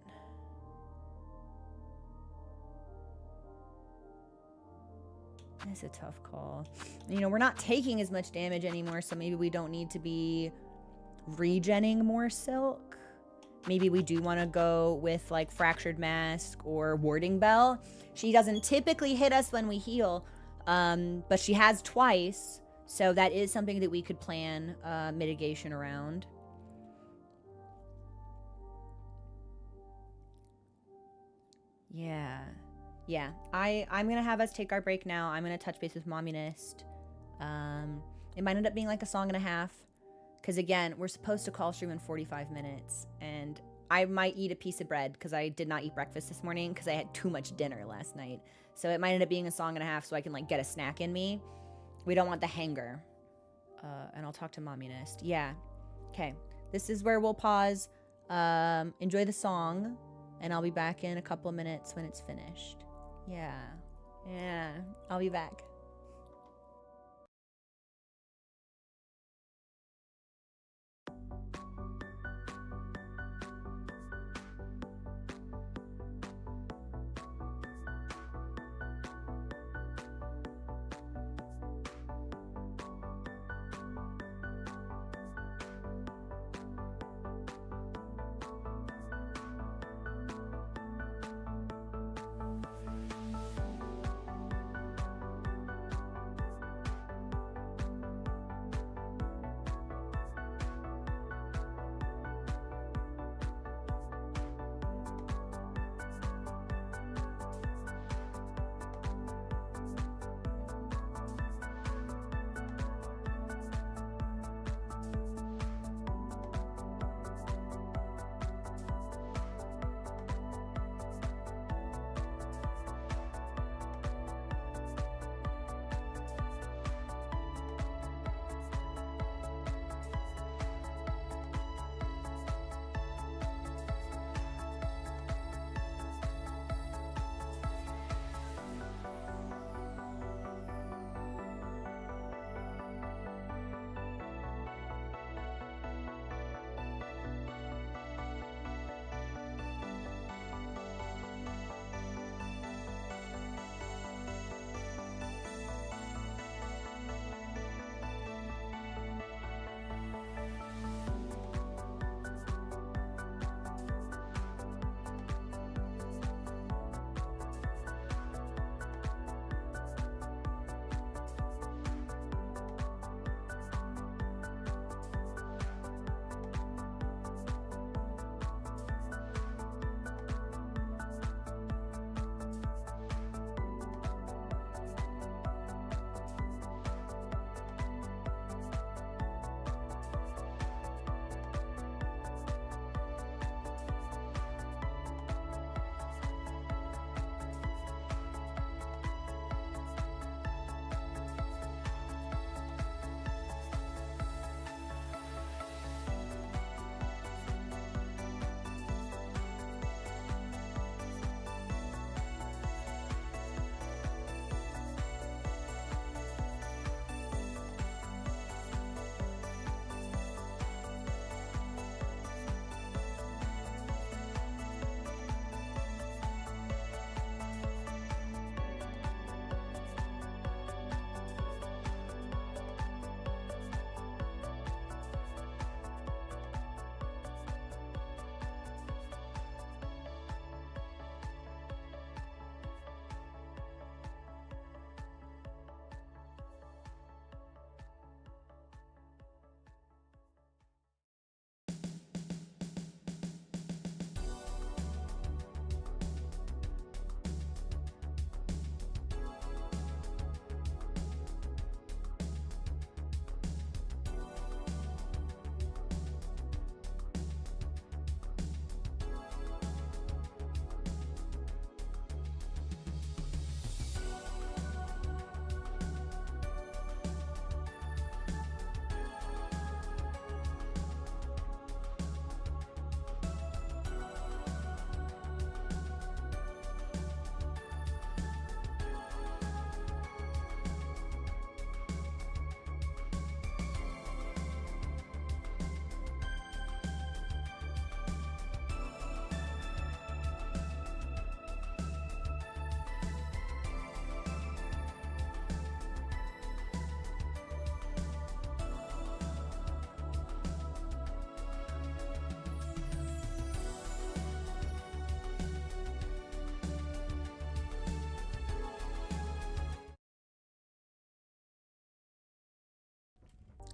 that's a tough call. You know, we're not taking as much damage anymore, so maybe we don't need to be regenning more silk. Maybe we do want to go with like Fractured Mask or Warding Bell. She doesn't typically hit us when we heal, but she has twice, so that is something that we could plan mitigation around. Yeah. Yeah. I'm going to have us take our break now. I'm going to touch base with Mommunist. It might end up being like a song and a half. Because again, we're supposed to call stream in 45 minutes. And I might eat a piece of bread because I did not eat breakfast this morning because I had too much dinner last night. So it might end up being a song and a half so I can like get a snack in me. We don't want the hanger. And I'll talk to Mommunist. Yeah. Okay. This is where we'll pause. Enjoy the song. And I'll be back in a couple of minutes when it's finished. Yeah. Yeah. I'll be back.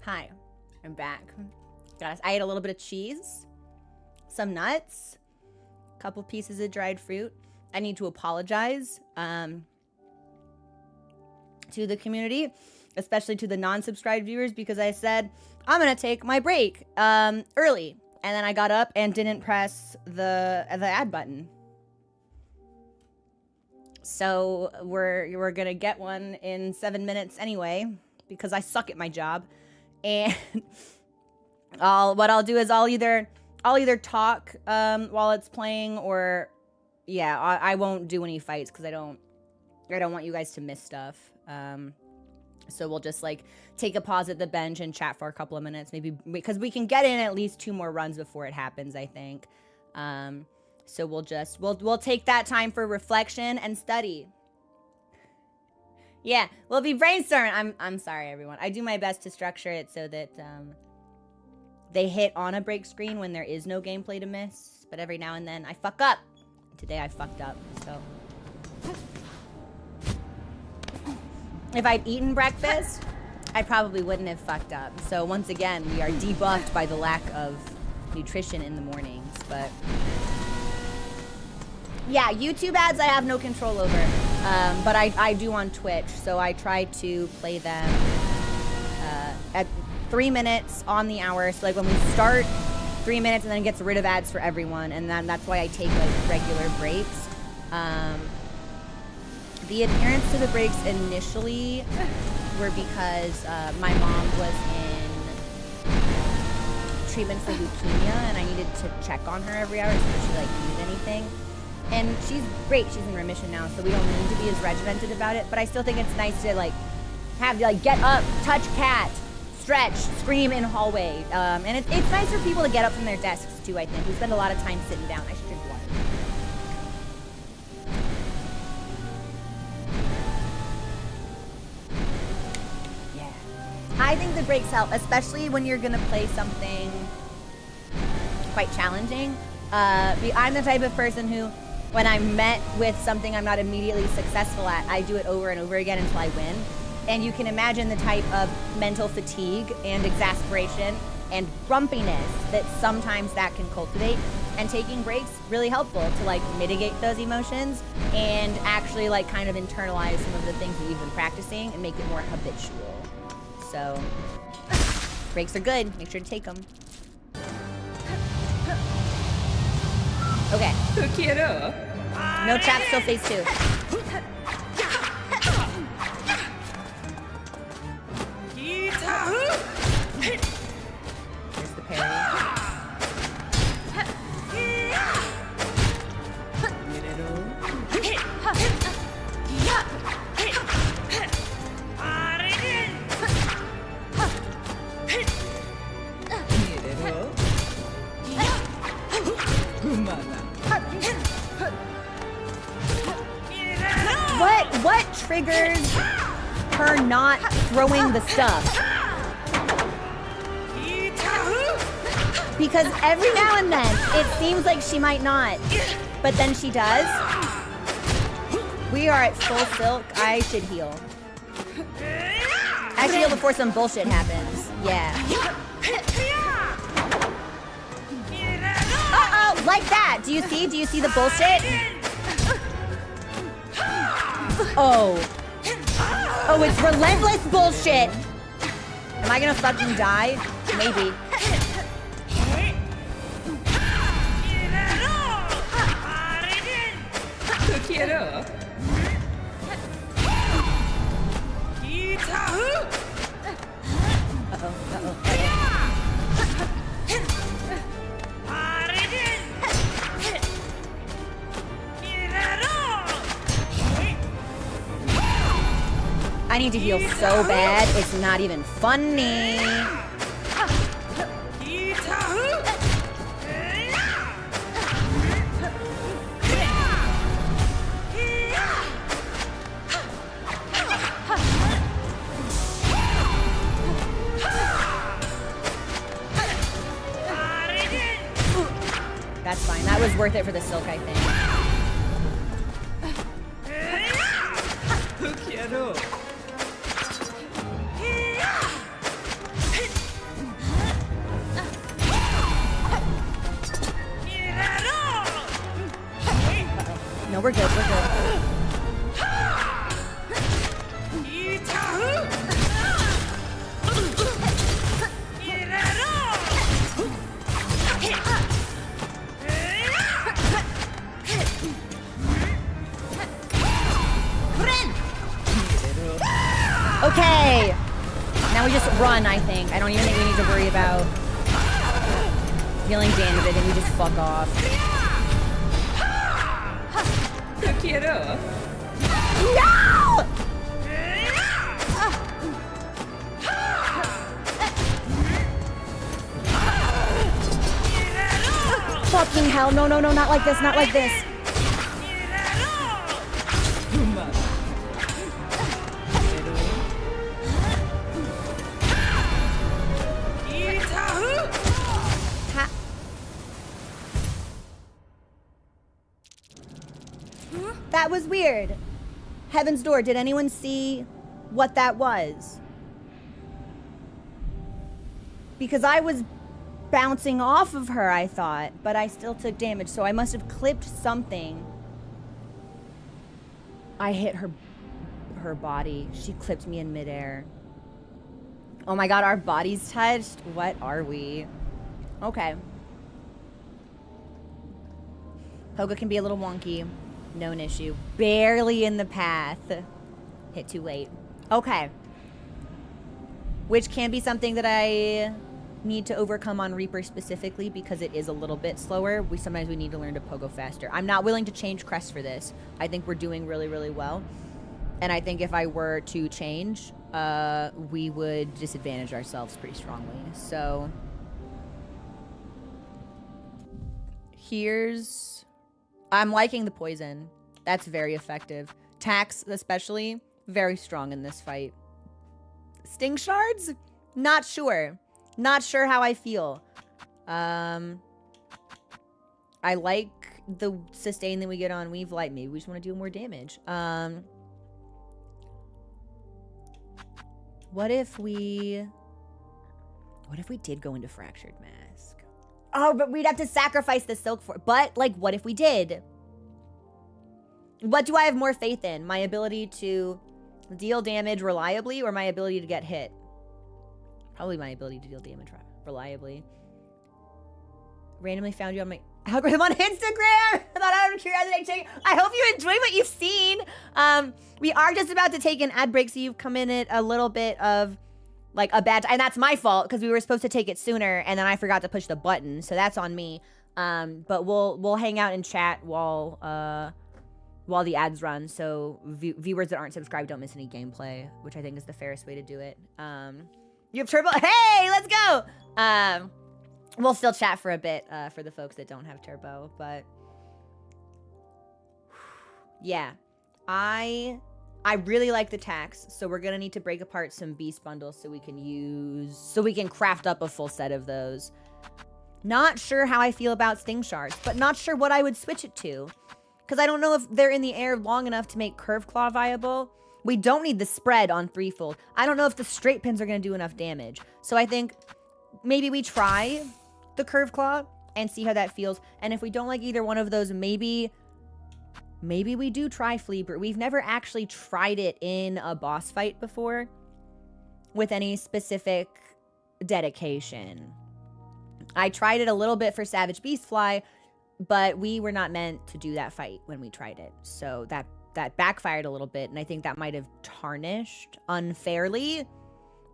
Hi, I'm back. Guys, I ate a little bit of cheese, some nuts, a couple pieces of dried fruit. I need to apologize to the community, especially to the non-subscribed viewers, because I said I'm gonna take my break early, and then I got up and didn't press the add button. So we're gonna get one in 7 minutes anyway, because I suck at my job. And what I'll do is I'll either talk while it's playing, or yeah, I won't do any fights because I don't want you guys to miss stuff. So we'll just like take a pause at the bench and chat for a couple of minutes, maybe, because we can get in at least 2 more runs before it happens, I think. So we'll take that time for reflection and study. Yeah, we'll be brainstorming. I'm sorry, everyone. I do my best to structure it so that they hit on a break screen when there is no gameplay to miss. But every now and then I fuck up. Today I fucked up, so. If I'd eaten breakfast, I probably wouldn't have fucked up. So once again, we are debuffed by the lack of nutrition in the mornings, but. Yeah, YouTube ads I have no control over, but I do on Twitch, so I try to play them at 3 minutes on the hour. So like when we start, 3 minutes, and then it gets rid of ads for everyone, and then that's why I take like regular breaks. The adherence to the breaks initially were because my mom was in treatment for leukemia, and I needed to check on her every hour to see if she like needed anything. And she's great, she's in remission now, so we don't need to be as regimented about it, but I still think it's nice to like have like get up, touch cat, stretch, scream in hallway. And it's nice for people to get up from their desks too, I think. We spend a lot of time sitting down. I should drink water. Yeah. I think the breaks help, especially when you're gonna play something quite challenging. I'm the type of person who, when I'm met with something I'm not immediately successful at, I do it over and over again until I win. And you can imagine the type of mental fatigue and exasperation and grumpiness that sometimes that can cultivate. And taking breaks, really helpful to like mitigate those emotions and actually like kind of internalize some of the things that you've been practicing and make it more habitual. So breaks are good, make sure to take them. Okay. No traps till phase 2. There's the parry. What triggers her not throwing the stuff? Because every now and then it seems like she might not, but then she does. We are at full silk. I should heal. I should heal before some bullshit happens. Yeah. Uh-oh, like that. Do you see? Do you see the bullshit? Oh. Oh, it's relentless bullshit. Am I gonna fucking die? Maybe. I need to heal so bad, it's not even funny. That's fine. That was worth it for the silk, I think. we're good, we're good. Okay. Now we just run, I think. I don't even think we need to worry about dealing damage. I think we just fuck off. No! Fucking hell. No, no, no, not like this, not like this. That was weird. Heaven's Door, did anyone see what that was? Because I was bouncing off of her, I thought, but I still took damage, so I must have clipped something. I hit her body. She clipped me in midair. Oh my god, our bodies touched? What are we? Okay. Poga can be a little wonky. Known issue. Barely in the path. Hit too late. Okay. Which can be something that I need to overcome on Reaper specifically because it is a little bit slower. Sometimes we need to learn to pogo faster. I'm not willing to change crest for this. I think we're doing really, really well. And I think if I were to change, we would disadvantage ourselves pretty strongly. So I'm liking the poison. That's very effective. Tax, especially, very strong in this fight. Sting shards? Not sure. Not sure how I feel. I like the sustain that we get on Weave Light. Maybe we just want to do more damage. What if we did go into Fractured Mask? Oh, but we'd have to sacrifice the silk for it. But, like, what if we did? What do I have more faith in? My ability to deal damage reliably or my ability to get hit? Probably my ability to deal damage reliably. Randomly found you on my algorithm on Instagram. I thought out of curiosity. I hope you enjoy what you've seen. We are just about to take an ad break, so you've come in at a little bit of like a bad time. And that's my fault because we were supposed to take it sooner and then I forgot to push the button. So that's on me. But we'll hang out and chat while the ads run. So viewers that aren't subscribed don't miss any gameplay, which I think is the fairest way to do it. You have turbo. Hey, let's go. We'll still chat for a bit for the folks that don't have turbo, but yeah, I really like the tax, so we're gonna need to break apart some beast bundles so we can craft up a full set of those. Not sure how I feel about sting shards, but not sure what I would switch it to, because I don't know if they're in the air long enough to make curve claw viable. We don't need the spread on threefold. I don't know if the straight pins are gonna do enough damage, so I think maybe we try the curve claw and see how that feels. And if we don't like either one of those, maybe we do try Fleabrew. We've never actually tried it in a boss fight before with any specific dedication. I tried it a little bit for Savage Beastfly, but we were not meant to do that fight when we tried it. So that backfired a little bit, and I think that might have tarnished unfairly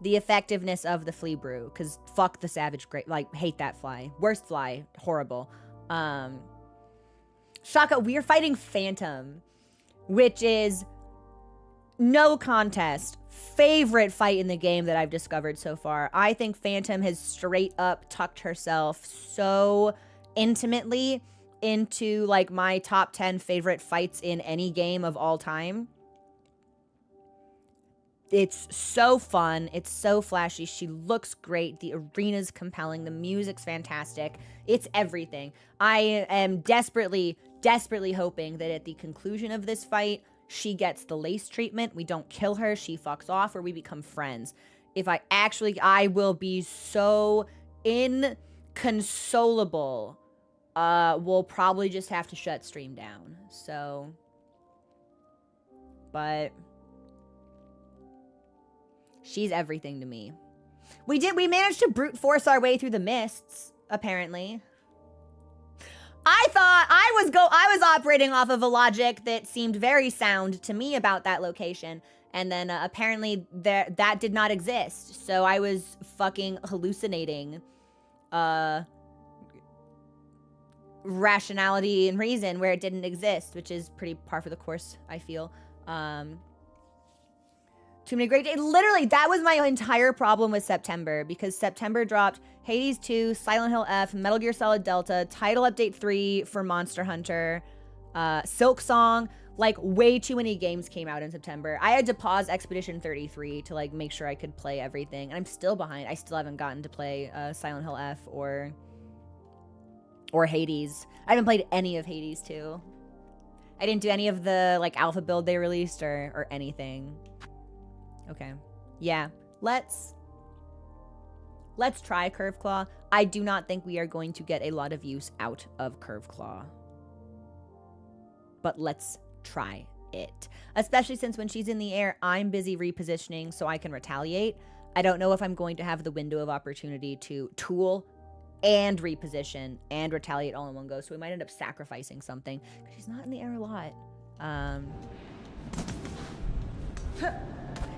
the effectiveness of the flea brew, because fuck the Savage Great, like, hate that fly. Worst fly, horrible. Shaka, we're fighting Phantom, which is no contest. Favorite fight in the game that I've discovered so far. I think Phantom has straight up tucked herself so intimately into like my top 10 favorite fights in any game of all time. It's so fun. It's so flashy. She looks great. The arena's compelling. The music's fantastic. It's everything. I am desperately, desperately hoping that at the conclusion of this fight, she gets the lace treatment. We don't kill her. She fucks off or we become friends. If I will be so inconsolable. We'll probably just have to shut stream down. So but she's everything to me. We managed to brute force our way through the mists, apparently. I thought I was operating off of a logic that seemed very sound to me about that location. And then apparently that did not exist. So I was fucking hallucinating rationality and reason where it didn't exist, which is pretty par for the course, I feel. Too many great days. Literally, that was my entire problem with September, because September dropped Hades 2, Silent Hill F, Metal Gear Solid Delta, Title Update 3 for Monster Hunter, Silk Song. Like, way too many games came out in September. I had to pause Expedition 33 to, like, make sure I could play everything. And I'm still behind. I still haven't gotten to play Silent Hill F or Hades. I haven't played any of Hades 2. I didn't do any of the, like, alpha build they released or anything. Okay. Yeah. Let's try Curve Claw. I do not think we are going to get a lot of use out of Curve Claw. But let's try it. Especially since when she's in the air, I'm busy repositioning so I can retaliate. I don't know if I'm going to have the window of opportunity to tool and reposition and retaliate all in one go. So we might end up sacrificing something, because she's not in the air a lot.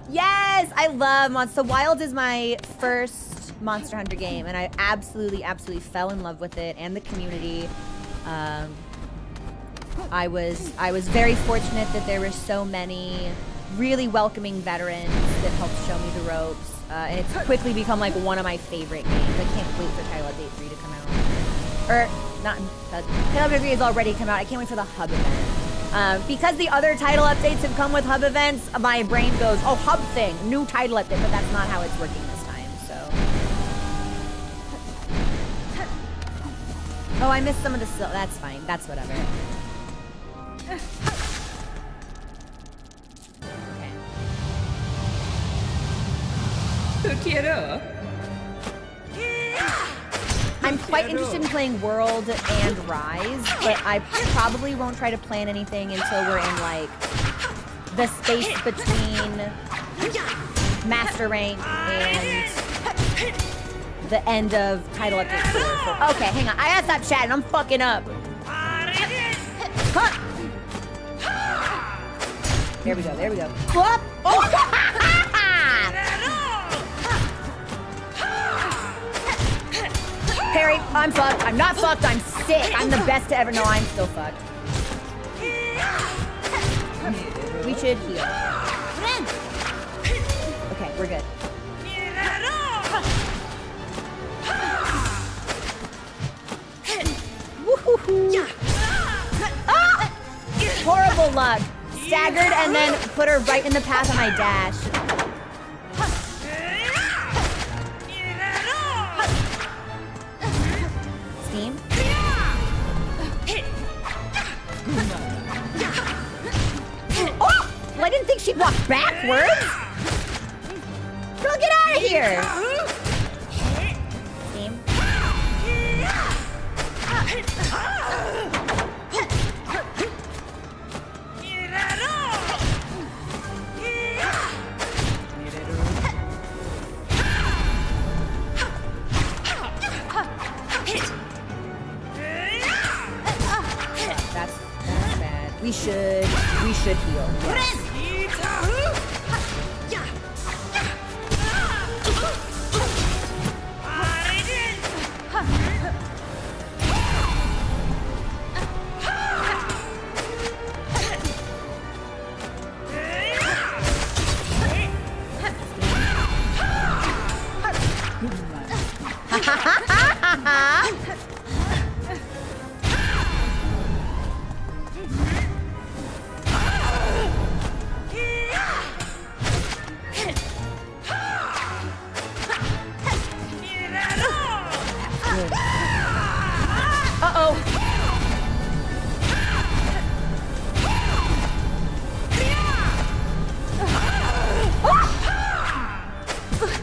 Yes, I love Monster. Wild is my first Monster Hunter game, and I absolutely fell in love with it and the community. I was very fortunate that there were so many really welcoming veterans that helped show me the ropes, and it's quickly become like one of my favorite games. I can't wait for Title Update 3 to come out. Or not, Title Update 3 has already come out. I can't wait for the hub event. Because the other title updates have come with hub events, my brain goes, oh, hub thing, new title update, but that's not how it's working this time, so. Oh, I missed some of the that's fine, that's whatever. Okay. I'm quite interested in playing World and Rise, but I probably won't try to plan anything until we're in, like, the space between Master Rank and the end of Title Update 4. Okay, hang on. I gotta stop chatting. I'm fucking up. Huh. There we go. There we go. Whoop. Oh! Perry, I'm fucked. I'm not fucked. I'm sick. I'm the best to ever. No, I'm still fucked. We should heal. Okay, we're good. Woohoo! Ah! Horrible luck. Staggered and then put her right in the path of my dash. Steam. Oh! Well, I didn't think she'd walk backwards. Girl, get out of here. Steam. That's bad. We should heal. Yes.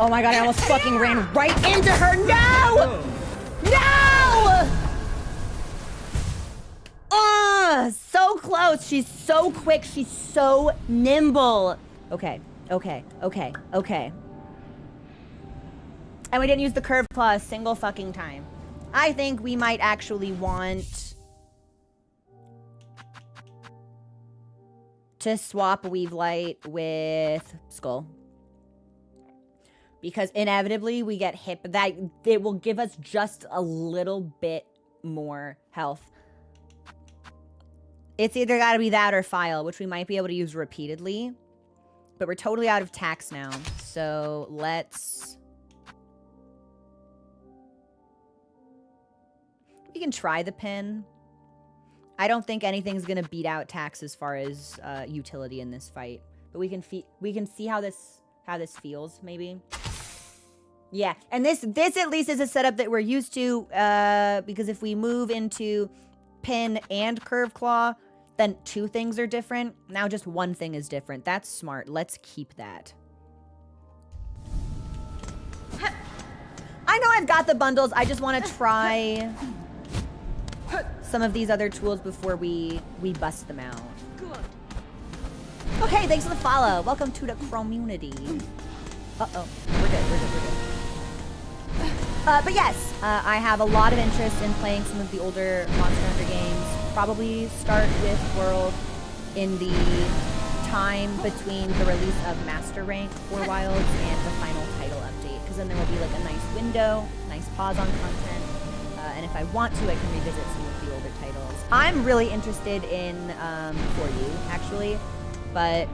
Oh my god, I almost fucking ran right into her. No! No! So close. She's so quick. She's so nimble. Okay. Okay. Okay. Okay. And we didn't use the curved claw a single fucking time. I think we might actually want to swap Weave Light with Skull. Because inevitably we get hit, but that it will give us just a little bit more health. It's either got to be that or File, which we might be able to use repeatedly. But we're totally out of tax now. So let's... We can try the pin. I don't think anything's going to beat out tax as far as utility in this fight. But we can see how this feels, maybe. Yeah, and this at least is a setup that we're used to, because if we move into pin and curve claw, then 2 things are different. Now just 1 thing is different. That's smart. Let's keep that. I know I've got the bundles. I just want to try some of these other tools before we bust them out. Okay, thanks for the follow. Welcome to the community. Uh-oh. We're good. But yes, I have a lot of interest in playing some of the older Monster Hunter games. Probably start with World in the time between the release of Master Rank for Wilds and the final title update. Because then there will be like a nice window, nice pause on content. And if I want to, I can revisit some of the older titles. I'm really interested in For You, actually. But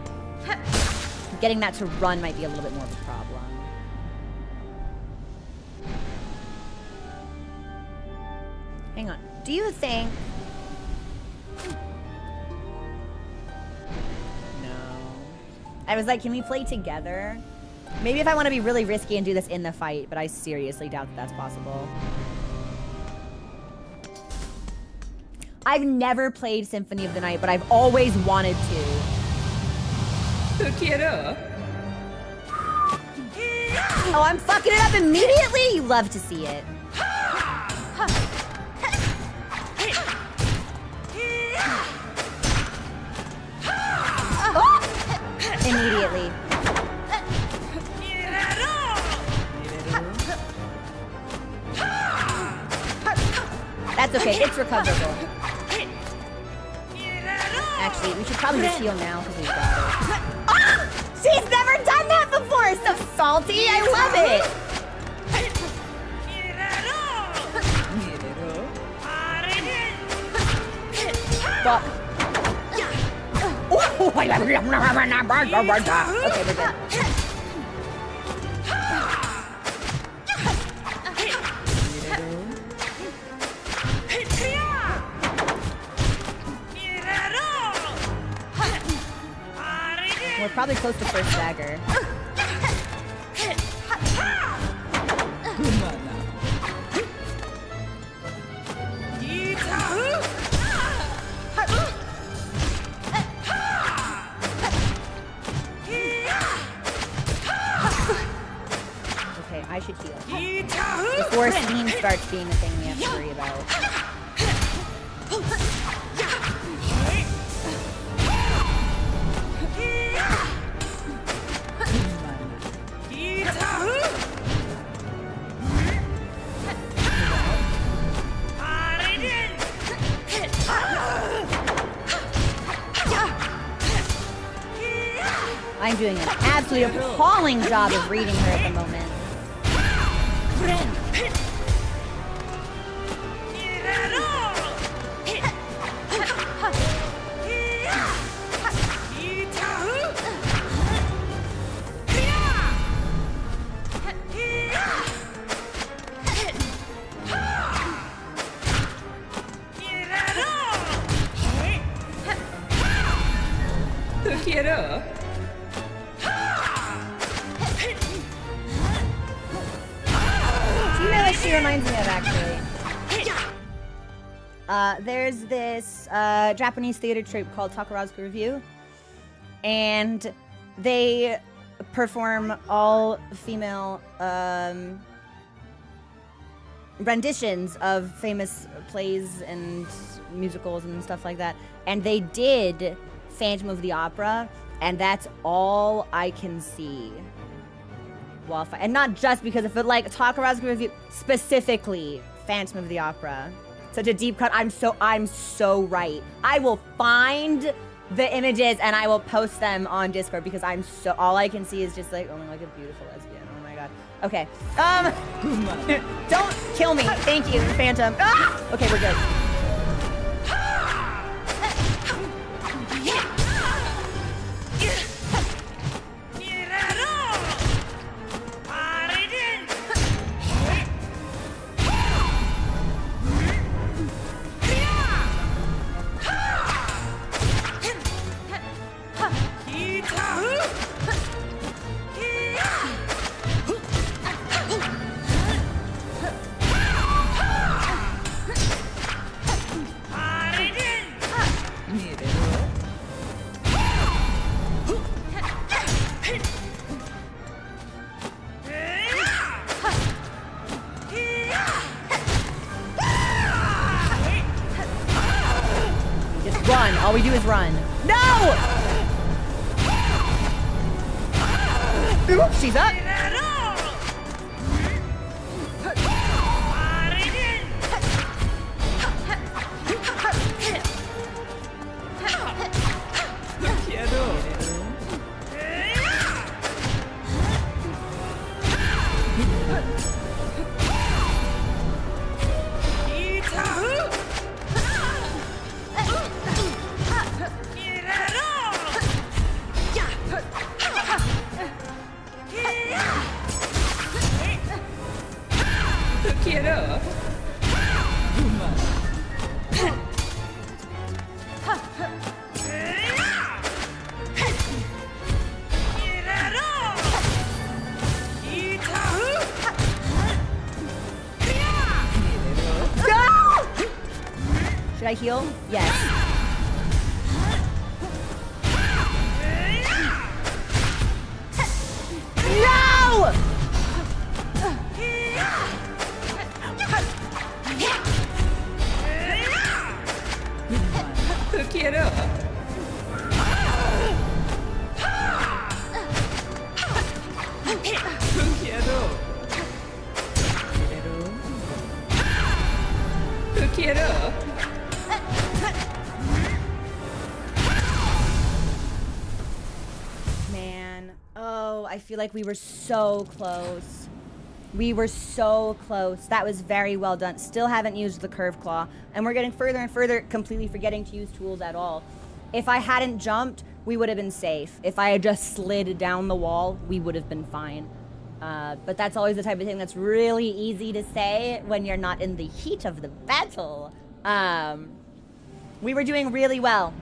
getting that to run might be a little bit more of a problem. Hang on. Do you think... No. I was like, can we play together? Maybe if I want to be really risky and do this in the fight, but I seriously doubt that that's possible. I've never played Symphony of the Night, but I've always wanted to. Oh, I'm fucking it up immediately? You love to see it. Immediately. That's okay, it's recoverable. Actually, we should probably just heal now because we've got it. Oh! She's never done that before! So salty, I love it! Fuck. Okay, we're good. We're probably close to first dagger. Okay, I should heal. Before steam starts being the thing we have to worry about. I'm doing an absolutely appalling job of reading her at the moment. She reminds me of, actually. There's this Japanese theater troupe called Takarazuka Review, and they perform all female renditions of famous plays and musicals and stuff like that. And they did Phantom of the Opera, and that's all I can see. And not just because if it like talk around review, specifically Phantom of the Opera. Such a deep cut. I'm so right. I will find the images and I will post them on Discord because all I can see is just like, oh my, like a beautiful lesbian. Oh my god. Okay. Don't kill me. Thank you, Phantom. Ah! Okay, we're good. Run. All we do is run. No! Oops, she's up. Should I heal? Yes. No! Quiero. Quiero. Man, oh, I feel like we were so close. We were so close. That was very well done. Still haven't used the curve claw, and we're getting further and further, completely forgetting to use tools at all. If I hadn't jumped, we would have been safe. If I had just slid down the wall, we would have been fine. But that's always the type of thing that's really easy to say when you're not in the heat of the battle. We were doing really well.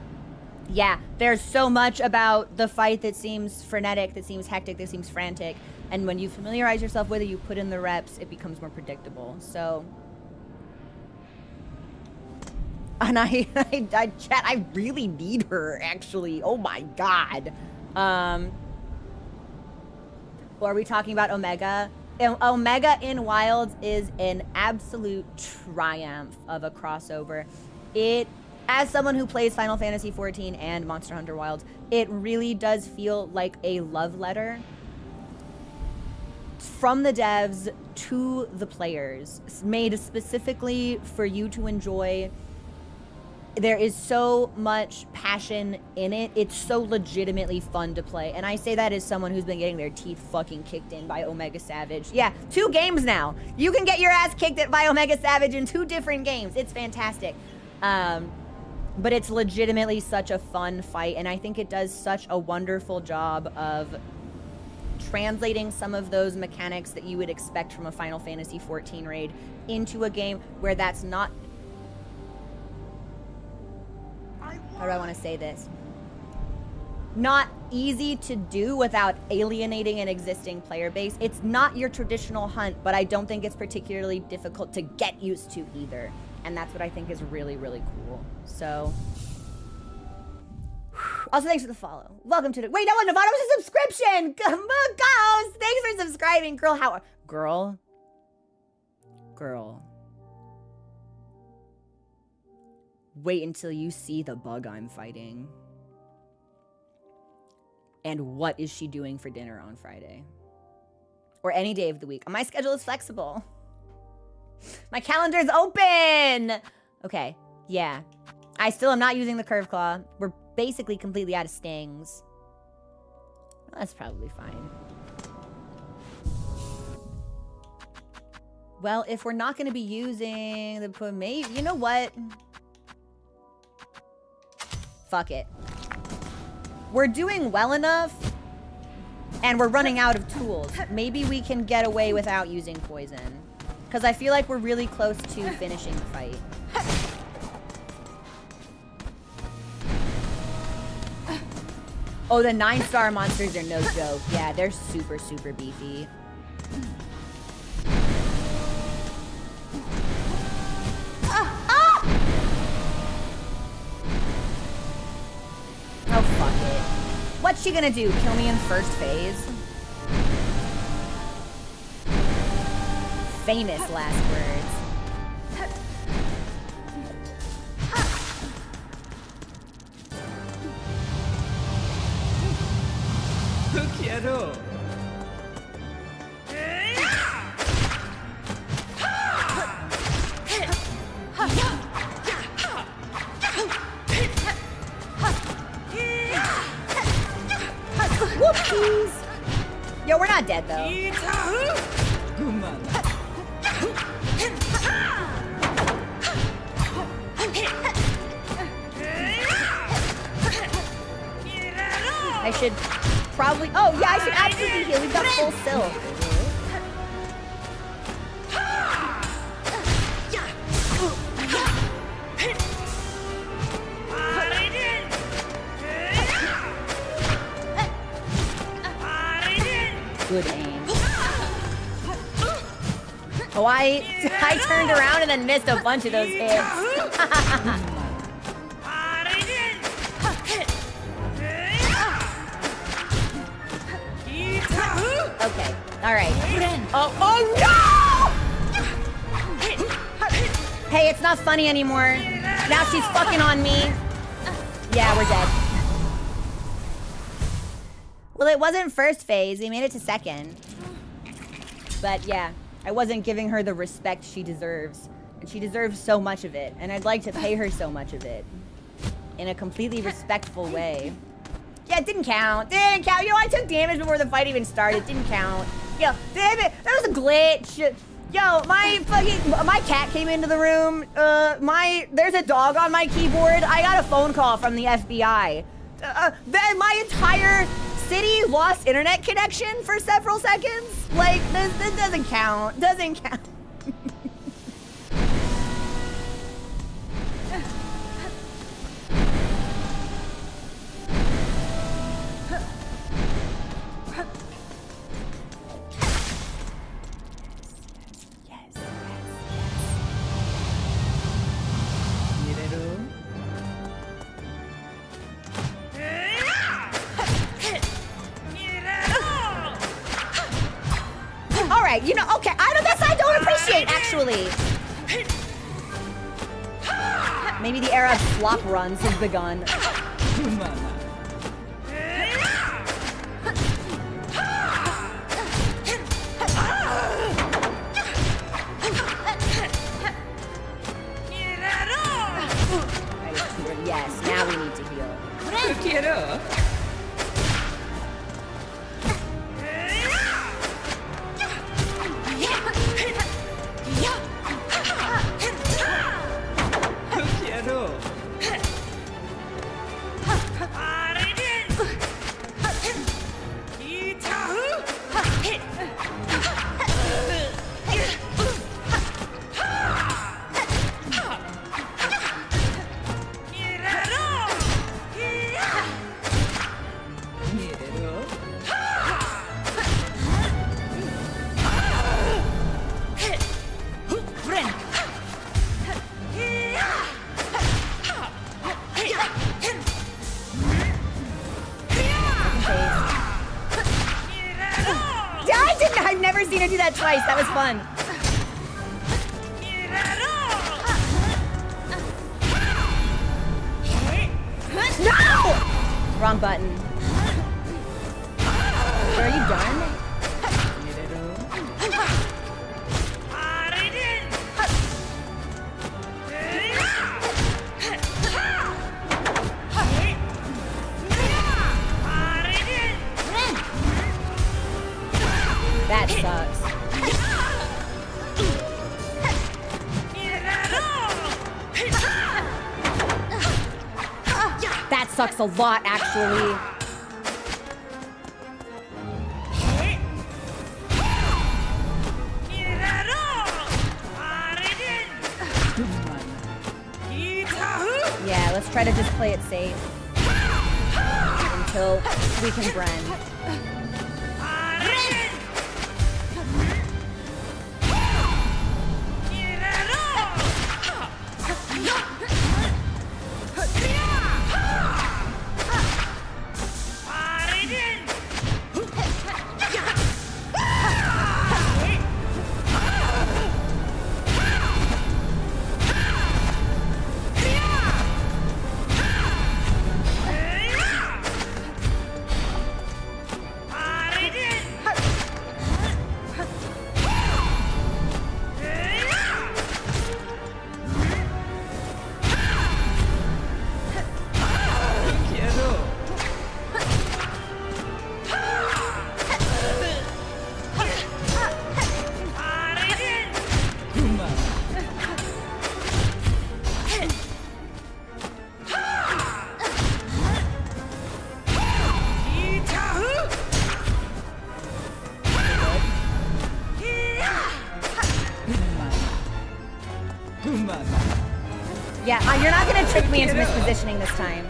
Yeah, there's so much about the fight that seems frenetic, that seems hectic, that seems frantic. And when you familiarize yourself with it, you put in the reps, it becomes more predictable. So, and chat, I really need her, actually. Oh my god. Or are we talking about Omega? Omega in Wilds is an absolute triumph of a crossover. As someone who plays Final Fantasy XIV and Monster Hunter Wilds, it really does feel like a love letter from the devs to the players, made specifically for you to enjoy. There is so much passion in it. It's so legitimately fun to play. And I say that as someone who's been getting their teeth fucking kicked in by Omega Savage. Yeah, 2 games now. You can get your ass kicked by Omega Savage in 2 different games. It's fantastic. But it's legitimately such a fun fight. And I think it does such a wonderful job of translating some of those mechanics that you would expect from a Final Fantasy XIV raid into a game where that's not... How do I want to say this? Not easy to do without alienating an existing player base. It's not your traditional hunt, but I don't think it's particularly difficult to get used to either. And that's what I think is really, really cool. So... Also, thanks for the follow. Welcome to the... Wait, that wasn't a follow, it was a subscription! Ghost! Thanks for subscribing, girl. Girl? Girl. Wait until you see the bug I'm fighting. And what is she doing for dinner on Friday? Or any day of the week. My schedule is flexible. My calendar's open! Okay, yeah. I still am not using the curve claw. We're basically completely out of stings. Well, that's probably fine. Well, if we're not going to be using the maybe, you know what? Fuck it. We're doing well enough, and we're running out of tools. Maybe we can get away without using poison. Because I feel like we're really close to finishing the fight. Oh, the 9-star monsters are no joke. Yeah, they're super, super beefy. Oh, fuck it. What's she gonna do? Kill me in first phase? Famous last words. Quiero. Whoopsies! Yo, we're not dead though. I should probably. Oh yeah, I should absolutely heal. We've got full silk. Good aim. Oh, I turned around and then missed a bunch of those hits. Okay. All right. Oh no! Hey, it's not funny anymore. Now she's fucking on me. Yeah, we're dead. Well, it wasn't first phase. We made it to second. But yeah, I wasn't giving her the respect she deserves. And she deserves so much of it. And I'd like to pay her so much of it. In a completely respectful way. Yeah, it didn't count. Didn't count. You know, I took damage before the fight even started. Didn't count. Yo, damn it. That was a glitch. Yo, my cat came into the room. There's a dog on my keyboard. I got a phone call from the FBI. Then my entire city lost internet connection for several seconds. Like, this doesn't count. Doesn't count. You know, okay, I don't appreciate, actually. Maybe the era of flop runs has begun. Yes, now we need to heal. Quiero. I've never seen her do that twice. That was fun. wrong button. Are you done? That sucks. That sucks a lot, actually. Yeah, let's try to just play it safe until we can Bren. Yeah, you're not gonna trick me into mispositioning this time.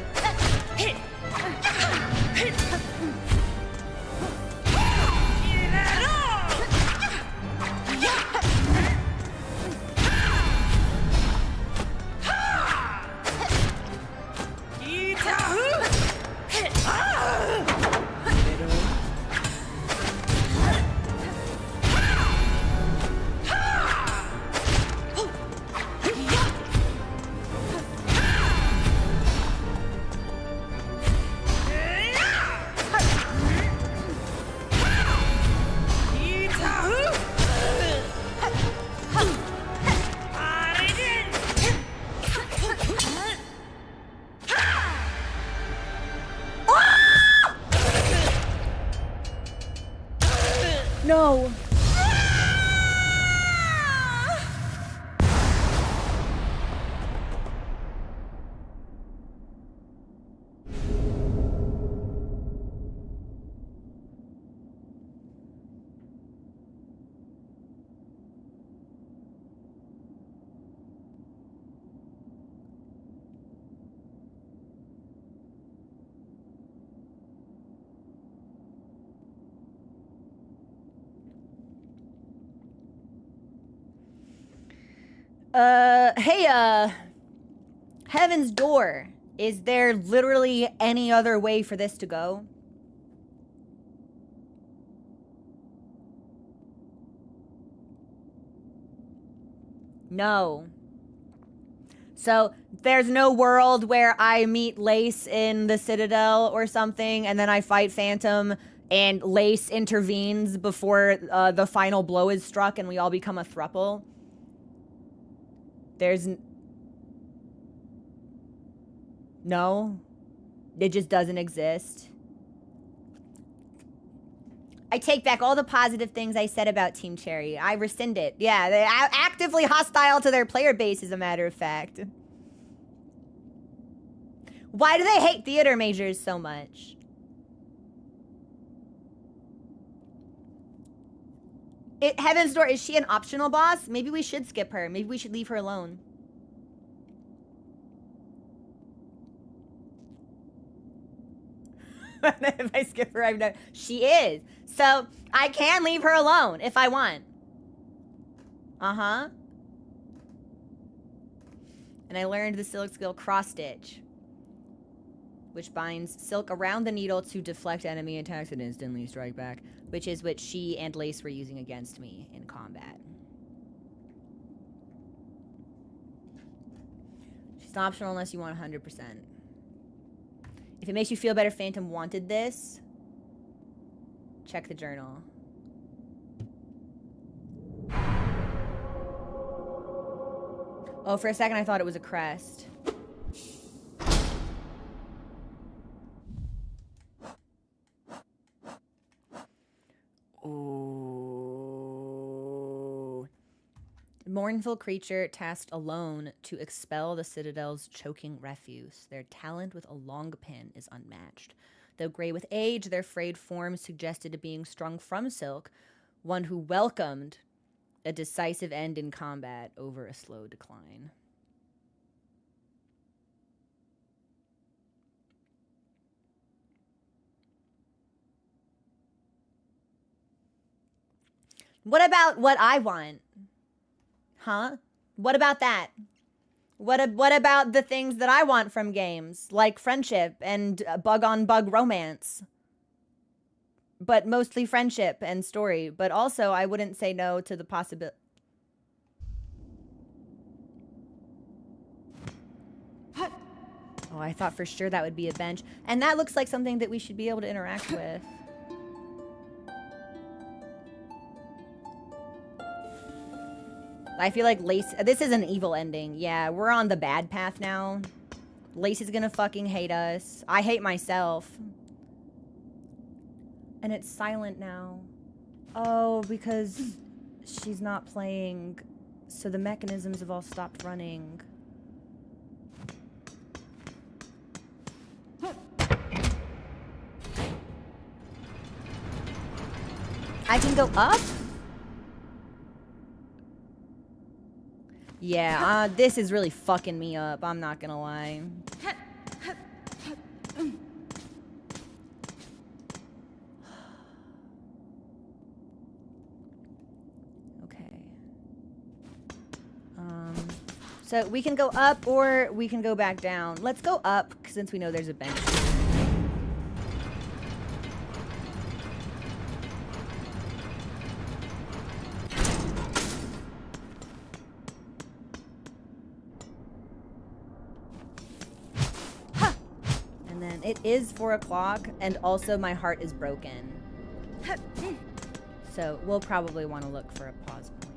No. Hey, Heaven's Door. Is there literally any other way for this to go? No. So there's no world where I meet Lace in the Citadel or something, and then I fight Phantom, and Lace intervenes before the final blow is struck, and we all become a throuple. There's no. It just doesn't exist. I take back all the positive things I said about Team Cherry. I rescind it. Yeah, they're actively hostile to their player base, as a matter of fact. Why do they hate theater majors so much? Heaven's Door, is she an optional boss? Maybe we should skip her. Maybe we should leave her alone. If I skip her, I've never... She is. So, I can leave her alone if I want. Uh-huh. And I learned the silk skill Cross Stitch, which binds silk around the needle to deflect enemy attacks and instantly strike back, which is what she and Lace were using against me in combat. She's optional unless you want 100%. If it makes you feel better, Phantom wanted this. Check the journal. Oh, for a second I thought it was a crest. Ooh. Mournful creature tasked alone to expel the citadel's choking refuse. Their talent with a long pin is unmatched. Though gray with age, their frayed forms suggested a being strung from silk, one who welcomed a decisive end in combat over a slow decline. What about what I want? Huh? What about that? What about the things that I want from games, like friendship and bug-on-bug romance? But mostly friendship and story. But also, I wouldn't say no to the possibility. Oh, I thought for sure that would be a bench. And that looks like something that we should be able to interact with. I feel like Lace... This is an evil ending. Yeah, we're on the bad path now. Lacey's gonna fucking hate us. I hate myself. And it's silent now. Oh, because she's not playing. So the mechanisms have all stopped running. I can go up? Yeah, this is really fucking me up. I'm not gonna lie. Okay. So we can go up or we can go back down. Let's go up since we know there's a bench. It is 4 o'clock, and also my heart is broken. So we'll probably want to look for a pause point.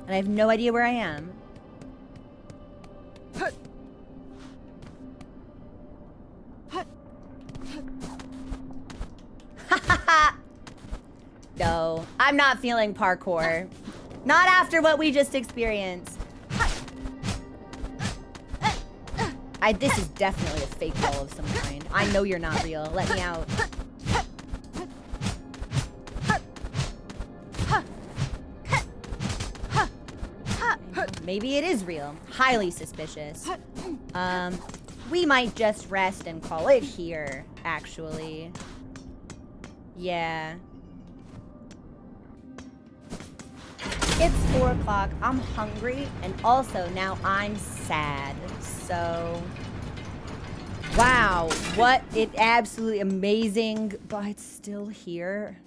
And I have no idea where I am. No, I'm not feeling parkour. Not after what we just experienced. This is definitely a fake wall of some kind. I know you're not real. Let me out. Maybe it is real. Highly suspicious. We might just rest and call it here, actually. Yeah. It's 4 o'clock. I'm hungry, and also now I'm sad. So, wow, what it absolutely amazing, but it's still here.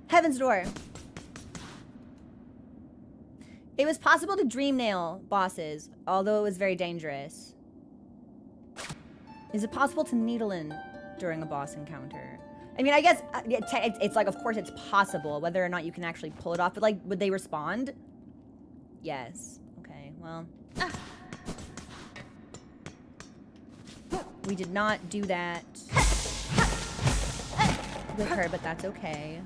Heaven's Door. It was possible to dream nail bosses, although it was very dangerous. Is it possible to needle in during a boss encounter? I mean, I guess it's like, of course it's possible, whether or not you can actually pull it off, but like, would they respond? Yes. Okay, well. We did not do that with her, but that's okay.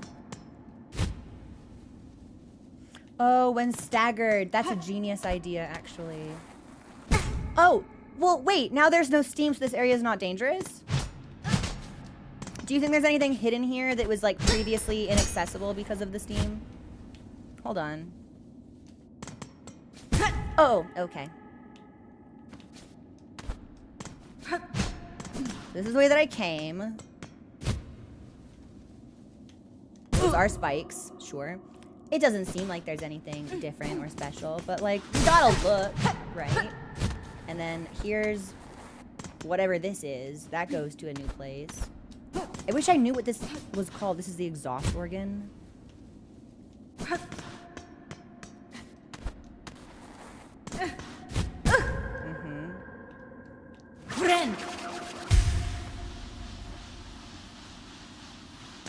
Oh, when staggered. That's a genius idea, actually. Oh! Well, wait, now there's no steam, so this area is not dangerous? Do you think there's anything hidden here that was, like, previously inaccessible because of the steam? Hold on. Oh, okay. This is the way that I came. Those are spikes, sure. It doesn't seem like there's anything different or special, but like, we gotta look, right? And then here's whatever this is. That goes to a new place. I wish I knew what this was called. This is the exhaust organ.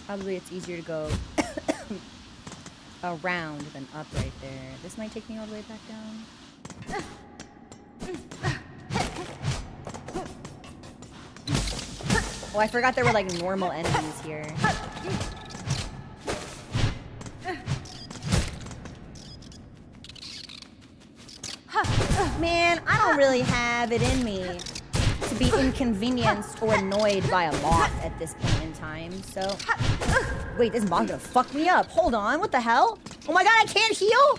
Probably it's easier to go around than up right there. This might take me all the way back down. Oh, I forgot there were like normal enemies here. Man, I don't really have it in me to be inconvenienced or annoyed by a moth at this point in time, so... Wait, this moth's gonna fuck me up. Hold on, what the hell? Oh my god, I can't heal?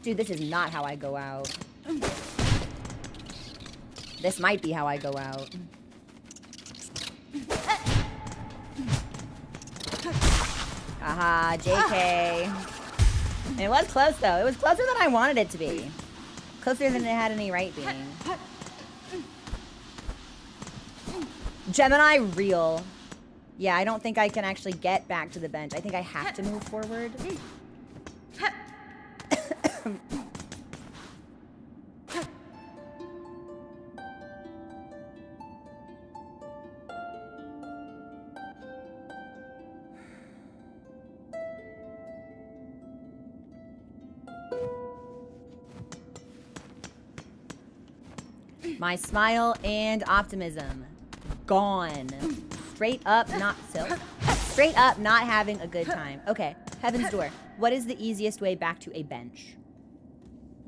Dude, this is not how I go out. This might be how I go out. Haha, JK. And it was close, though. It was closer than I wanted it to be. Closer than it had any right being. Gemini real. Yeah, I don't think I can actually get back to the bench. I think I have to move forward. My smile and optimism. Gone. Straight up, not silk. Straight up, not having a good time. Okay, Heaven's Door. What is the easiest way back to a bench?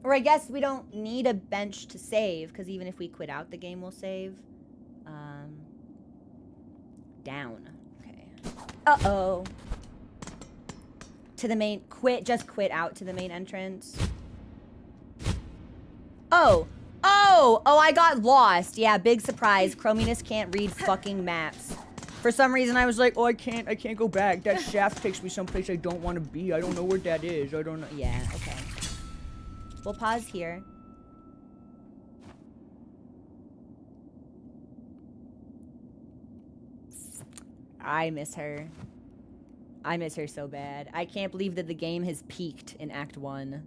Or I guess we don't need a bench to save, because even if we quit out, the game will save. Down. Okay. Uh-oh. To the main, just quit out to the main entrance. Oh, I got lost. Yeah, big surprise. Chrominus can't read fucking maps. For some reason, I was like, oh, I can't go back. That shaft takes me someplace I don't want to be. I don't know where that is. I don't know. Yeah, okay. We'll pause here. I miss her. I miss her so bad. I can't believe that the game has peaked in Act 1.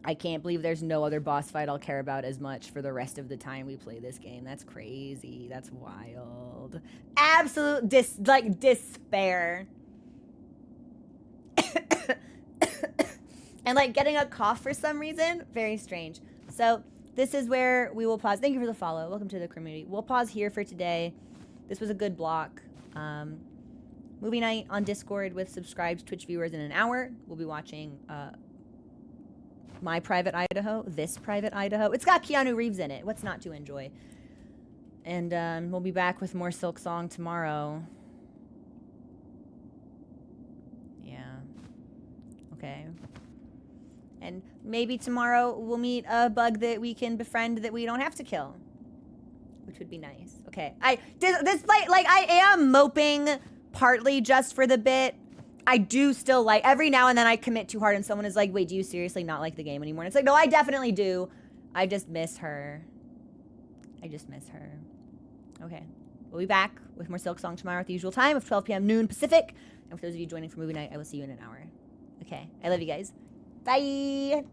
I can't believe there's no other boss fight I'll care about as much for the rest of the time we play this game. That's crazy. That's wild. Absolute despair. And like getting a cough for some reason, very strange. So this is where we will pause. Thank you for the follow. Welcome to the community. We'll pause here for today. This was a good block. Movie night on Discord with subscribed Twitch viewers in an hour. We'll be watching My Private Idaho, This Private Idaho. It's got Keanu Reeves in it. What's not to enjoy? And we'll be back with more Silk Song tomorrow. Yeah. Okay. And maybe tomorrow we'll meet a bug that we can befriend that we don't have to kill. Which would be nice. Okay. This fight, like, I am moping partly just for the bit. I do still like, every now and then I commit too hard and someone is like, wait, do you seriously not like the game anymore? And it's like, no, I definitely do. I just miss her. I just miss her. Okay. We'll be back with more Silk Song tomorrow at the usual time of 12 p.m. noon Pacific. And for those of you joining for movie night, I will see you in an hour. Okay. I love you guys. Bye.